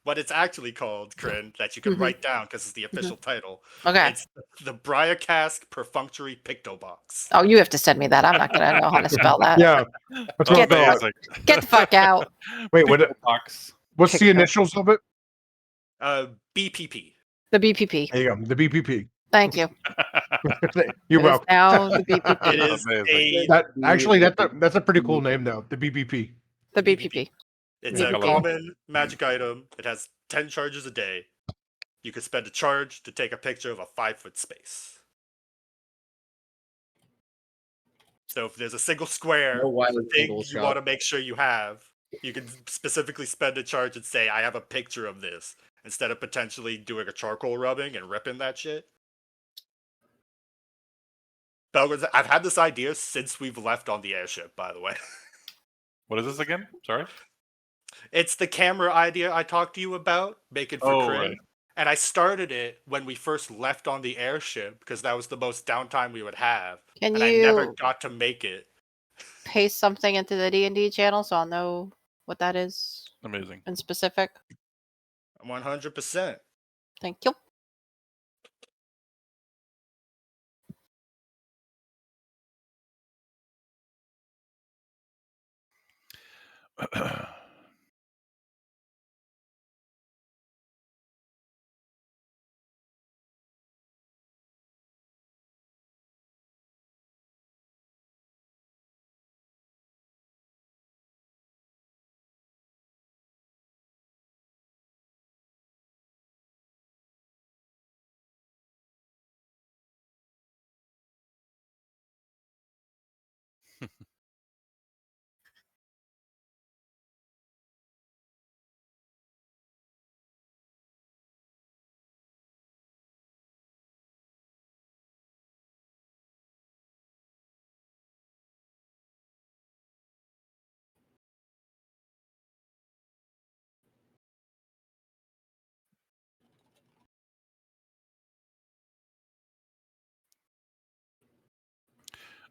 what it's actually called, Kryn, that you can write down because it's the official title. Okay. It's the Briar Cask Perfunctory Pictobox. Oh, you have to send me that. I'm not gonna know how to spell that. Yeah. That's what Get I the thought. Get the fuck out. Wait, Box. what's the Picto. initials of it? BPP. The BPP. There you go. The BPP. Thank you. You're It is welcome. now the It BPP. is Amazing. That's a pretty cool name though. The BPP. The BPP. It's I a love it. common magic item. It has 10 charges a day. You can spend a charge to take a picture of a 5-foot space. So if there's a single square No with a Wily thing Pickle you shot. want to make sure you have, you can specifically spend a charge and say, I have a picture of this, instead of potentially doing a charcoal rubbing and ripping that shit. Belgrade, I've had this idea since we've left on the airship, by the way. What is this again? Sorry. It's the camera idea I talked to you about, making for Oh, Kryn. right. And I started it when we first left on the airship because that was the most downtime we would have. Can and I never you got to make it. paste something into the D&D channel so I'll know what that is Amazing. in specific? 100%. Thank you.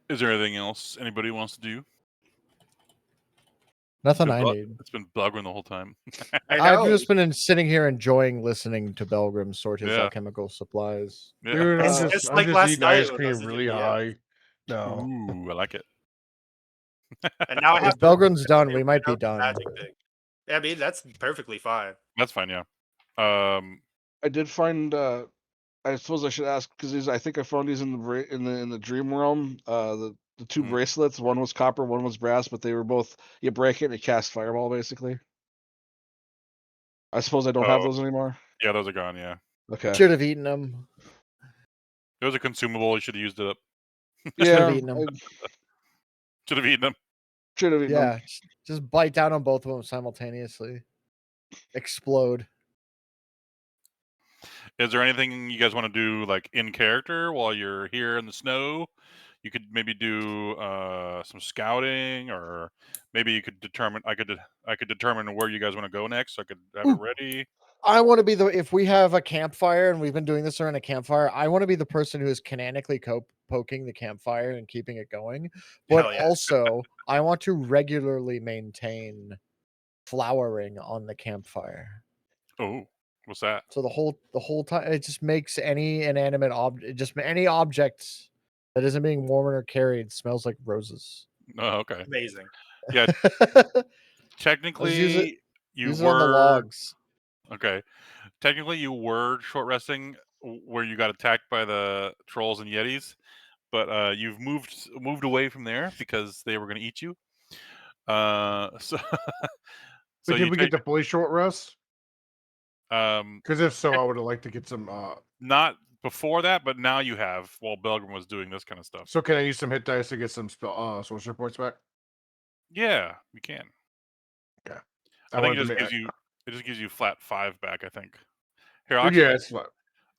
Is there anything else anybody wants to do? Nothing It's I been need. It's been Belgrin the whole time. I've just been sitting here enjoying listening to Belgrim sort his Yeah. alchemical supplies. Yeah. Dude, It's I'm just just, like I'm just last eating night ice with cream us in really India. high. No. Ooh, I like it. And now I If have Belgrim's done, it we might be without the done. magic thing. Yeah, I mean, that's perfectly fine. That's fine. Yeah. I did find. I suppose I should ask because I think I found these in the dream realm. The two Mhm. bracelets. One was copper, one was brass, but they were both. You break it and you cast fireball, basically. I suppose I don't have Oh. those anymore. Yeah, those are gone. Yeah. Okay. Should have eaten them. It was a consumable. You should have used it up. Should've eaten 'em. Should have eaten them. Should have eaten them. Yeah, just bite down on both of them simultaneously. Explode. Is there anything you guys want to do like in character while you're here in the snow? You could maybe do some scouting, or maybe you could determine. I could determine where you guys want to go next. So I could have it ready. I want to be if we have a campfire and we've been doing this around a campfire, I want to be the person who is canonically poking the campfire and keeping it going. But Hell yeah. also, I want to regularly maintain flowering on the campfire. Oh, what's that? So the whole time it just makes any inanimate object, just any object that isn't being worn or carried smells like roses. Oh, okay. Amazing. Yeah. Let's Technically, use it on the logs. Okay. Technically, you were short resting where you got attacked by the trolls and yetis, but you've moved away from there because they were going to eat you. So But did we take, get the fully short rest? um Because if so, I would have liked to get some. not before that, but now you have while Belgrim was doing this kind of stuff. So can I use some hit dice to get some sorcerer points back? Yeah, you can. Okay. I think wanted to it just gives you flat 5 back, I think. Here, yeah, actually, it's fine.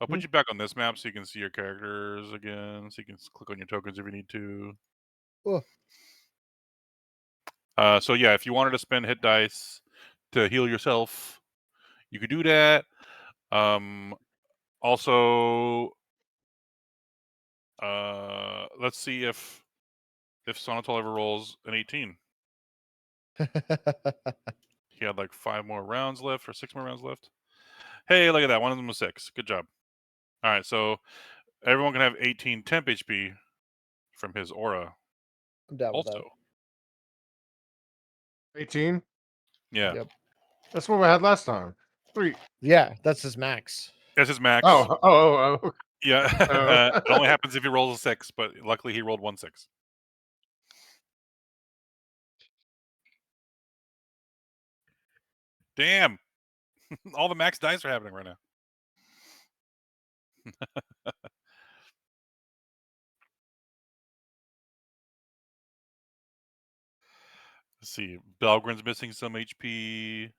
I'll put you back on this map so you can see your characters again. So you can click on your tokens if you need to. Oh. So yeah, if you wanted to spend hit dice to heal yourself, you could do that. Also, let's see if Sonatol ever rolls an 18. He had like 5 more rounds left or 6 more rounds left. Hey, look at that. One of them was 6. Good job. All right, so everyone can have 18 temp HP from his aura. I'm down with that. Also, 18. yeah. Yep. That's what I had last time. 3. Yeah, that's his max. That's his max. Oh. Yeah. It only happens if he rolls a 6, but luckily he rolled 1 6. Damn. All the max dice are happening right now. Let's see. Belgren's missing some HP.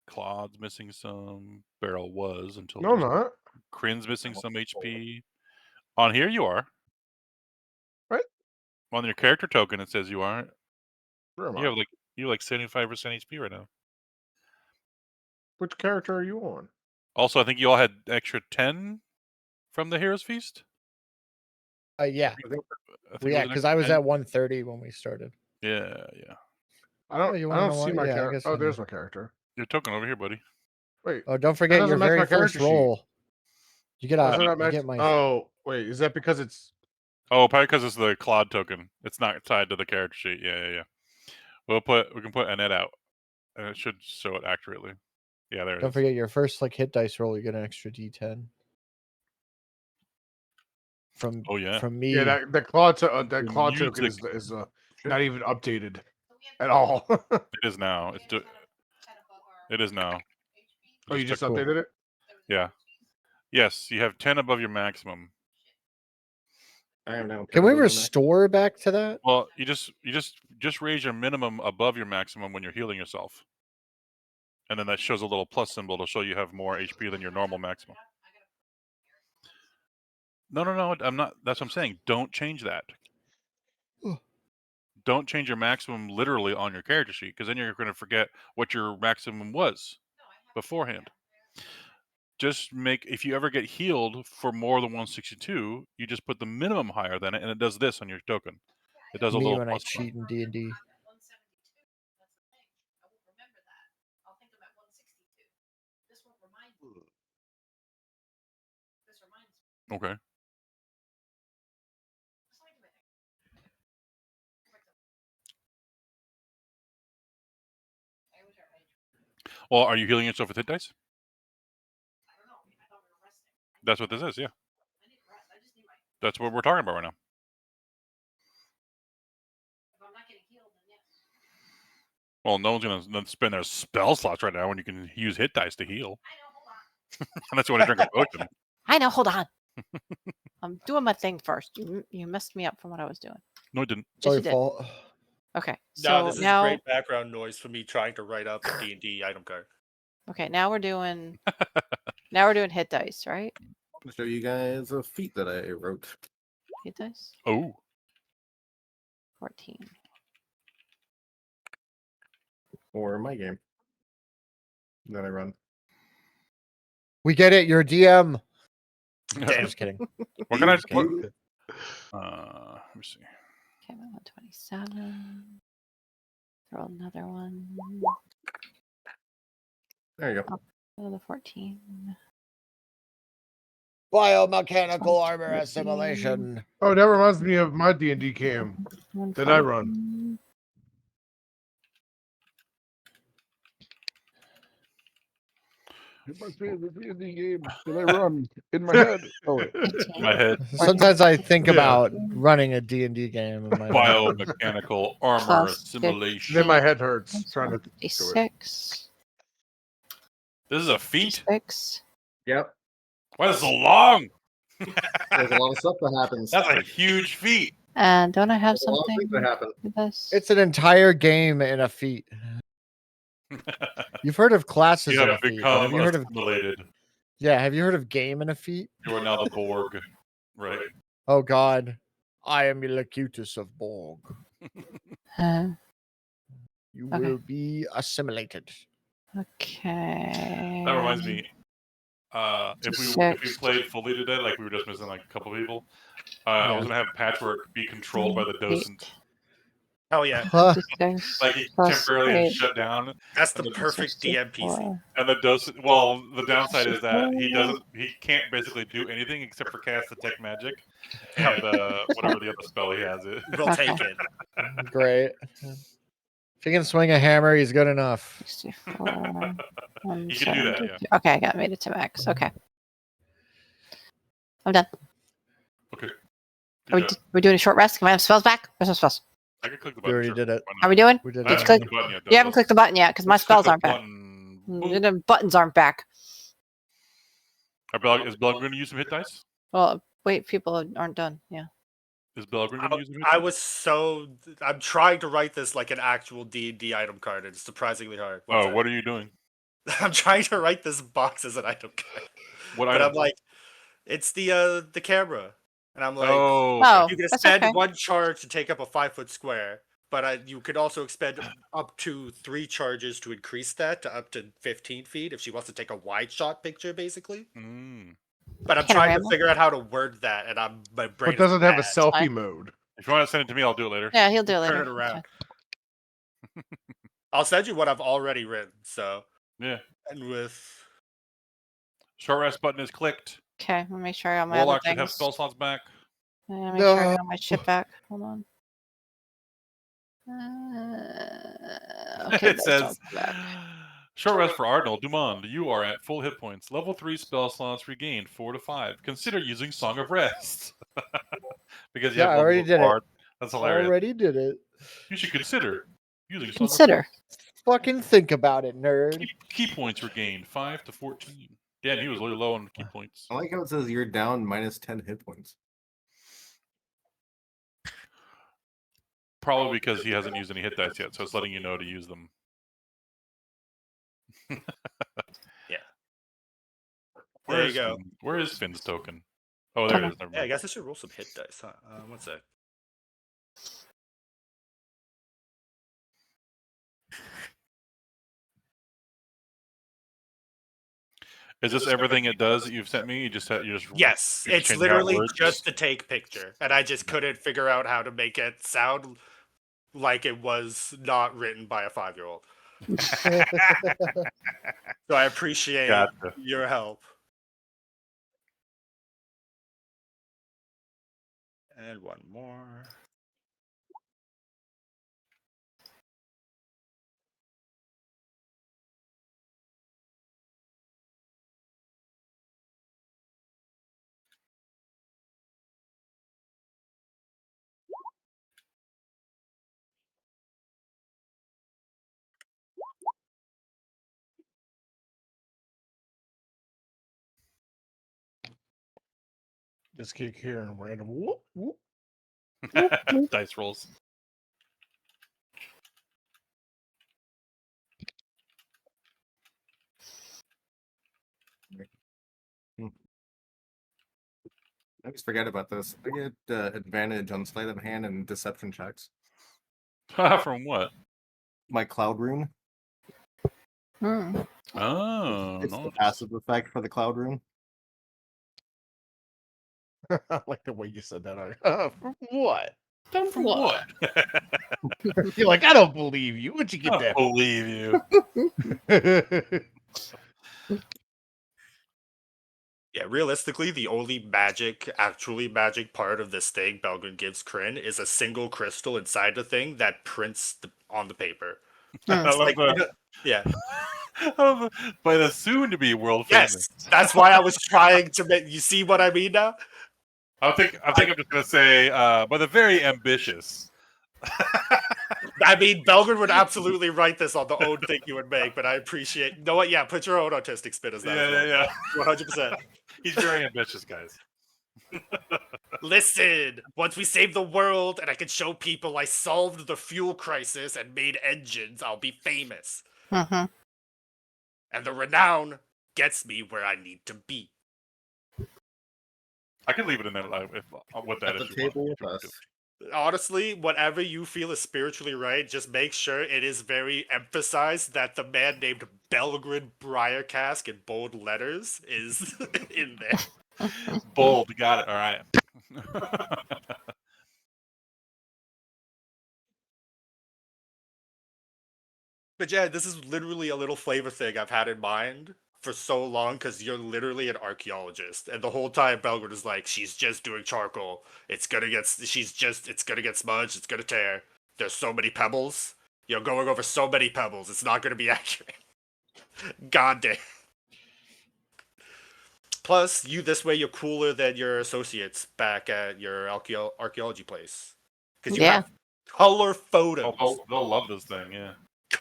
Claude's missing some. Beryl was until No, I'm just. not. Crin's missing some HP. On here you are. Right? On your character token it says you aren't. Where am You I? have like 75% HP right now. Which character are you on? Also, I think you all had extra 10 from the Heroes Feast. Yeah. I think Yeah, because I was at 130 when we started. Yeah. I don't. you I wanna don't know see what? my Yeah, I character. guess Oh, I there's know. my character. Your token over here, buddy. Wait. Oh, don't forget your doesn't match very my first character sheet. roll. You get Does it a. not You match- get my. Oh, wait. Is that because it's? Oh, probably because it's the Claude token. It's not tied to the character sheet. Yeah. We can put Annette out, and it should show it accurately. Yeah, there it Don't is. forget your first hit dice roll. You get an extra D10. From me. Yeah, that Claude token Music. is not even updated at all. It is now. It is now. Oh, you just took- updated it? Yeah. Yes, you have 10 above your maximum. I am now. Can we restore back to that? Well, you just raise your minimum above your maximum when you're healing yourself, and then that shows a little plus symbol to show you have more HP than your normal maximum. No, I'm not. That's what I'm saying. Don't change that. Don't change your maximum literally on your character sheet, because then you're going to forget what your maximum was beforehand. Just if you ever get healed for more than 162, you just put the minimum higher than it, and it does this on your token. It does a Me little when I plus cheat in D&D. Okay. Well, are you healing yourself with hit dice? That's what this is, yeah. That's what we're talking about right now. Well, no one's going to spend their spell slots right now when you can use hit dice to heal. Unless you want to drink a potion. I know. Hold on. I'm doing my thing first. You messed me up from what I was doing. No, it didn't. It's all Yes, your you did. fault. Okay. No, So this is now, great background noise for me trying to write up a D&D item card. okay, now we're doing hit dice, right? I'll show you guys a feat that I wrote. Hit dice. Oh. 14. For my game that I run. We get it. You're a DM. Damn. Just kidding. What can I Just kidding. let me see. Okay, I'm at 127. Throw another one. There you go. Another 14. Biomechanical armor assimilation. Oh, that reminds me of my D&D cam that I run. My favorite D&D game that I run in my head. Oh, wait. My head. Sometimes I think Yeah. about running a D&D game. In my head. Biomechanical armor Plus assimilation. Then my head hurts trying to do it. 56. This is a feat? 6. Yep. Why is it so long? There's a lot of stuff that happens. That's a huge feat. And don't I have There's a lot of something things that happen. with this? It's an entire game in a feat. You've heard of classes You in a have feat. become Have you heard of? assimilated. Yeah. Have you heard of game in a feat? You are now the Borg. Right. Oh God, I am Ilacutus of Borg. Uh, You Okay. will be assimilated. okay. That reminds me. If we Six. played fully today, like we were just missing like a couple people, I was gonna have Patchwork be controlled by the docent. Hell yeah. Huh. 56 Like he plus temporarily 8, shut down, That's the perfect DMPC. 64. and the docent. Well, the downside is that he can't basically do anything except for cast detect magic and whatever the other spell he has. It. We'll take it. Great. If he can swing a hammer, he's good enough. 64, You can do that, 172. Okay, I got made it to max. Okay. I'm done. Okay. Are we doing a short rest? Can I have spells back? Where's my spells? I can click the We button. already sure. did it. Why Are not? we doing? We did I Did it. you haven't click? clicked the button yet, though. You haven't clicked the button yet because my Let's click spells the aren't back. button. Boop. The buttons aren't back. Is Belgrin going to use some hit dice? Well, wait, people aren't done. Yeah. Is Belgrin going to use some hit I dice? was so I'm trying to write this like an actual D&D item card, and it's surprisingly hard. One Oh, sec. what are you doing? I'm trying to write this box as an item card, What but item? I'm like, it's the camera, and I'm like, Oh, Oh, okay. you can that's spend okay. 1 charge to take up a 5-foot square, but you could also expend up to 3 charges to increase that to up to 15 feet if she wants to take a wide shot picture, basically. Mm. But I'm trying to Panorama? figure out how to word that, and my brain But doesn't have a bad. selfie fine. mode. If you want to send it to me, I'll do it later. Yeah, he'll do it later. Turn it That's around. fine. I'll send you what I've already written. So, Yeah. and with Short rest button is clicked. Okay, let me make sure I got my Warlock other should have things. spell slots back. Make sure I No. got my shit back. Hold on. Okay, It those says, don't go back. short rest for Arnold Dumond. You are at full hit points. Level 3 spell slots regained 4 to 5. Consider using Song of Rest. Because you Yeah, have I level already did it. bard. That's hilarious. Already did it. You should consider using Song Consider. of Fucking think about it, nerd. Rest. Key points regained 5 to 14. Damn, he was really low on key points. I like how it says you're down minus 10 hit points. Probably because he hasn't used any hit dice yet, so it's letting you know to use them. Yeah. Where There you is go. Where is Finn's token? Oh, there it is. Never Yeah, I mind. guess I should roll some hit dice, huh? One sec. Is this everything it does that you've sent me? You just Yes, you're it's changing out literally words? just to take picture, and I just couldn't figure out how to make it sound like it was not written by a 5-year-old. So I appreciate Gotcha. your help. And one more. Just keep hearing random whoop whoop. Dice rolls. I just forget about this. I get advantage on sleight of hand and deception checks. From what? My cloud rune. Hmm. Oh, It's the nice. passive effect for the cloud rune. I like the way you said that. For what? From what? You're like, I don't believe you. Where'd you I get don't believe you. that? Yeah, realistically, the only actually magic part of this thing Belgrin gives Kryn is a single crystal inside the thing that prints on the paper. I love Like, that. yeah. By the soon-to-be world Yes, famous. that's why I was trying to make. You see what I mean now? I think I'm just gonna say by the very ambitious. I mean, Belgrin would absolutely write this on the own thing you would make, but I appreciate. You know what? Yeah, put your own artistic spin as that. Yeah. 100%. He's very ambitious, guys. Listen, once we save the world and I can show people I solved the fuel crisis and made engines, I'll be famous. Mm-hmm. And the renown gets me where I need to be. I can leave it in there with that. At the if you want. table with us. Honestly, whatever you feel is spiritually right, just make sure it is very emphasized that the man named Belgrin Briarcask in bold letters is in there. Bold, got it. All right. But yeah, this is literally a little flavor thing I've had in mind for so long because you're literally an archaeologist, and the whole time Belgrin is like, she's just doing charcoal. It's gonna get smudged. It's gonna tear. There's so many pebbles. You're going over so many pebbles. It's not going to be accurate. God damn. Plus, this way you're cooler than your associates back at your archaeology place. Because you Yeah. have color photos. They'll love this thing, yeah.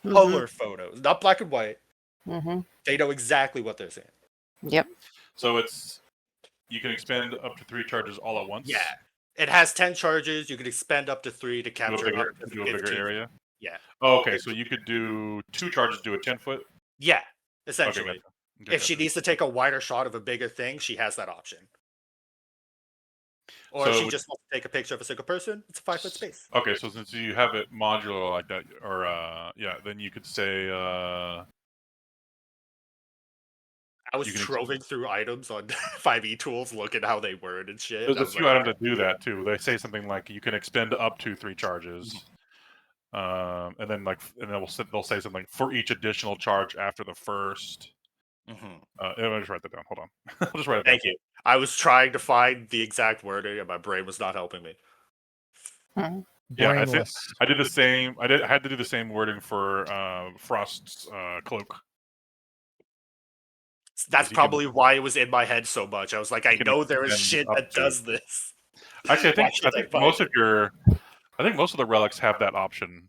Color photos. Not black and white. Mm-hmm. They know exactly what they're saying. Yep. So you can expend up to 3 charges all at once. Yeah. It has 10 charges. You can expend up to 3 to Do a capture bigger, up to do a bigger 15. area. Yeah. Oh, okay, so you could do 2 charges, do a 10-foot. Yeah, Okay, essentially. gotcha. Okay, If she gotcha. needs to take a wider shot of a bigger thing, she has that option. Or if So she would- just wants to take a picture of a single person, it's a 5-foot space. Okay, so since you have it modular like that, or then you could say I was you can ex- troving through items on 5e tools, looking how they word and shit. there's I a was few like, items that do that too. They say something like you can expend up to 3 charges, and then they'll say something for each additional charge after the first. mhm. I'll just write that down. Hold on. I'll just write it down. Thank you. I was trying to find the exact wording, and my brain was not helping me. Yeah, I think Brainless. I did the same. I had to do the same wording for Frost's cloak. That's you can- probably why it was in my head so much. I was like, I can know there is extend shit up that to- does this. Actually, Why I should think find most it? of most of the relics have that option.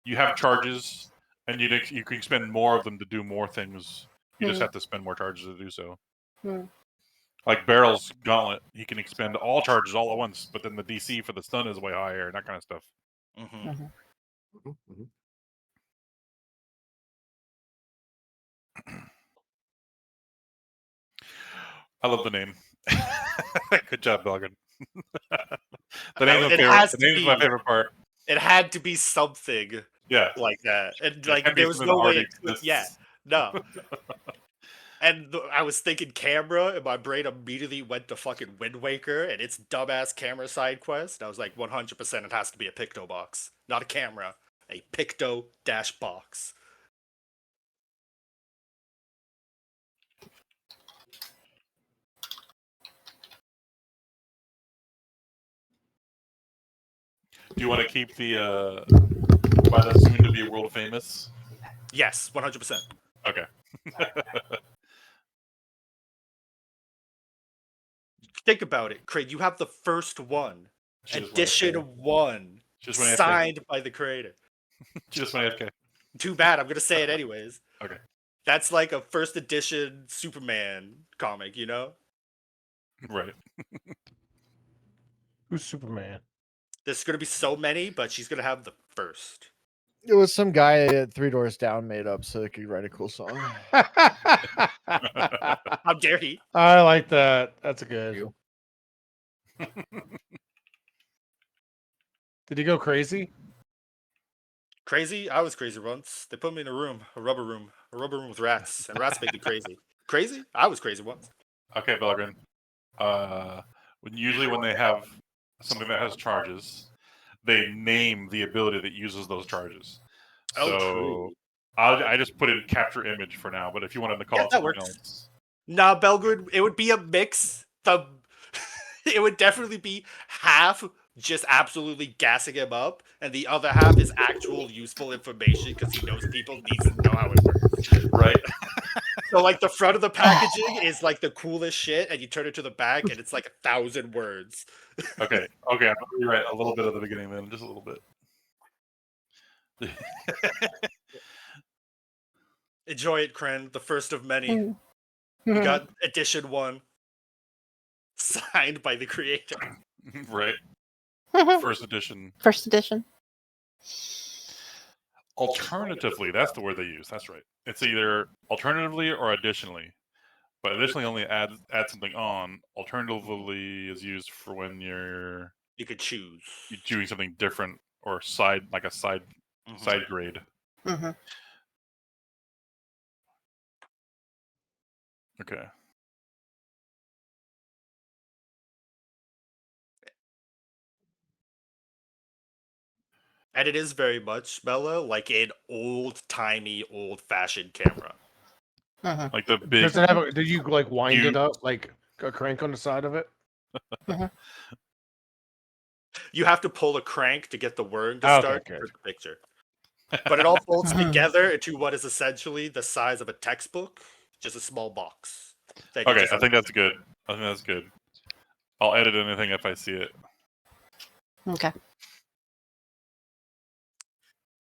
You have charges, and you can spend more of them to do more things. You just have to spend more charges to do so. Like Barrel's Gauntlet, he can expend all charges all at once, but then the DC for the stun is way higher, and that kind of stuff. Mhm. I love the name. Good job, Belgan. The It has to name's my be. favorite part. It had to be something Yeah. like that, and It like can't be there was something no that way. already It could, exists. yeah, no. And I was thinking camera, and my brain immediately went to fucking Wind Waker and its dumbass camera side quest. I was like, 100%, it has to be a Picto box, not a camera, a Picto dash box. Do you want to keep the by the soon to be world famous? Yes, 100%. Okay. Think about it, Craig. You have the first one, Just edition 1, Just when I signed by the creator. Just my FK. Too bad. I'm gonna say it anyways. Okay. That's like a first edition Superman comic, you know? Right. Who's Superman? There's gonna be so many, but she's gonna have the first. It was some guy at Three Doors Down made up so they could write a cool song. How dare he? I like that. That's a good. Did he go crazy? Crazy? I was crazy once. They put me in a rubber room with rats, and rats make me crazy. Crazy? I was crazy once. Okay, Belgrin. Usually when they have something that has charges, they name the ability that uses those charges. Oh, So true. I just put in capture image for now, but if you wanted to call Yeah, it that something works. else, Nah, Belgrid, it would be a mix. It would definitely be half just absolutely gassing him up, and the other half is actual useful information because he knows people needs to know how it works. right? So like the front of the packaging is like the coolest shit, and you turn it to the back, and it's like 1,000 words. Okay, you're right. A little bit at the beginning, then just a little bit. Enjoy it, Kren. The first of many. Mm. You got edition 1, signed by the creator. Right. First edition. First edition. Alternatively, that's the word they use. That's right. It's either alternatively or additionally. But additionally only add something on. Alternatively is used for when you're You could choose. doing something different or side grade. Mm-hmm. Okay. And it is very much, Bella, like an old-timey, old-fashioned camera. Mm-hmm. Like the big. Does it have? Did you like wind You- it up like a crank on the side of it? You have to pull a crank to get the word to Okay, start good. for the picture. but it all folds together into what is essentially the size of a textbook, just a small box. that you Okay, just I think that's good. I think that's good. I'll edit anything if I see it. Okay.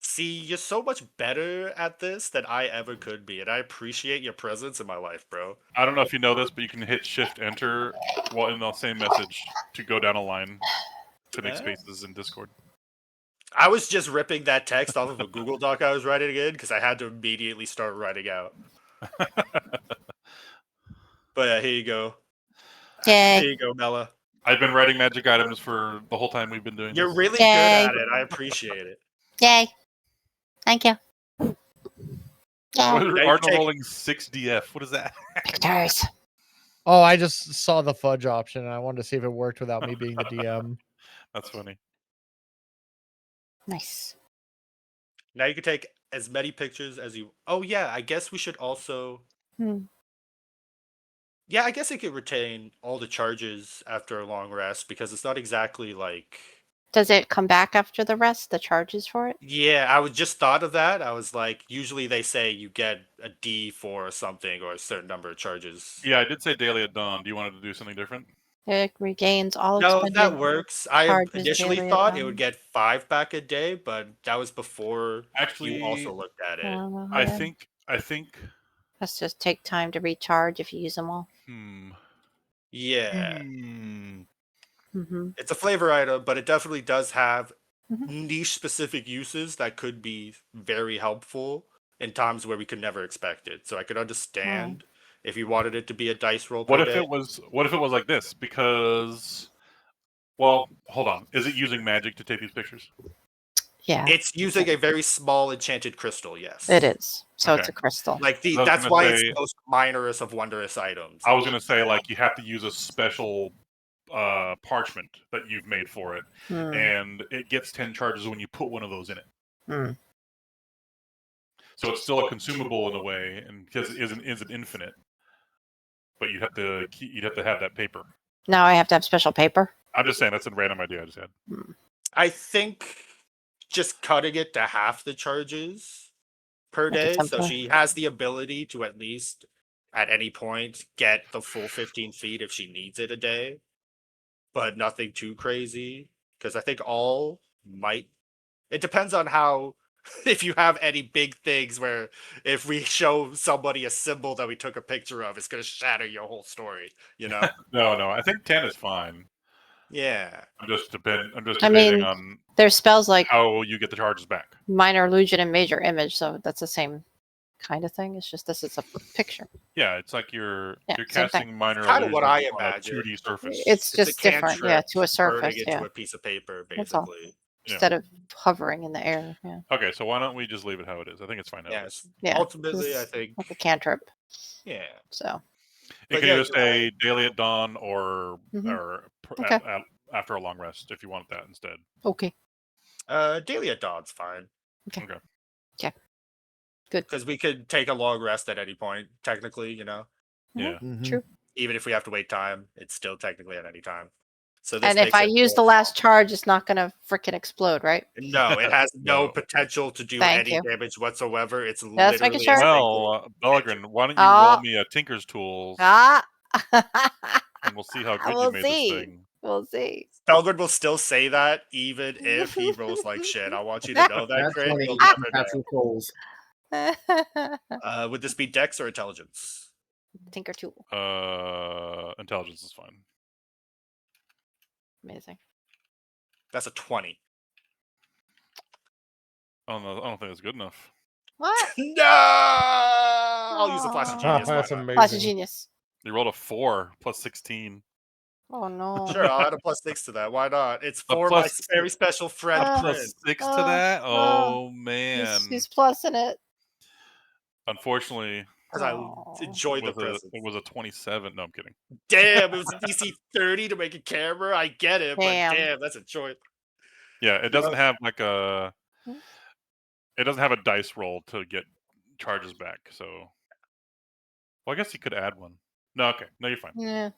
See, you're so much better at this than I ever could be, and I appreciate your presence in my life, bro. I don't know if you know this, but you can hit Shift Enter while in the same message to go down a line to make Ah. spaces in Discord. I was just ripping that text off of a Google Doc I was writing in because I had to immediately start writing out. But yeah, here you go. Yay. Here you go, Mela. I've been writing magic items for the whole time we've been doing You're this. really Yay. good at it. I appreciate it. Yay. Thank you. What Yay. is Now you Arnold take- rolling 6DF? What is that? Pictures. Oh, I just saw the fudge option and I wanted to see if it worked without me being the DM. That's funny. Nice. Now you can take as many pictures as you. Oh yeah, I guess we should also. Hmm. Yeah, I guess it could retain all the charges after a long rest because it's not exactly like. Does it come back after the rest, the charges for it? Yeah, I was just thought of that. I was like, usually they say you get a D for something or a certain number of charges. Yeah, I did say daily at dawn. Do you want it to do something different? It regains all No, expended. that works. I charges initially daily at thought it dawn. would get 5 back a day, but that was before Actually, you also looked at it. I Yeah. think. Let's just take time to recharge if you use them all. Yeah. Mm-hmm. It's a flavor item, but it definitely does have Mhm. niche specific uses that could be very helpful in times where we could never expect it. So I could understand if you wanted it to be a dice roll What per if day. it was? What if it was like this? Because, well, hold on. Is it using magic to take these pictures? Yeah, It's using a very small enchanted crystal, yes. it is. So it's Okay. a crystal. Like I was that's gonna why say- it's the most minorest of wondrous items. I was gonna say like you have to use a special parchment that you've made for it, Hmm. and it gets 10 charges when you put one of those in it. Hmm. So it's still a consumable in a way, and because it isn't infinite, but you'd have to have that paper. Now I have to have special paper. I'm just saying that's a random idea I just had. I think just cutting it to half the charges per Make it day, so simpler. she has the ability to at least at any point get the full 15 feet if she needs it a day, but nothing too crazy. Because I think all might. It depends on how. If you have any big things where if we show somebody a symbol that we took a picture of, it's going to shatter your whole story, you know? No, I think 10 is fine. Yeah. I'm just debating mean, on There's spells like how you get the charges back. minor illusion and major image, so that's the same kind of thing. It's just this is a picture. Yeah, it's like you're Yeah, you're same thing. casting minor Kinda what I illusions on a imagine. 2D surface. It's a just different, yeah, cantrip to a surface, burning it yeah. to a piece of paper, That's all. basically. Yeah. Instead of hovering in the air, yeah. Okay, so why don't we just leave it how it is? I think it's fine. How it is. Yes. Yeah, Ultimately, I it's think. like a cantrip. Yeah. So It But can yeah, either you're stay daily at dawn or Mhm. at, Okay. after a long rest if you want that instead. okay, Daily at dawn's fine. good. Because we could take a long rest at any point, technically, you know? Yeah. True. Even if we have to wait time, it's still technically at any time. So this And if makes I it use the more- last charge, it's not gonna freaking explode, right? No, it has no No. potential to do Thank any you. damage whatsoever. It's Just literally making a sure. single- Well, Belgrin, why don't you Oh. roll me a Tinker's Tools Ah, and we'll see how good We'll you made see. this thing. we'll see. Belgrin will still say that even if he rolls like shit. I want you to know that, That's Crit. when You'll he never got some coals. know. Would this be Dex or Intelligence? Tinker tool, Intelligence is fine. amazing. That's a 20. I don't think it's good enough. What? No! I'll use a Flash of Aw. Genius. why That's not? amazing. Flash of genius. You rolled a 4 plus 16. Oh no. Sure, I'll add a +6 to that. Why not? It's A for my plus- very special friend. Ah. Crit. Plus 6 to Oh, that? oh. Oh, man. He's plussing it. Unfortunately, Because I Aw. enjoy it the was, presents. it was a 27. No, I'm kidding. Damn, it was a DC 30 to make a camera. I get it, Damn. but damn, that's a choice. Yeah, it doesn't have like a. Hmm? It doesn't have a dice roll to get charges back. So, well, I guess you could add one. No, okay, no, you're fine. Yeah.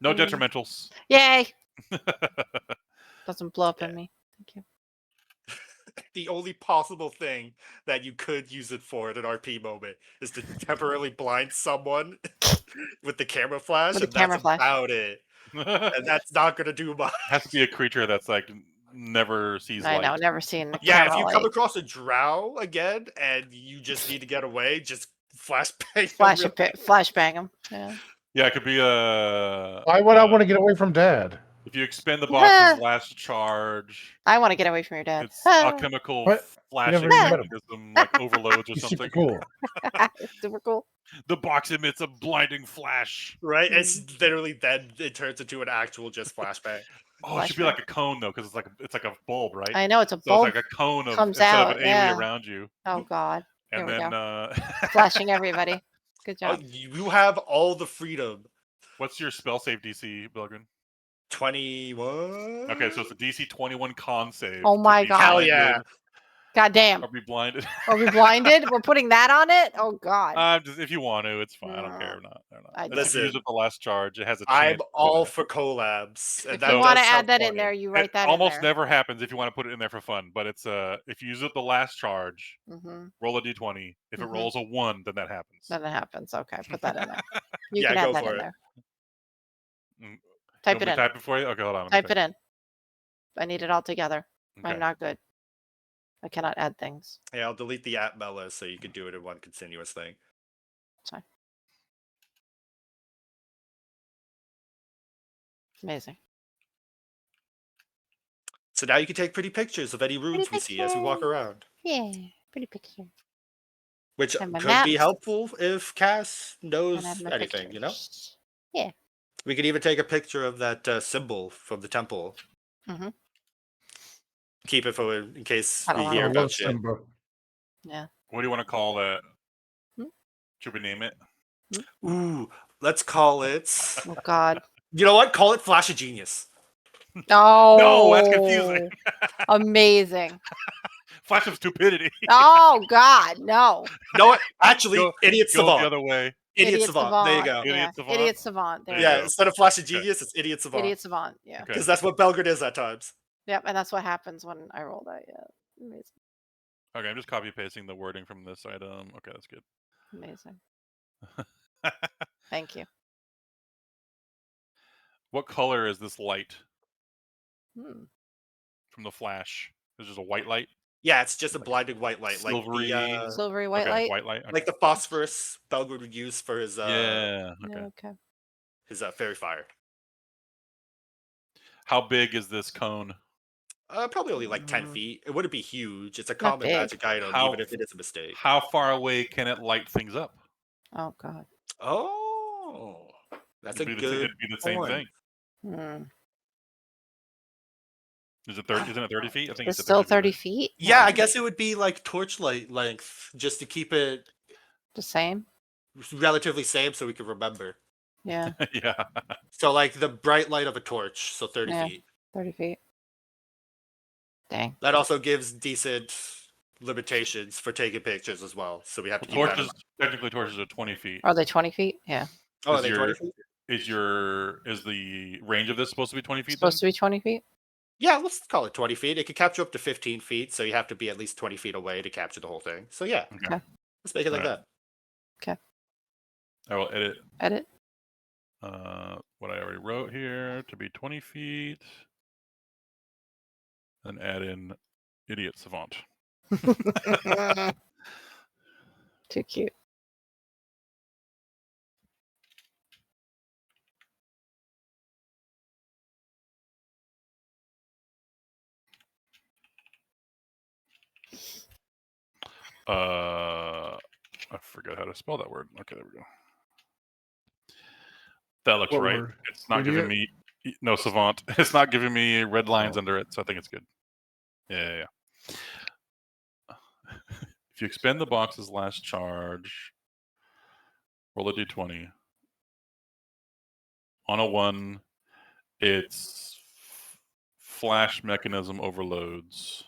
No Mm. detrimentals. Yay! Doesn't blow up on me. Thank you. the only possible thing that you could use it for in an RP moment is to temporarily blind someone with the camera flash, With the and camera that's flash. about it. And that's not gonna do much. Has to be a creature that's like never sees I light. know, never seen the Yeah, if camera you come light. across a drow again and you just need to get away, just flashbang. Flashbang him. Yeah. Yeah, it could be a. Why would I want to get away from Dad? If you expend the box's last charge, I want to get away from your dad. it's alchemical What? flashing never even met him. mechanism, like overloads or He's something. super cool. Super cool. The box emits a blinding flash. Right? It's literally then it turns into an actual just flashbang. Oh, it should be like a cone though, because it's like a bulb, right? I know it's a So bulb. it's like a cone of comes instead out, of an yeah. AoE around you, Oh God. and Here we then Flashing everybody. Good Oh, job. you have all the freedom. What's your spell save DC, Bilgrin? 21. Okay, so it's a DC 21 con save. Oh my to be God. Hell blinded yeah. God damn. Or be blinded. Are we blinded? We're putting that on it? Oh God. Just, if you want to, it's fine. I don't care. No. Not. I It's if you use Listen. up the last charge, it has a chance. I'm to do all that. for collabs. And If that you want to does add sound that in funny. there, you write It that almost in there. never happens if you want to put it in there for fun, but it's if you use up the last charge, Mm-hmm. roll a d20. If it Mhm. rolls a 1, then that happens. Then it happens. Okay, put that in there. You Yeah, can go add that for in it. there. Mm, Type want it me to in. Type it for you. Okay, hold on. Type it in. I need it all together. Okay. I'm not good. I cannot add things. Yeah, I'll delete the at Mela so you can do it in one continuous thing. It's fine. Amazing. So now you can take pretty pictures of any runes we see as we walk pictures. around. Yeah, pretty picture. Which And my could be maps. helpful if Cass knows And I have my anything, you know? pictures. Yeah. We could even take a picture of that symbol from the temple. Mhm. Keep it for in case I don't we wanna hear I about love shit. Simba. Yeah. What do you want to call that? Hmm? Should we name it? Ooh, let's call it. Oh God. You know what? Call it Flash of Genius. Oh. No, that's confusing. Amazing. Flash of stupidity. Oh God, no. No, what? Actually, Go- Idiot Go the Savant. other way. Idiot Savant. There you go. Idiot Yeah. Savant? Idiot Savant. There There you you Yeah, go. instead of Flash of Okay. Genius, it's Idiot go. Savant. Idiot Savant. Yeah. Okay. Because that's what Belgard is at times. Yep. And that's what happens when I roll that. Yeah. Amazing. Okay, I'm just copy pasting the wording from this item. Okay, that's good. Amazing. Thank you. What color is this light Hmm. from the flash? Is it just a white light? Yeah, it's just a blinding white light, Silvery. like the Silvery white Okay, light. white light. Okay. like the phosphorus Belgard would use for his yeah. Yeah, Okay. okay. his fairy fire. How big is this cone? Probably only like 10 Mm. feet. It wouldn't be huge. It's a Not common big. magic item, How- even if it is a mistake. How far away can it light things up? Oh God. Oh, that's a It'd be good. it'd be the same point. thing. Hmm. Is it 30? Isn't it 30 feet? I think It's it's still 30 feet. Yeah, I guess it would be like torchlight length, just to keep it The same. relatively same, so we can remember. Yeah. Yeah. So like the bright light of a torch, so 30 Yeah. feet. 30 feet. Dang. That also gives decent limitations for taking pictures as well. So we have to keep that in Torches, technically, torches are 20 feet. Are they 20 feet? Yeah. mind. Oh, are is they 20 feet? Is the range of this supposed to be 20 feet? Supposed to be 20 feet? Yeah, let's call it 20 feet. It can capture up to 15 feet, so you have to be at least 20 feet away to capture the whole thing. So yeah, Okay. let's make it like Alright. that. I will edit Edit. what I already wrote here to be 20 feet. And add in Idiot Savant. Too cute. I forgot how to spell that word. Okay, there we go. That looks What right. word? It's not giving me no savant. It's not giving me red lines under it, so I think it's good. Yeah. If you expend the box's last charge, roll a d20. On a 1, its flash mechanism overloads.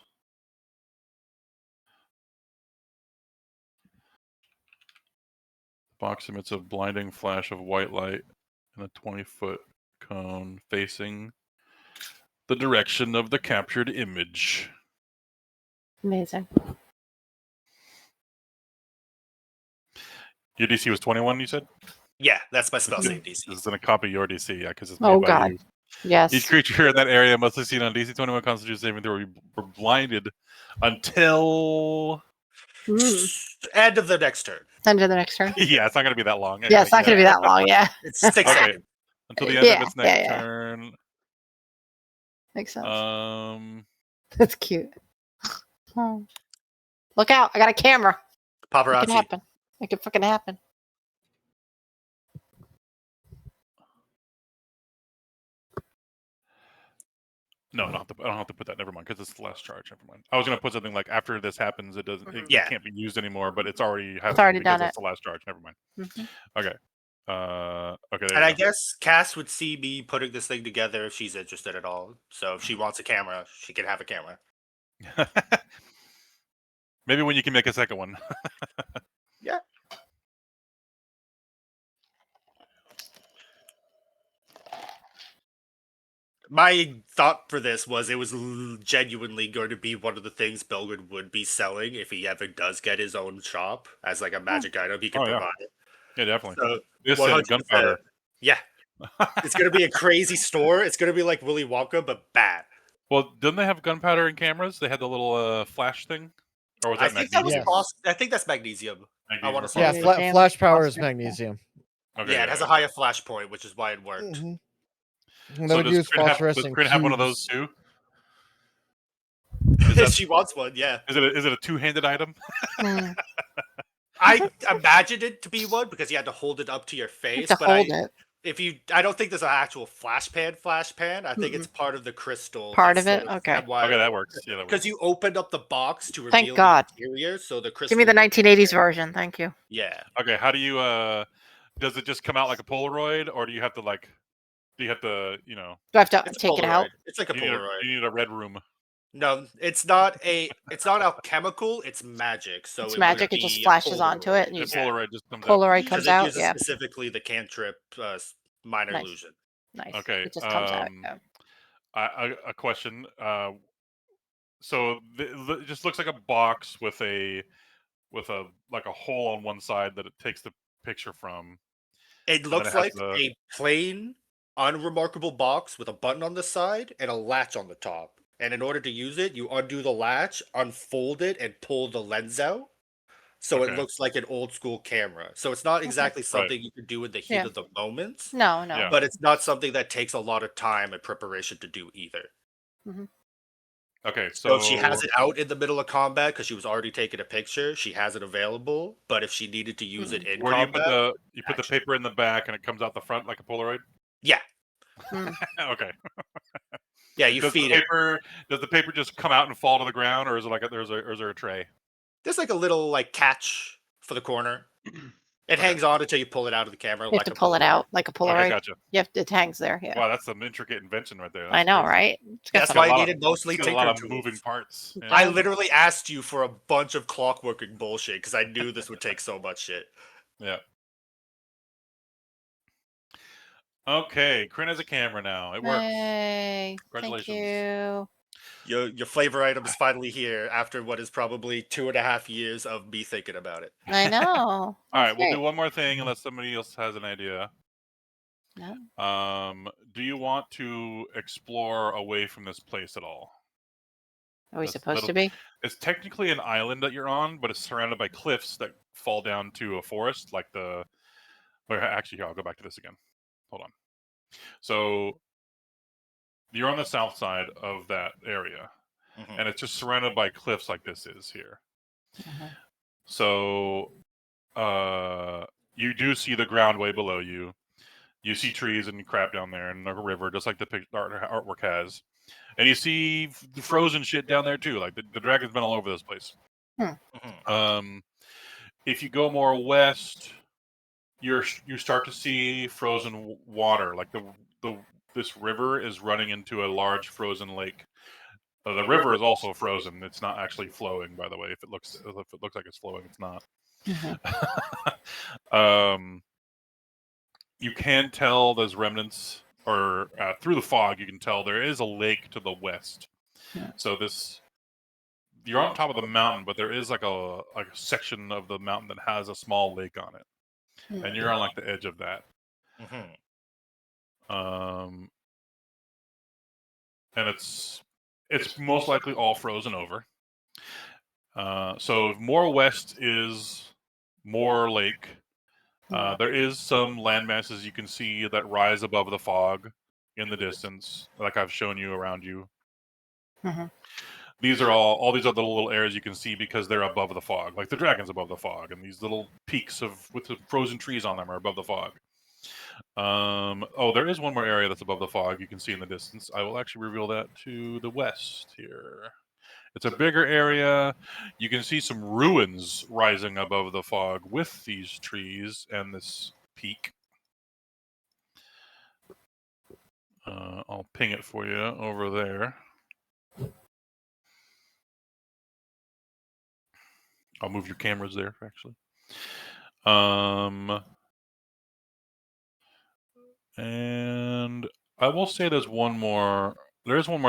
Box emits a blinding flash of white light in a 20-foot cone facing the direction of the captured image. Amazing. Your DC was 21, you said? Yeah, that's my spell save This DC. is going to copy your DC, yeah, because it's made Oh by God. you. Yes. Each creature in that area must succeed on DC 21 Constitution saving throw. We're blinded until. End of the next turn. End of the next turn. Yeah, it's not going to be that long. Yeah, it's not going to be that long. Yeah. It's 6 Okay. seconds. Until the end Yeah, of its next yeah. turn. Makes sense. That's cute. Oh. Look out! I got a camera. It can Paparazzi. happen. It can fucking happen. No, I don't have to put that. Never mind, because it's the last charge. Never mind. I was going to put something like after this happens, it doesn't. It Yeah. can't be used anymore, but it's already happened already because done it's the last charge. Never mind. Mhm. Okay. Okay. There And I you go. guess Cass would see me putting this thing together if she's interested at all. So if she wants a camera, she can have a camera. Maybe when you can make a second one. Yeah. My thought for this was it was genuinely going to be one of the things Belgrid would be selling if he ever does get his own shop as like a magic item he can Oh, yeah. provide. Yeah, definitely. So This and 100%. gunpowder. Yeah. It's going to be a crazy store. It's going to be like Willy Wonka, but bad. Well, didn't they have gunpowder in cameras? They had the little flash thing, or was I that think that was magnesium? I think that's magnesium. I want to say. Yeah, Magnesium. flash power is Phosphorus, yeah. magnesium. Okay, Yeah, it has a higher flash point, which is why it worked. Mhm. So They would does use Corinne have, phosphorescent have one of those cubes. too? Is, that, She wants one, yeah. is it a two-handed item? Mm. I imagined it to be one because you had to hold it up to your You face. have to But hold it. I don't think there's an actual flash pan. I think it's part of the crystal. Part that's of it? sort Okay. Okay, that works. Yeah, that works. Because you opened up the box to Thank reveal God. the interior, so the crystal. Give me the would be 1980s there. version. Thank you. Yeah. Okay, how do you does it just come out like a Polaroid, or do you have to do you have to Do I have to It's a take it out? Polaroid. It's like a you need Polaroid. you need a red room? No, it's not alchemical. It's magic. So It's it would magic, it just be a flashes onto it and Polaroid. you The Polaroid just comes out. Polaroid Because comes it out. uses Yeah. specifically the cantrip minor Nice. illusion. Nice. Okay, It just comes out. um, Yeah. A question. So it just looks like a box with a like a hole on one side that it takes the picture from. It then looks it has like the- a plain, unremarkable box with a button on the side and a latch on the top. And in order to use it, you undo the latch, unfold it, and pull the lens out. So it Okay. looks like an old school camera. So it's not exactly something you could do in the heat Yeah. of the moment, No, no. Yeah. but it's not something that takes a lot of time and preparation to do either. Okay, So if she has it out in the middle of combat because she was already taking a picture, she has it available. But if she needed to use it in where do you combat, put the paper in the back and it comes out the front like a Polaroid? yeah, Okay. yeah, you Does feed it. the paper just come out and fall to the ground, or is it like or is there a tray? There's like a little like catch for the corner. It hangs on until you pull it out of the camera. You have to pull it out like a Polaroid. Okay, gotcha. It hangs there. Yeah. Wow, that's some intricate invention right there. I That's know, crazy. right? It's got That's some- why a I lot needed mostly It's got a lot tinker of tools. moving parts. Yeah. I literally asked you for a bunch of clockworking bullshit because I knew this would take so much shit. Yeah. Okay, Corinne has a camera now. It works. Hey, thank Congratulations. you. Your flavor item is finally here after what is probably 2.5 years of me thinking about it. I know. All right, we'll do great. one more thing unless somebody else has an idea. No. Do you want to explore away from this place at all? Are we That's- supposed to that'll- be? It's technically an island that you're on, but it's surrounded by cliffs that fall down to a forest, like the. Wait, actually, here I'll go back to this again. Hold on. So you're on the south side of that area, and it's just surrounded by cliffs like this is here. Mhm. So you do see the ground way below you. You see trees and crap down there, and a river, just like the artwork has. And you see the frozen shit down there too. Like the dragon's been all over this place. If you go more west, you start to see frozen water. Like this river is running into a large frozen lake. The river is also frozen. It's not actually flowing, by the way. If it looks like it's flowing, it's not. You can tell there's remnants, or through the fog, you can tell there is a lake to the west. Yeah. So you're on top of the mountain, but there is like a section of the mountain that has a small lake on it, and you're on like the edge of that. And it's most likely all frozen over. So more west is more lake. There is some land masses you can see that rise above the fog in the distance, like I've shown you around you. These are all these other little areas you can see because they're above the fog, like the dragon's above the fog, and these little peaks with the frozen trees on them are above the fog. Oh, there is one more area that's above the fog you can see in the distance. I will actually reveal that to the west here. It's a bigger area. You can see some ruins rising above the fog with these trees and this peak. I'll ping it for you over there. I'll move your cameras there, actually. And I will say there's one more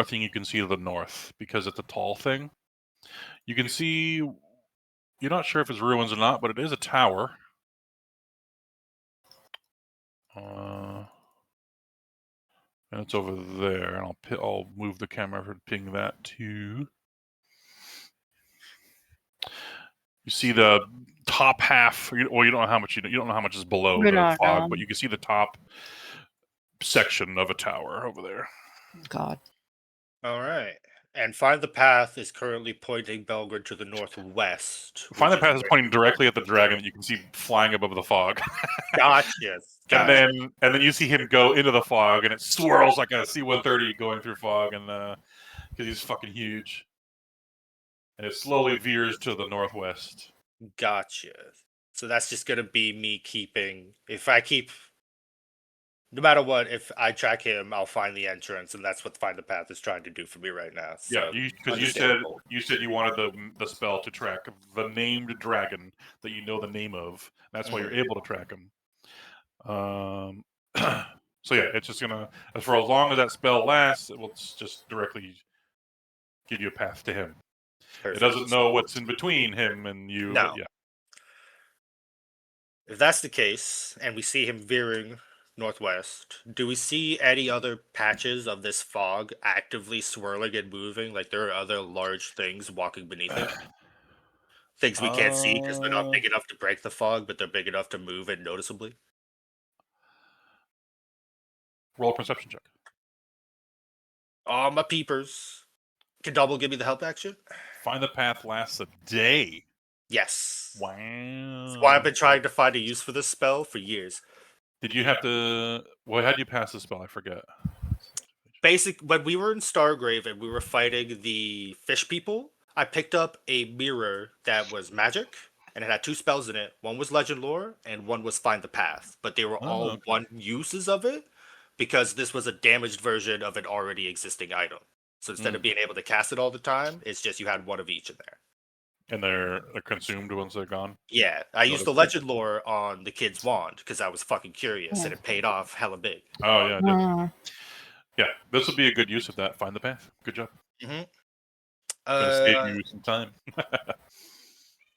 thing you can see to the north, because it's a tall thing. You can see, you're not sure if it's ruins or not, but it is a tower. And it's over there, and I'll move the camera to ping that too. You see the top half. Well, you don't know how much you don't know how much is below the fog, but you can see the top section of a tower over there. God. All right. And Find the Path is currently pointing Belgrade to the northwest. Find the Path is pointing directly at the dragon that you can see flying above the fog. Gotcha. And then you see him go into the fog, and it swirls like a C-130 going through fog, and because he's fucking huge. And it slowly veers to the northwest. Gotcha. So that's just gonna be me no matter what, if I track him, I'll find the entrance, and that's what Find the Path is trying to do for me right now. So, yeah, because you said you wanted the spell to track the named dragon that you know the name of. That's why you're able to track him. So yeah, it's just gonna, for as long as that spell lasts, it will just directly give you a path to him. Perfect. It doesn't know what's in between him and you. No. But yeah. If that's the case, and we see him veering northwest, do we see any other patches of this fog actively swirling and moving? Like there are other large things walking beneath it? Things we can't see because they're not big enough to break the fog, but they're big enough to move it noticeably? Roll a perception check. Oh, my peepers. Can Double give me the help action? Find the Path lasts a day. Yes. Wow. That's why I've been trying to find a use for this spell for years. Did you have to? Well, how did you pass the spell? I forget. When we were in Stargrave and we were fighting the fish people, I picked up a mirror that was magic, and it had 2 spells in it. One was Legend Lore, and one was Find the Path. But they were all one uses of it, because this was a damaged version of an already existing item. So instead of being able to cast it all the time, it's just you had one of each in there. And they're consumed once they're gone? Yeah, I used the Legend Lore on the kid's wand because I was fucking curious, and it paid off hella big. Oh, yeah, it did. Yeah, this would be a good use of that. Find the Path. Good job. Mm-hmm. Save you some time.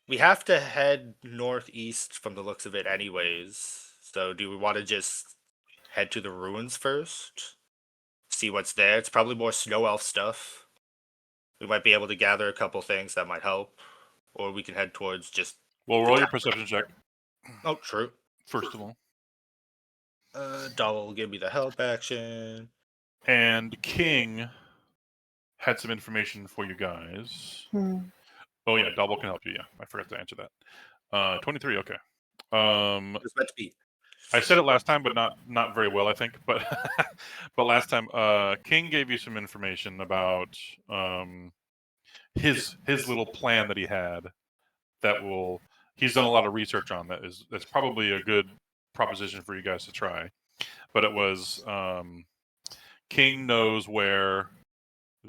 We have to head northeast from the looks of it anyways. So do we want to just head to the ruins first? See what's there? It's probably more snow elf stuff. We might be able to gather a couple things that might help. Or we can head towards just... Well, roll your perception check. Oh, true. First of all. Double will give me the help action. And King had some information for you guys. Oh yeah, Double can help you. Yeah, I forgot to answer that. 23. Okay. It's meant to be. I said it last time, but not very well, I think. But but last time, King gave you some information about his little plan that he had. He's done a lot of research on that's probably a good proposition for you guys to try. But it was King knows where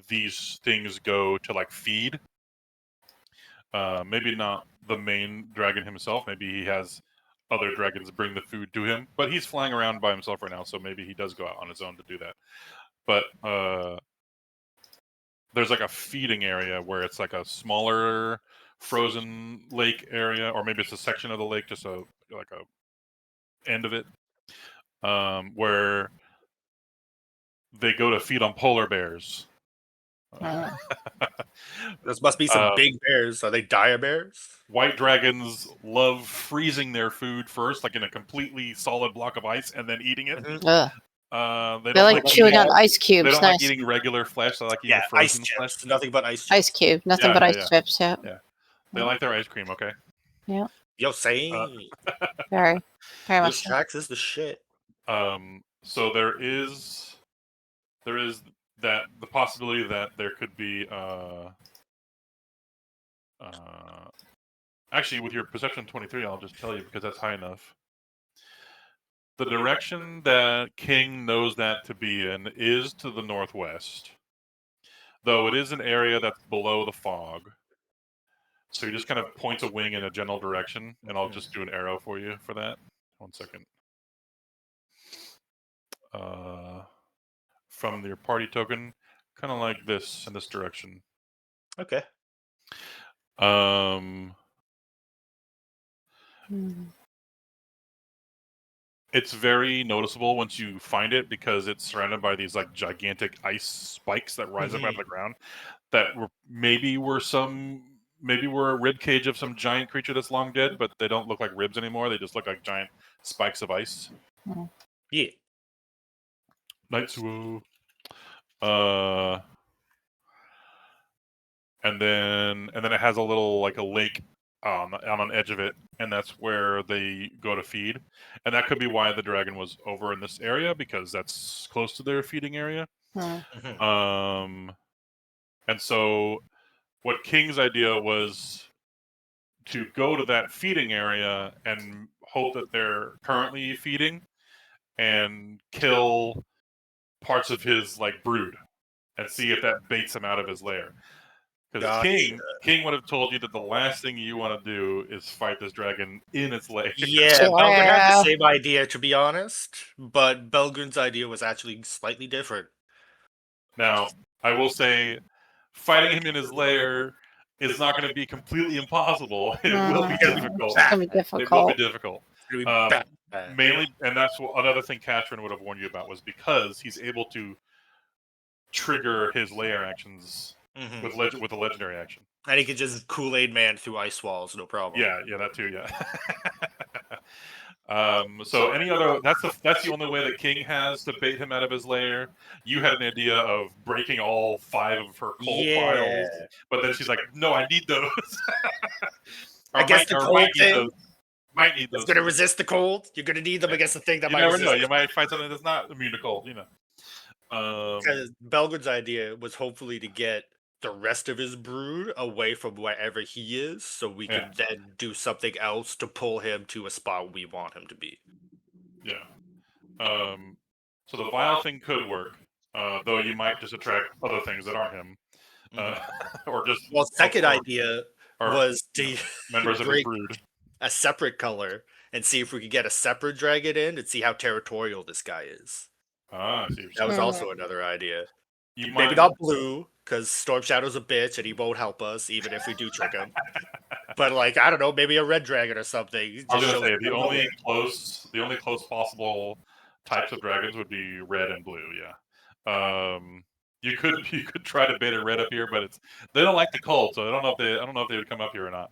these things go to like feed. Maybe not the main dragon himself. Maybe he has other dragons bring the food to him. But he's flying around by himself right now, so maybe he does go out on his own to do that. But there's like a feeding area where it's like a smaller frozen lake area, or maybe it's a section of the lake, just a end of it, where they go to feed on polar bears. Those must be some big bears. Are they dire bears? White dragons love freezing their food first, like in a completely solid block of ice, and then eating it. Ugh. They They don't like chewing on ice They cubes. don't like Nice. eating regular flesh. They like eating Yeah, frozen ice flesh. chips. Nothing but ice chips. Ice cube. Nothing Yeah, but yeah, ice yeah. chips. Yeah. Yeah. They like their ice cream. Okay. Yo, same. Very, very much. This So. tracks is the shit. So there is that the possibility that there could be actually with your perception 23, I'll just tell you because that's high enough. The direction that King knows that to be in is to the northwest, though it is an area that's below the fog. So he just kind of points a wing in a general direction, and I'll just do an arrow for you for that. 1 second. From your party token, kind of like this in this direction. Okay. It's very noticeable once you find it because it's surrounded by these like gigantic ice spikes that rise up out of the ground. That maybe were a rib cage of some giant creature that's long dead, but they don't look like ribs anymore. They just look like giant spikes of ice. Yeah. Nightsuo. And then it has a little like a lake on an edge of it, and that's where they go to feed. And that could be why the dragon was over in this area, because that's close to their feeding area. And so what King's idea was to go to that feeding area and hope that they're currently feeding and kill parts of his like brood and see if that baits him out of his lair. Because Gotcha. King would have told you that the last thing you want to do is fight this dragon in its lair. Yeah, Belgun had the same idea, to be honest, but Belgun's idea was actually slightly different. Now, I will say, fighting him in his lair is not going to be completely impossible. It will be difficult. It's gonna be difficult. It will be difficult. It's gonna be bad. Mainly, and that's another thing Katrin would have warned you about, was because he's able to trigger his lair actions with a legendary action. And he could just Kool-Aid Man through ice walls, no problem. Yeah, that too. Yeah. So any other? That's the only way that King has to bait him out of his lair. You had an idea of breaking all 5 of her cold piles, but then she's like, "No, I need those." I guess the cold thing might need those. It's gonna resist the cold. You're gonna need them against the thing that You might never resist know. it. You might find something that's not immune to cold. Because Belgun's idea was hopefully to get the rest of his brood away from wherever he is, so we can then do something else to pull him to a spot we want him to be. Yeah. So the vial thing could work, though you might just attract other things that aren't him, or just. Well, second idea or was to members of his break brood. a separate color and see if we could get a separate dragon in and see how territorial this guy is. I see what you're That was saying. also another idea. You Maybe might- not blue, because Storm Shadow's a bitch and he won't help us, even if we do trick him. But like, I don't know, maybe a red dragon or something. I was Just gonna shows say the us only close possible types of dragons would be red and blue. Yeah. You could try to bait a red up here, but they don't like the cold, so I don't know if they would come up here or not.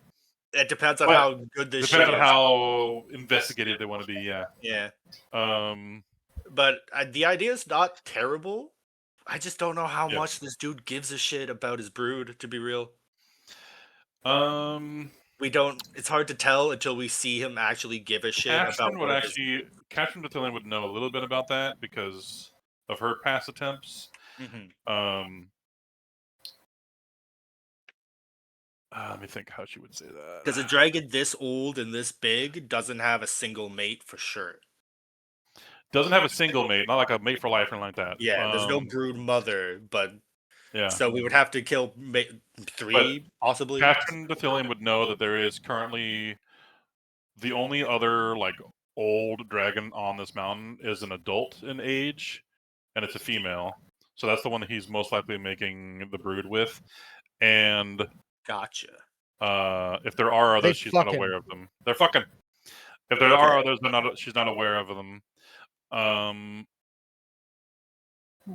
It depends on But how good this shit depends on is. how investigative they want to be. Yeah. Yeah. Um. But the idea is not terrible. I just don't know how Yeah. much this dude gives a shit about his brood, to be real. We don't. It's hard to tell until we see him actually give a shit about. Katrin Battalion would know a little bit about that because of her past attempts. Let me think how she would say that. Because a dragon this old and this big doesn't have a single mate for sure. Doesn't have a single mate, not like a mate for life or anything like that. Yeah, there's no brood mother, but yeah. So we would have to kill 3, possibly. Katrin Battalion would know that there is currently the only other like old dragon on this mountain is an adult in age, and it's a female. So that's the one that he's most likely making the brood with. And Gotcha. if there are They others, she's not fucking- aware of them. They're fucking. If there are others, she's not aware of them.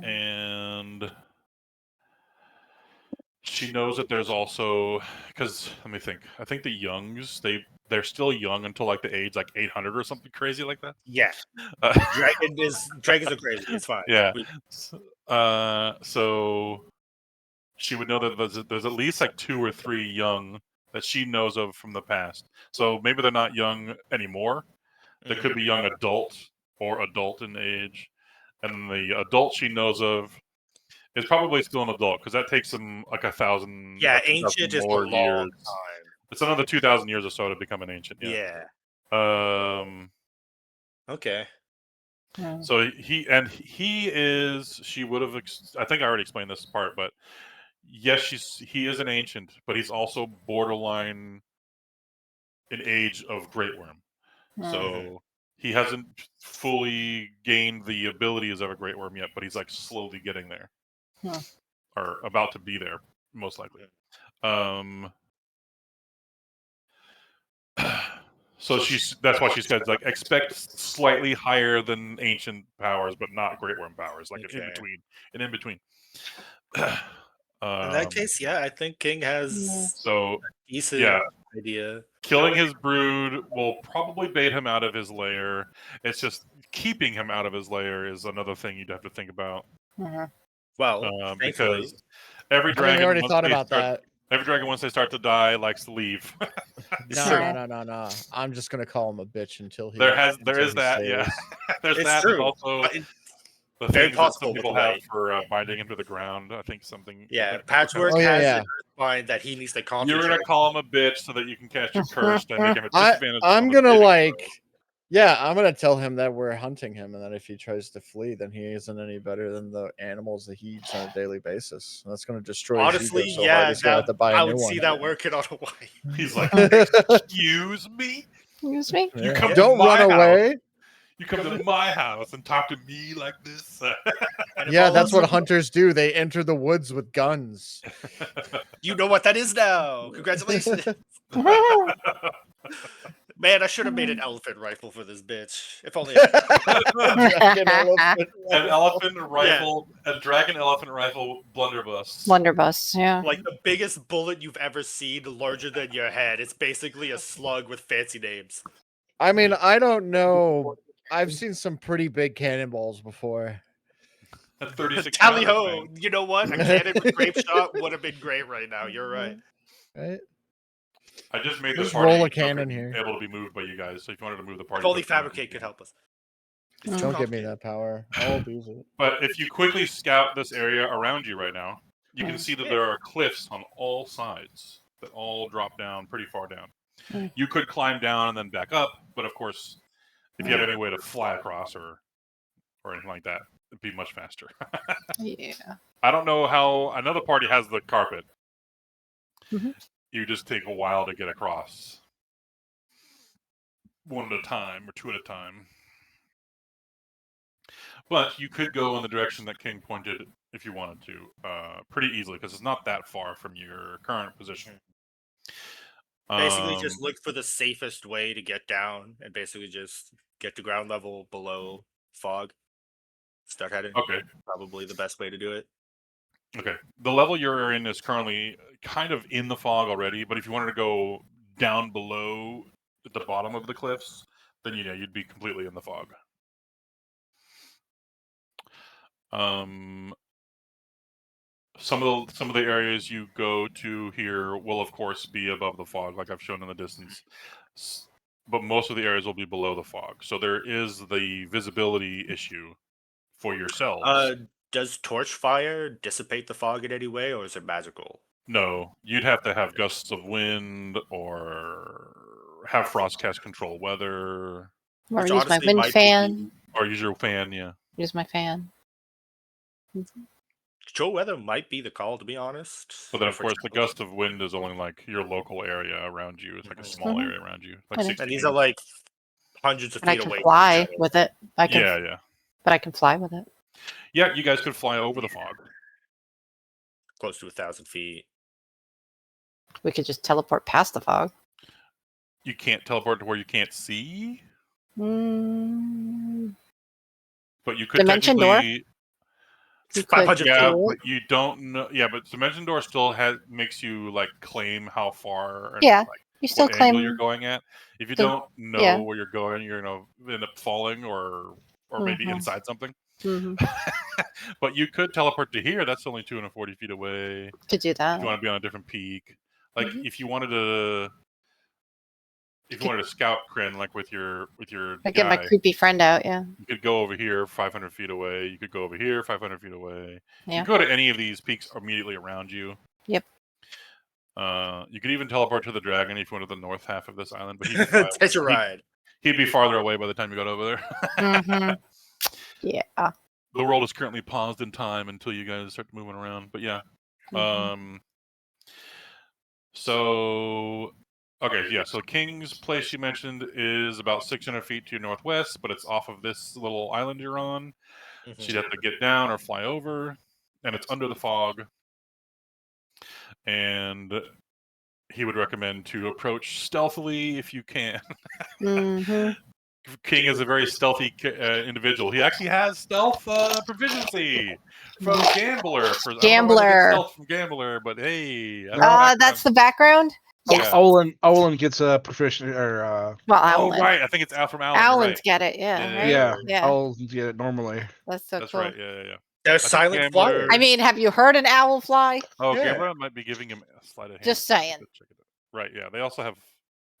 And she knows that there's also, because let me think. I think the youngs they're still young until like the age like 800 or something crazy like that. Yeah. Uh, Dragons are crazy. It's fine. Yeah. So she would know that there's at least like 2 or 3 young that she knows of from the past. So maybe they're not young anymore. They could be young adult or adult in age. And the adult she knows of is probably still an adult because that takes them like 1,000. Yeah, or 2,000 ancient is a more long years. time. It's another 2,000 years or so to become an ancient. Yeah. Okay. Hmm. So he is. She would have. I think I already explained this part, but yes, he is an ancient, but he's also borderline in age of Great Worm. So he hasn't fully gained the abilities of a Great Worm yet, but he's like slowly getting there, or about to be there, most likely. So that's why she said like expect slightly higher than ancient powers, but not Great Worm powers, like Okay. in between. In that case, yeah, I think King has So a decent yeah, idea. killing his brood will probably bait him out of his lair. It's just keeping him out of his lair is another thing you'd have to think about. Well, thankfully, because every I dragon think we already once thought they about start- that. Every dragon once they start to die likes to leave. No. I'm just gonna call him a bitch until he. There until is he that, yeah. stays. There's It's that. true. There's also But it's the very things that possible some with people the have light. for binding him to the ground. I think something. Yeah, like- Patchwork Oh, yeah, has yeah. an mind that he needs to You're concentrate. gonna call him a bitch so that you can cast your curse and make him a disadvantage. I'm on the gonna saving like, throw. yeah, I'm gonna tell him that we're hunting him, and that if he tries to flee, then he isn't any better than the animals that he eats on a daily basis. And that's gonna destroy Honestly, his ego so yeah, hard he's gonna have to buy a I new would one. see that working on Hawaii. He's like, excuse me. Excuse me. You Yeah. come Don't to my run house. away. You come to my house and talk to me like this. And if Yeah, all that's else- what hunters do. They enter the woods with guns. You know what that is now. Congratulations. Man, I should have made an elephant rifle for this bitch. If only. Dragon elephant. An elephant rifle, a dragon elephant rifle blunderbuss. Blunderbuss. Yeah. Like the biggest bullet you've ever seen, larger than your head. It's basically a slug with fancy names. I mean, I don't know. I've seen some pretty big cannonballs before. At 36 Tally pounder ho! thing. You know what? A cannon with grape shot would have been great right now. You're right. Right? I just made this Just party roll a cannon here. able to be moved by you guys. So if you wanted to move the party, If only quickly, you Fabricate could can. help us. Don't give me that power. I'll abuse it. But if you quickly scout this area around you right now, you can see that there are cliffs on all sides that all drop down pretty far down. You could climb down and then back up, but of course, if you have any way to fly across or anything like that, it'd be much faster. Yeah. I don't know how another party has the carpet. Mhm. You just take a while to get across. One at a time or two at a time. But you could go in the direction that King pointed if you wanted to, pretty easily, because it's not that far from your current position. Basically, just Um, look for the safest way to get down, and basically just get to ground level below fog. Start heading. Okay. Probably the best way to do it. Okay. The level you're in is currently kind of in the fog already, but if you wanted to go down below at the bottom of the cliffs, then you'd be completely in the fog. Some of the areas you go to here will of course be above the fog, like I've shown in the distance. But most of the areas will be below the fog. So there is the visibility issue for yourselves. Does torch fire dissipate the fog in any way, or is it magical? No, you'd have to have gusts of wind or have Frostcast control weather Or Which use my honestly wind might be- fan. or use your fan, yeah. Use my fan. Control weather might be the call, to be honest. But then of for course the travel. gust of wind is only like your local area around you. It's like a small Mhm. area around you. Like And 60 And these feet. are like hundreds of And I feet can away. from fly each other. with it. I can, Yeah, yeah. but I can fly with it. Yeah, you guys could fly over the fog. Close to 1,000 feet. We could just teleport past the fog. You can't teleport to where you can't see, Mm, but you could Dimension door? technically. you could 500 Yeah, do but it. you don't know. Yeah, but Dimension Door still makes you like claim how far and Yeah, like You still what angle you're claim. going at. If you the- don't know yeah. where you're going, you're gonna end up falling or maybe Mhm. inside something. Mhm. But you could teleport to here. That's only 240 feet away. Could do If that. you want to be on a different peak, like Mhm. if you wanted to. If you wanted to scout Kryn, like with your I get my guy, creepy friend out. Yeah. you could go over here 500 feet away. You could go over here 500 feet away. You Yeah. could go to any of these peaks immediately around you. Yep. You could even teleport to the dragon if you went to the north half of this island, but he'd be, Take a ride. he'd be farther away by the time you got over there. Mhm. Yeah. The world is currently paused in time until you guys start moving around. But yeah. Mhm. So okay, yeah. So King's Place you mentioned is about 600 feet to your northwest, but it's off of this little island you're on. So you'd have to get down or fly over, and it's under the fog. And he would recommend to approach stealthily if you can. Mhm. King is a very stealthy individual. He actually has stealth proficiency from Gambler. I don't know why they get Gambler. stealth from Gambler, but hey, I don't know That's the background. Yes. Yeah. Olin gets a proficient or Well, Oh Alan. right, I think it's Al from Alan. you're Alan's right. get it. Yeah. Yeah, Right? yeah, Yeah. I'll get it normally. That's so That's cool. right. Yeah. There's I think silent Gambler- flyers. I mean, have you heard an owl fly? Oh, Yeah. Gambler might be giving him a sleight of hand. Just saying. Let's check it out. Right. Yeah. They also have.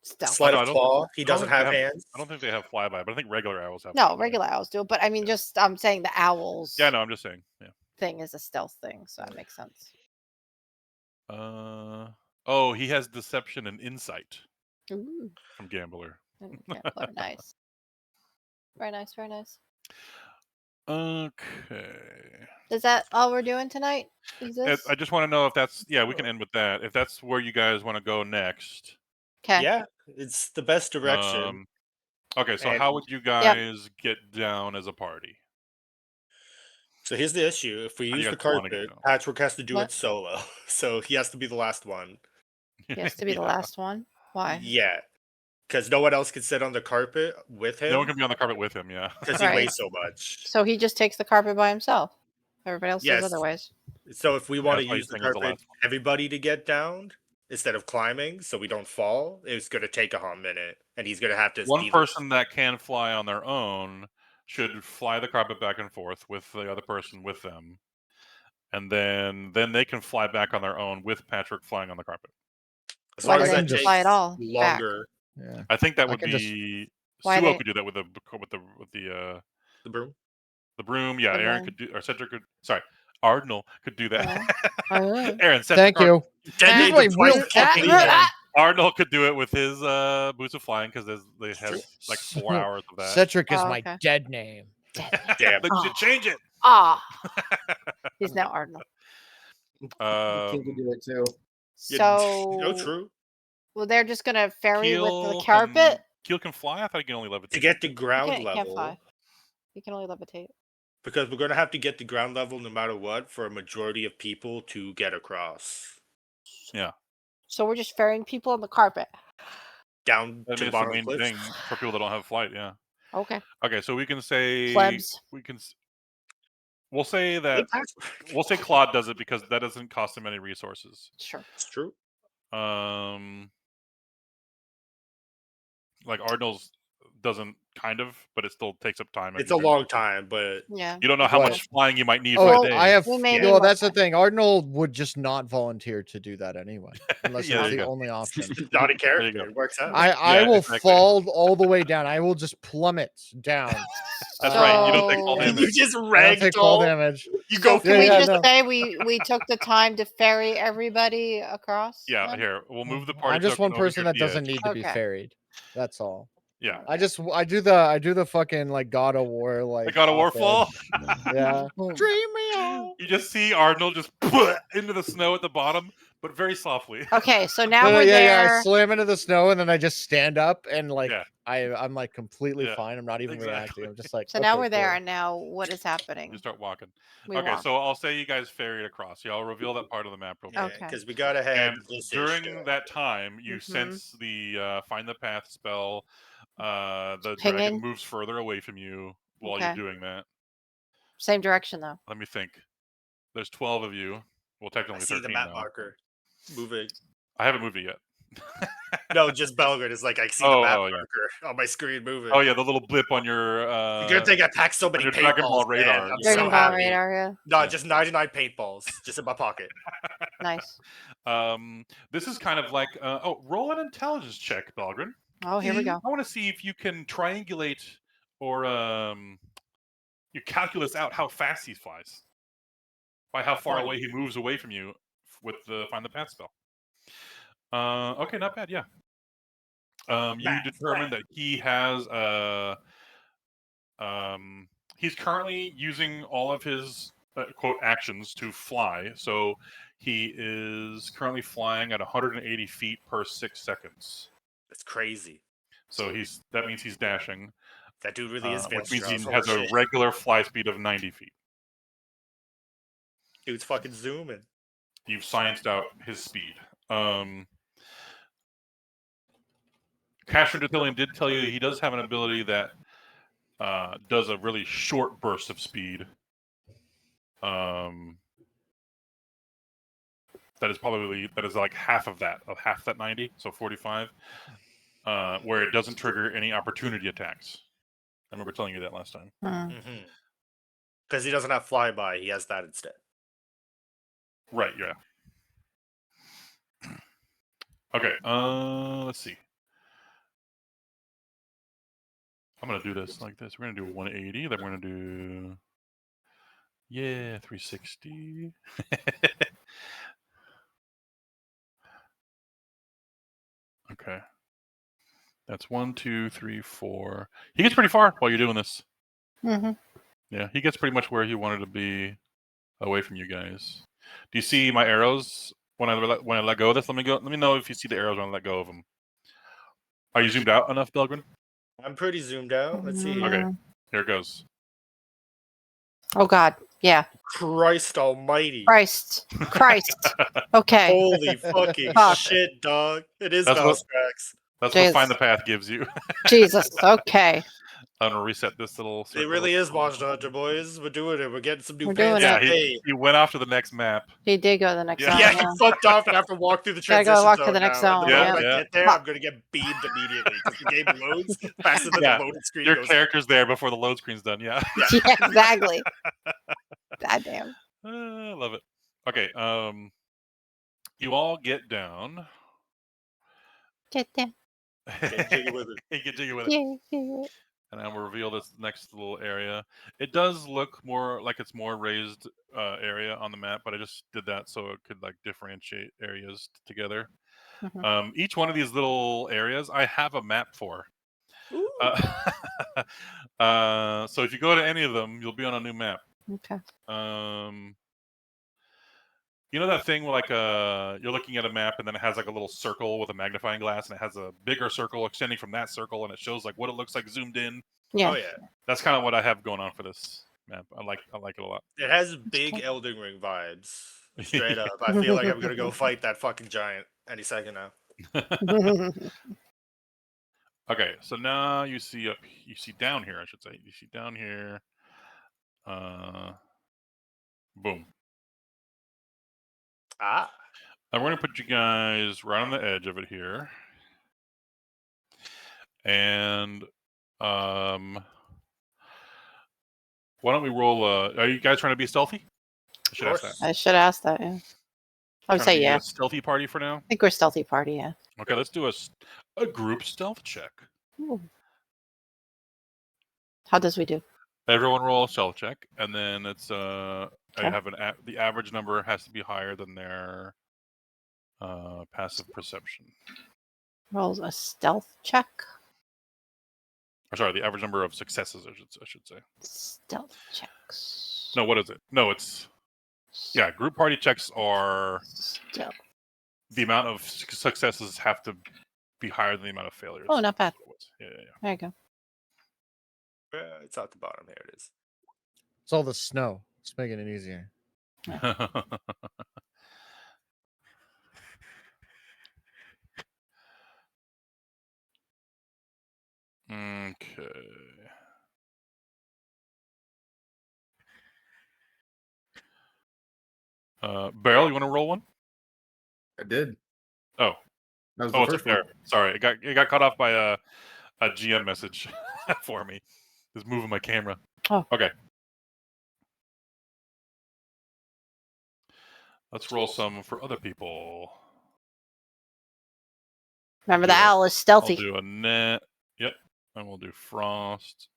Stealth. Sleight no, I of don't- claw. He I don't doesn't think they have hands. I don't think they have flyby, but I think regular owls have. No, flyby. regular owls do, but I mean, just I'm saying the owls Yeah. No, I'm just saying. Yeah. thing is a stealth thing, so that makes sense. Oh, he has deception and insight Ooh, from Gambler. Gambler, nice. Very nice. Very nice. Okay. Is that all we're doing tonight? Is this? I just want to know if that's we can end with that. If that's where you guys want to go next. Okay. Yeah, it's the best direction. Okay, so And- how would you guys get down as a party? So here's the issue: if we How do use you the guys wanna get carpet, down? Patrick has to do What? it solo. So he has to be the last one. He has to be the Yeah. last one. Why? Yeah, because no one else can sit on the carpet with him No one can be on the carpet with him. Yeah. because he Right. weighs so much. So he just takes the carpet by himself. Everybody else Yes. does otherwise. So if we want to that's why use he's the saying it's the carpet, last one. everybody to get down instead of climbing, so we don't fall, it's going to take a hot minute, and he's going to have to. One either- person that can fly on their own should fly the carpet back and forth with the other person with them, and then they can fly back on their own with Patrick flying on the carpet. as Why long do as they that just takes fly at all back? longer. Yeah. I think that I would can just- be Why Suo they- could do that with the The broom. broom. Yeah, The Aaron broom. could do, or Cedric could. Sorry, Ardnal could do that. Oh. Aaron, Cedric Thank you. Detonate Usually the twice we'll- fucking again. Arnold could do it with his boots of flying because they have True. like 4 hours of that. Cedric is Oh, my okay. dead name. Damn. Then you should change it. Ah. He's now Arnold. King can do it too. Yeah, So. no, true. Well, they're just gonna ferry with the Keel carpet. Keel can fly. I thought he can only levitate. To get the He ground can't level, fly. You can only levitate. because we're going to have to get the ground level no matter what for a majority of people to get across. So we're just ferrying people on the carpet. Down I mean, to the it's the bottom main of the thing cliff. for people that don't have flight. Yeah. Okay. Okay, so we can say Plebs. We'll say Hey, that Patrick. we'll say Claude does it because that doesn't cost him any resources. Sure. It's true. Like Ardnal's doesn't kind of, but it still takes up time. It's a long time, but Yeah. You don't know how What? much flying you might need Oh, for a day. I have. We may need Well, more that's the time. thing. Arnold would just not volunteer to do that anyway, unless Yeah, it there was you the go. only option. not a There you character. go. It works out. I Yeah, will exactly. fall all the way down. I will just plummet down. That's right. You don't take all So- damage. you just I don't take fall ragdoll. damage. You go Can Yeah, we yeah, just no. say we took the time to ferry everybody across? Yeah, then? here we'll move the party. I'm just token one over person here that to the doesn't edge. need to be Okay. ferried. That's all. Yeah, I do the fucking like God of War like. the God of War off fall. edge. Yeah. Dream me out. You just see Arnold just put into the snow at the bottom, but very softly. Okay, so now No, no, we're yeah, there. yeah. I slam into the snow and then I just stand up and like Yeah. I'm like completely Yeah, fine. I'm not even exactly. reacting. I'm just like. So now "Okay, we're there, cool." and now what is happening? You start walking. We Okay, walk. so I'll say you guys ferried across. Y'all reveal that part of the map real quick. Okay. Because we gotta head And this during that time, you Mhm. sense the find the path spell. The Pinging? dragon moves further away from you while Okay. you're doing that. Same direction though. Let me think. There's 12 of you. Well, I technically see 13 the map now. marker moving. I haven't moved it yet. No, just Belgrade is like I see the Oh, map oh, yeah. marker on my screen moving. Oh yeah, the little blip on your The good thing I packed so many your Dragon Ball paintballs, radar. man. I'm Yeah. Dragon so Ball happy. radar, yeah. No, Yeah. just 99 paintballs, just in my pocket. Nice. This is kind of like roll an intelligence check, Belgrin. Oh, here we go. I want to see if you can triangulate or you calculus out how fast he flies by how far away he moves away from you with the find the path spell. Okay, not bad. Yeah. You determine that he has he's currently using all of his quote actions to fly. So he is currently flying at 180 feet per 6 seconds. That's crazy. So that means he's dashing. That dude really is which means he Maelstrom. has a Holy shit. regular fly speed of 90 feet. Dude's fucking zooming. You've scienced out his speed. Cashman Detillion did tell you he does have an ability that does a really short burst of speed. That is like half that 90, so 45, where it doesn't trigger any opportunity attacks. I remember telling you that last time. Because he doesn't have flyby, he has that instead. Right, yeah. Okay, let's see. I'm going to do this like this. We're going to do 180, then we're going to do... Yeah, 360. Okay. That's 1, 2, 3, 4. He gets pretty far while you're doing this. Mm-hmm. Yeah, he gets pretty much where he wanted to be away from you guys. Do you see my arrows when I let go of this? Let me know if you see the arrows when I let go of them. Are you zoomed out enough, Belgrin? I'm pretty zoomed out. Let's see. Okay, here it goes. Oh God. Yeah. Christ almighty. Christ. Okay. Holy fucking Fuck. shit, dog. It is That's what- Valstrax. That's Jeez. what Find the Path gives you. Jesus. Okay. I'm gonna reset this little. It circle. really is Monster Hunter, boys. We're doing it. We're getting some new We're doing pants. Yeah, it. Hey. he went off to the next map. He did go to the next Yeah. zone. Yeah, Yeah. he fucked off and have to walk through the Gotta transition go walk zone to the next now. And zone, the yeah. moment Yeah. I get there, I'm gonna get beamed immediately because the game loads faster than Yeah. the loading screen Your goes. character's there before the load screen's done. Yeah. Yeah, exactly. Goddamn. I love it. Okay. You all get down. Get there. Get jiggy with it. Get jiggy with it. Yeah. And then we'll reveal this next little area. It does look more like it's more raised area on the map, but I just did that so it could like differentiate areas together. Mhm. Each one of these little areas, I have a map for. So if you go to any of them, you'll be on a new map. Okay. You know that thing where like you're looking at a map and then it has like a little circle with a magnifying glass and it has a bigger circle extending from that circle and it shows like what it looks like zoomed in. Yeah. Oh yeah. That's kind of what I have going on for this map. I like it a lot. It has big Elden Ring vibes. Straight up. I feel like I'm gonna go fight that fucking giant any second now. Okay, so now you see down here, I should say. You see down here. Boom. Ah. I'm going to put you guys right on the edge of it here. And why don't we roll are you guys trying to be stealthy? I should ask that. I should ask that. Yeah. I would Trying to say be yeah. a stealthy party for now. I think we're stealthy party. Yeah. Okay, let's do a group stealth check. Ooh. How does we do? Everyone roll a stealth check, and then it's I Okay. have the average number has to be higher than their passive perception. Rolls a stealth check. Or sorry, the average number of successes, I should say. Stealth checks. No, what is it? No, it's group party checks are Stealth. the amount of successes have to be higher than the amount of failures. Oh, not bad. Yeah. There you go. It's at the bottom. There it is. It's all the snow. It's making it easier. Okay. Barrel, you want to roll one? I did. Oh, That was the oh, it's first up there. one. Sorry, it got cut off by a GM message for me. Just moving my camera. Oh. Okay. Let's roll some for other people. Remember, Do the a- owl is I'll stealthy. do a net. Yep. And we'll do frost.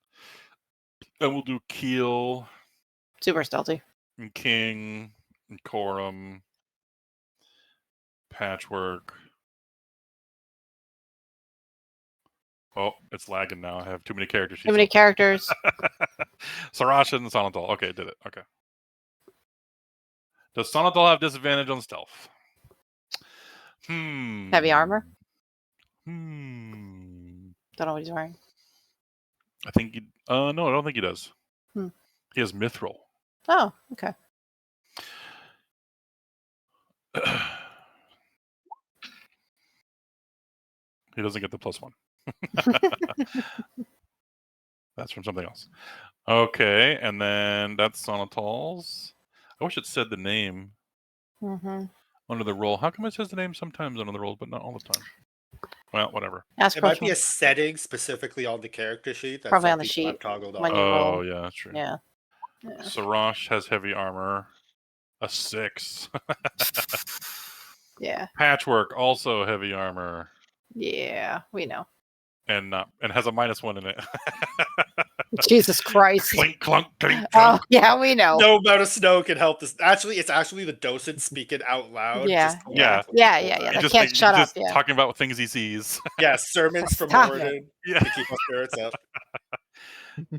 And we'll do keel Super stealthy. and king and corum. Patchwork. Oh, it's lagging now. I have too many character sheets. Too many open. characters. Sarasha and Sonatol. Okay, did it. Okay. Does Sonatol have disadvantage on stealth? Heavy armor. Hmm. Don't know what he's wearing. I think he. No, I don't think he does. Hmm. He has mithril. Oh, okay. He doesn't get the +1. That's from something else. Okay, and then that's Sonatol's. I wish it said the name Mm-hmm. under the roll. How come it says the name sometimes under the rolls, but not all the time? Well, whatever. Ask It might be Pokemon. a setting specifically on the character sheet. That's Probably on some the people have sheet toggled when on. you Oh, roll. yeah, that's true. Yeah. Sarash has heavy armor. A 6. Yeah. Patchwork, also heavy armor. Yeah. We know. And has a -1 in it. Jesus Christ. Clink, clunk, clink, Oh, clunk. yeah, we know. No amount of snow can help this. Actually, it's actually the docent speaking out loud. Yeah, just to yeah. laugh with Yeah, people yeah, back. yeah. He They just can't he's shut up. just Yeah. talking about things he sees. Yeah, sermons from Stop it. Morden Yeah. to keep our spirits up.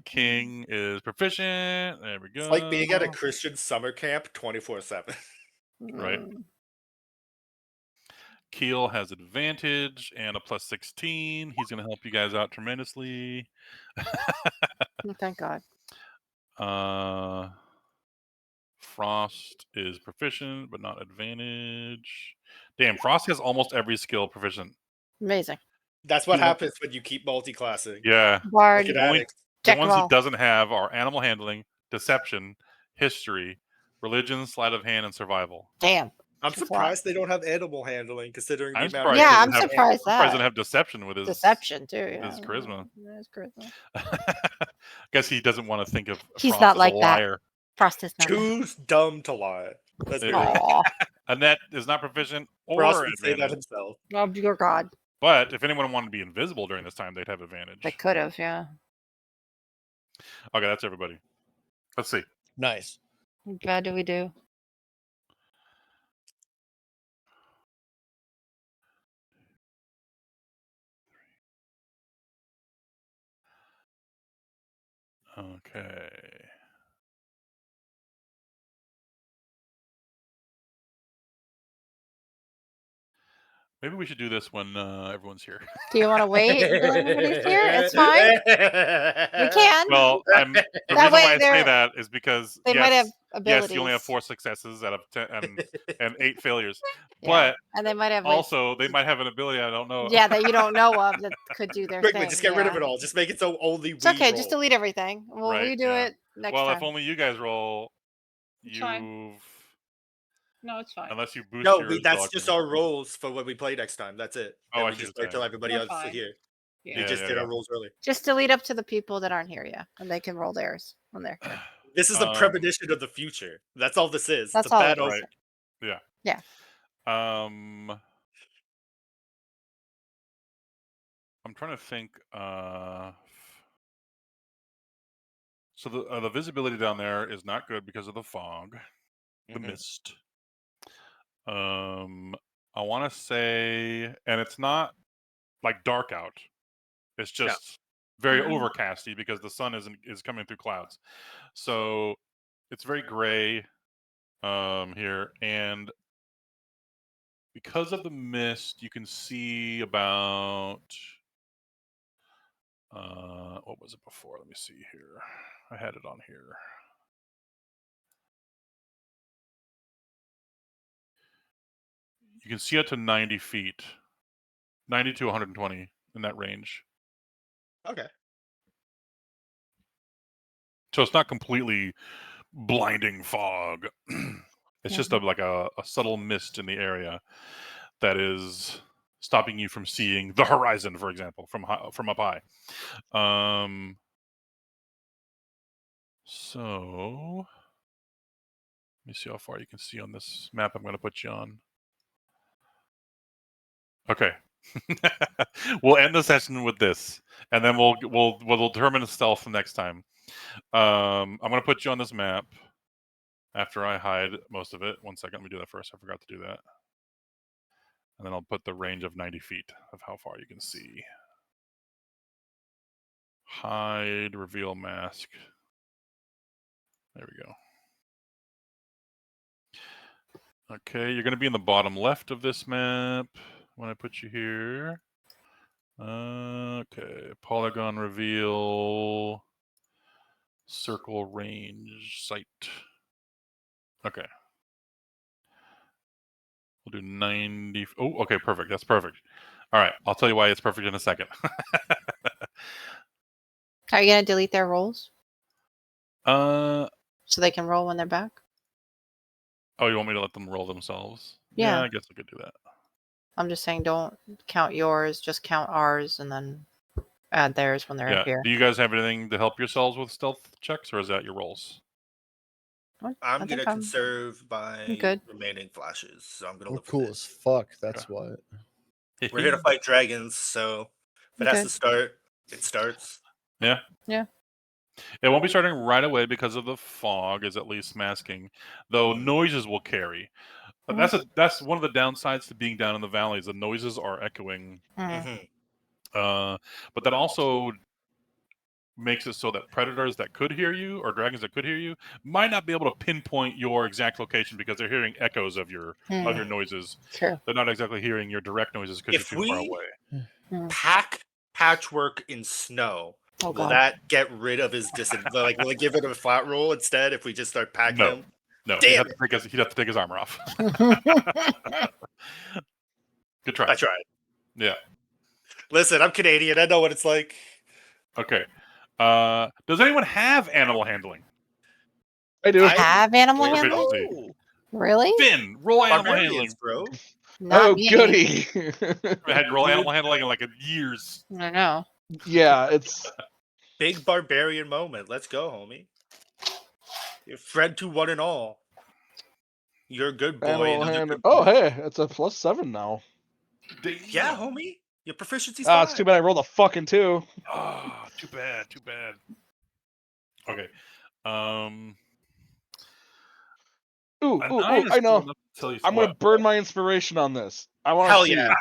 King is proficient. There we go. It's like being at a Christian summer camp 24/7. Right. Mm. Keel has advantage and a +16. He's going to help you guys out tremendously. Thank God. Frost is proficient, but not advantage. Damn, Frost has almost every skill proficient. Amazing. That's what You know- happens when you keep multi-classing. Yeah. Bard. Like an Only- addict. The Jack ones of he all. doesn't have are animal handling, deception, history, religion, sleight of hand, and survival. Damn. I'm That's a lot. surprised they don't have animal handling, considering the I'm amount surprised. of he Yeah, doesn't I'm have- surprised I'm surprised he doesn't that. have deception with his Deception too. Yeah. his charisma. Yeah, his charisma. Guess he doesn't want to think of He's Frost not as like a that. liar. Frost is not. too dumb to lie. Let's be Yeah. real. Aw. Annette is not proficient or Frost would say that advantage. himself. Oh, dear God. But if anyone wanted to be invisible during this time, they'd have advantage. They could have, yeah. Okay, that's everybody. Let's see. Nice. What bad do we do? Okay. Maybe we should do this when everyone's here. Do you want to wait until everybody's here? It's fine. We can. Well, the That reason way why I say they're- that is because they might have abilities. yes, you only have 4 successes out of 10 and 8 failures. Yeah. But And they might have like, also, they might have an ability I don't know. yeah, that you don't know of that could do their Quickly, thing. just get rid of yeah. it all. Just make it so only we It's okay. roll. Just delete everything. We'll Right, redo yeah. it next Well, time. if only you guys roll, It's fine. you've No, it's fine. unless you boost No, your that's dog just thing. our rolls for when we play next time. That's it. Oh, And I we see just what you're wait till saying. everybody We're else fine. is here. Yeah. We just did our rolls early. Just delete up to the people that aren't here yet, and they can roll theirs when they're here. This is a premonition of the future. That's all this is. That's it's a all bad it is. omen. Right. Yeah. I'm trying to think. So the visibility down there is not good because of the fog, the Mhm. mist. I want to say, and it's not like dark out. It's just very overcasty because the sun is coming through clouds. So it's very gray here, and because of the mist, you can see about what was it before? Let me see here. I had it on here. You can see up to 90 feet, 90 to 120 in that range. Okay. So it's not completely blinding fog. It's just like a subtle mist in the area that is stopping you from seeing the horizon, for example, from up high. So let me see how far you can see on this map I'm going to put you on. Okay. We'll end the session with this, and then we'll determine stealth next time. I'm going to put you on this map after I hide most of it. 1 second, let me do that first. I forgot to do that. And then I'll put the range of 90 feet of how far you can see. Hide, reveal mask. There we go. Okay, you're going to be in the bottom left of this map when I put you here. Okay, polygon reveal, circle range, sight. Okay. We'll do 90. Oh, okay, perfect. That's perfect. All right, I'll tell you why it's perfect in a second. Are you gonna delete their rolls Oh, so they can roll when they're back? you want me to let them roll themselves? Yeah. I guess I could do that. I'm just saying, don't count yours, just count ours, and then add theirs when they're Yeah. here. Do you guys have anything to help yourselves with stealth checks, or is that your rolls? I'm think gonna I'm conserve my good. remaining flashes, so I'm gonna We're look for cool this. as fuck. That's what. We're here to fight dragons, so if it has to start, it starts. Yeah. Yeah. It won't be starting right away because of the fog is at least masking, though noises will carry. But that's one of the downsides to being down in the valleys. The noises are echoing. Mhm. But that also makes it so that predators that could hear you or dragons that could hear you might not be able to pinpoint your exact location because they're hearing echoes of your noises. True. They're not exactly hearing your direct noises because If you're too far we away. pack Patchwork in snow, Oh, will God. that get rid of his disadvantage? Like, will it give it a flat roll instead if we just start packing No. him? No, Damn he'd have to take his armor off. Good try. I tried. Yeah. Listen, I'm Canadian. I know what it's like. Okay. Does anyone have animal handling? I do. Have animal Wait, handling? Proficiency. no. Really? Finn, roll animal Barbarians, handling. bro. Not Oh, me. goody. I had roll animal handling in like years. I know. Yeah, it's Big barbarian moment. Let's go, homie. You're friend to one and all. You're a good boy. animal and they're hand. good Oh, boys. hey, it's a +7 now. Yeah, homie. Your proficiency's Ah, it's too fine. bad I rolled a fucking 2. Oh, too bad. Too bad. Okay. Ooh, A ooh, 9 ooh, is I still know. enough to tell you I'm gonna what. burn my inspiration on this. I want to Hell see. yeah.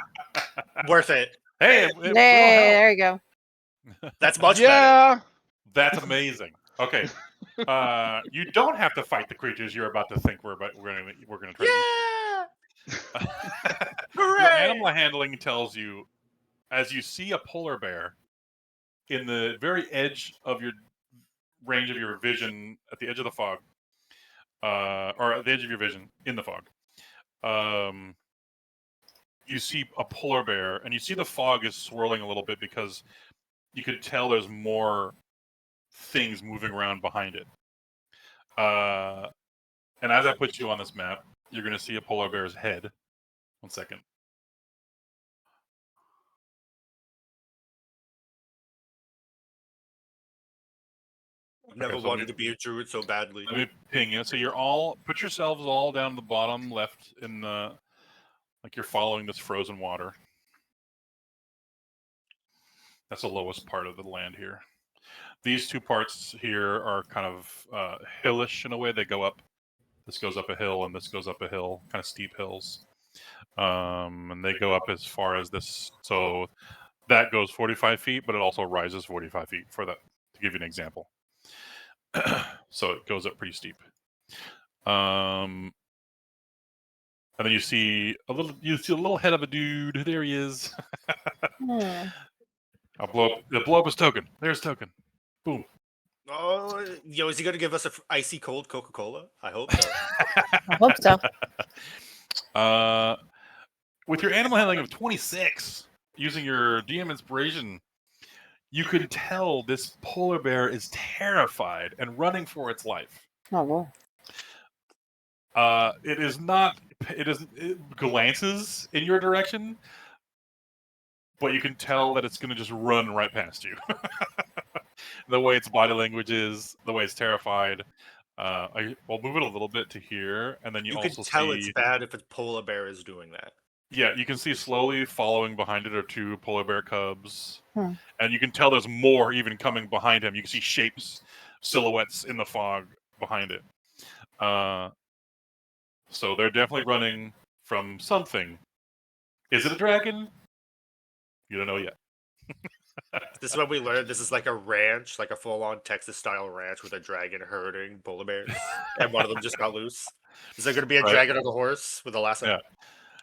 Worth it. Hey, Hey, there you go. That's much better. Yeah. That's amazing. Okay. You don't have to fight the creatures you're about to think we're gonna try Yeah. to. Hooray! Your animal handling tells you, as you see a polar bear in the very edge of your range of your vision, at the edge of the fog, or at the edge of your vision in the fog, you see a polar bear, and you see the fog is swirling a little bit because you could tell there's more things moving around behind it. And as I put you on this map, you're going to see a polar bear's head. 1 second. I've never Okay, so wanted to be a druid so badly. Let me ping you. So you're all put yourselves all down the bottom left in the like you're following this frozen water. That's the lowest part of the land here. These two parts here are kind of hillish in a way. They go up. This goes up a hill, and this goes up a hill, kind of steep hills. And they go up as far as this. So that goes 45 feet, but it also rises 45 feet for that. To give you an example. So it goes up pretty steep. And then you see a little head of a dude. There he is. Hmm. I'll blow up his token. There's token. Boom. Oh, yo, is he gonna give us a icy cold Coca-Cola? I hope so. I hope so. With your animal handling of 26, using your DM inspiration, you can tell this polar bear is terrified and running for its life. Oh boy. It glances in your direction, but you can tell that it's going to just run right past you. The way its body language is, the way it's terrified. I'll move it a little bit to here, and then you can also tell see. it's bad if a polar bear is doing that. Yeah, you can see slowly following behind it are 2 polar bear cubs. Hmm. And you can tell there's more even coming behind him. You can see shapes, silhouettes in the fog behind it. So they're definitely running from something. Is it a dragon? You don't know yet. This is what we learned. This is like a ranch, like a full-on Texas-style ranch with a dragon herding polar bears, and one of them just got loose. Is there going to be a Right. dragon on the horse with a lasso? Yeah.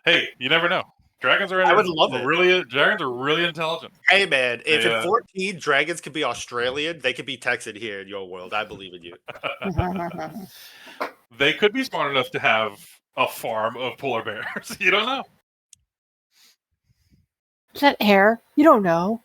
Hey, you never know. Dragons are I would love it. Dragons are really intelligent. Hey man, if Yeah. in 14 dragons can be Australian, they can be Texan here in your world. I believe in you. They could be smart enough to have a farm of polar bears. You don't know. Is that hair? You don't know.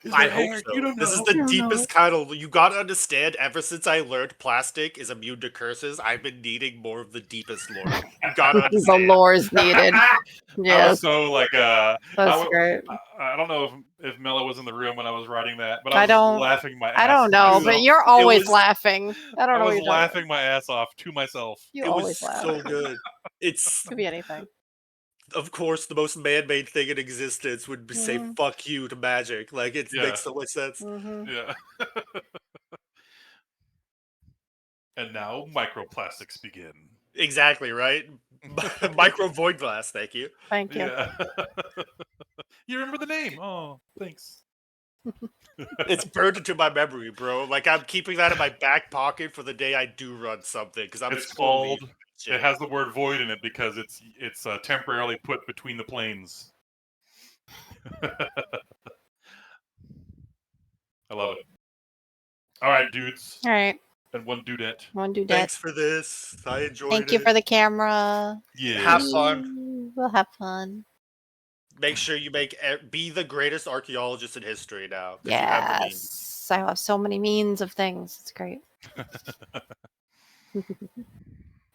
Is I there hope hair? so. You don't This is know. the You don't deepest kind of. You gotta understand. Ever since I learned plastic is immune to curses, I've been needing more of the deepest lore. You gotta The understand. lore is needed. I was Yes, so like that's great. I don't know if Mela was in the room when I was writing that, but I I was don't- laughing my ass I don't know, off. but you're always was- laughing. I don't I know what was you're talking about. laughing my ass off to myself. You It was always laugh. so good. It's Could be anything. of course the most man-made thing in existence would say Mhm. "fuck you" to magic. Like it Yeah. makes so much sense. Hmm. Yeah. And now microplastics begin. Exactly right. Micro void blast. Thank you. Thank you. Yeah. You remember the name? Oh, thanks. It's burned into my memory, bro. Like I'm keeping that in my back pocket for the day I do run something because I'm It's totally called. shit. It has the word void in it because it's temporarily put between the planes. I love it. All right, dudes, All right, and one dudette. one do that. Thanks for this. I enjoyed Thank it. you for the camera. Yeah. Have fun. We'll have fun. Make sure you be the greatest archaeologist in history now. 'cause you have the means. Yes, I have so many means of things. It's great.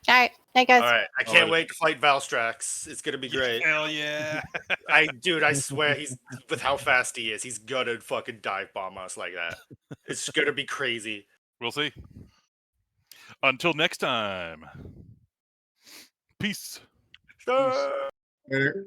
All right, hey guys. All right, I can't Alrighty. wait to fight Valstrax. It's gonna be great. Hell yeah. I swear he's with how fast he is. He's gonna fucking dive bomb us like that. It's gonna be crazy. We'll see. Until next time. Peace. Ah. Later.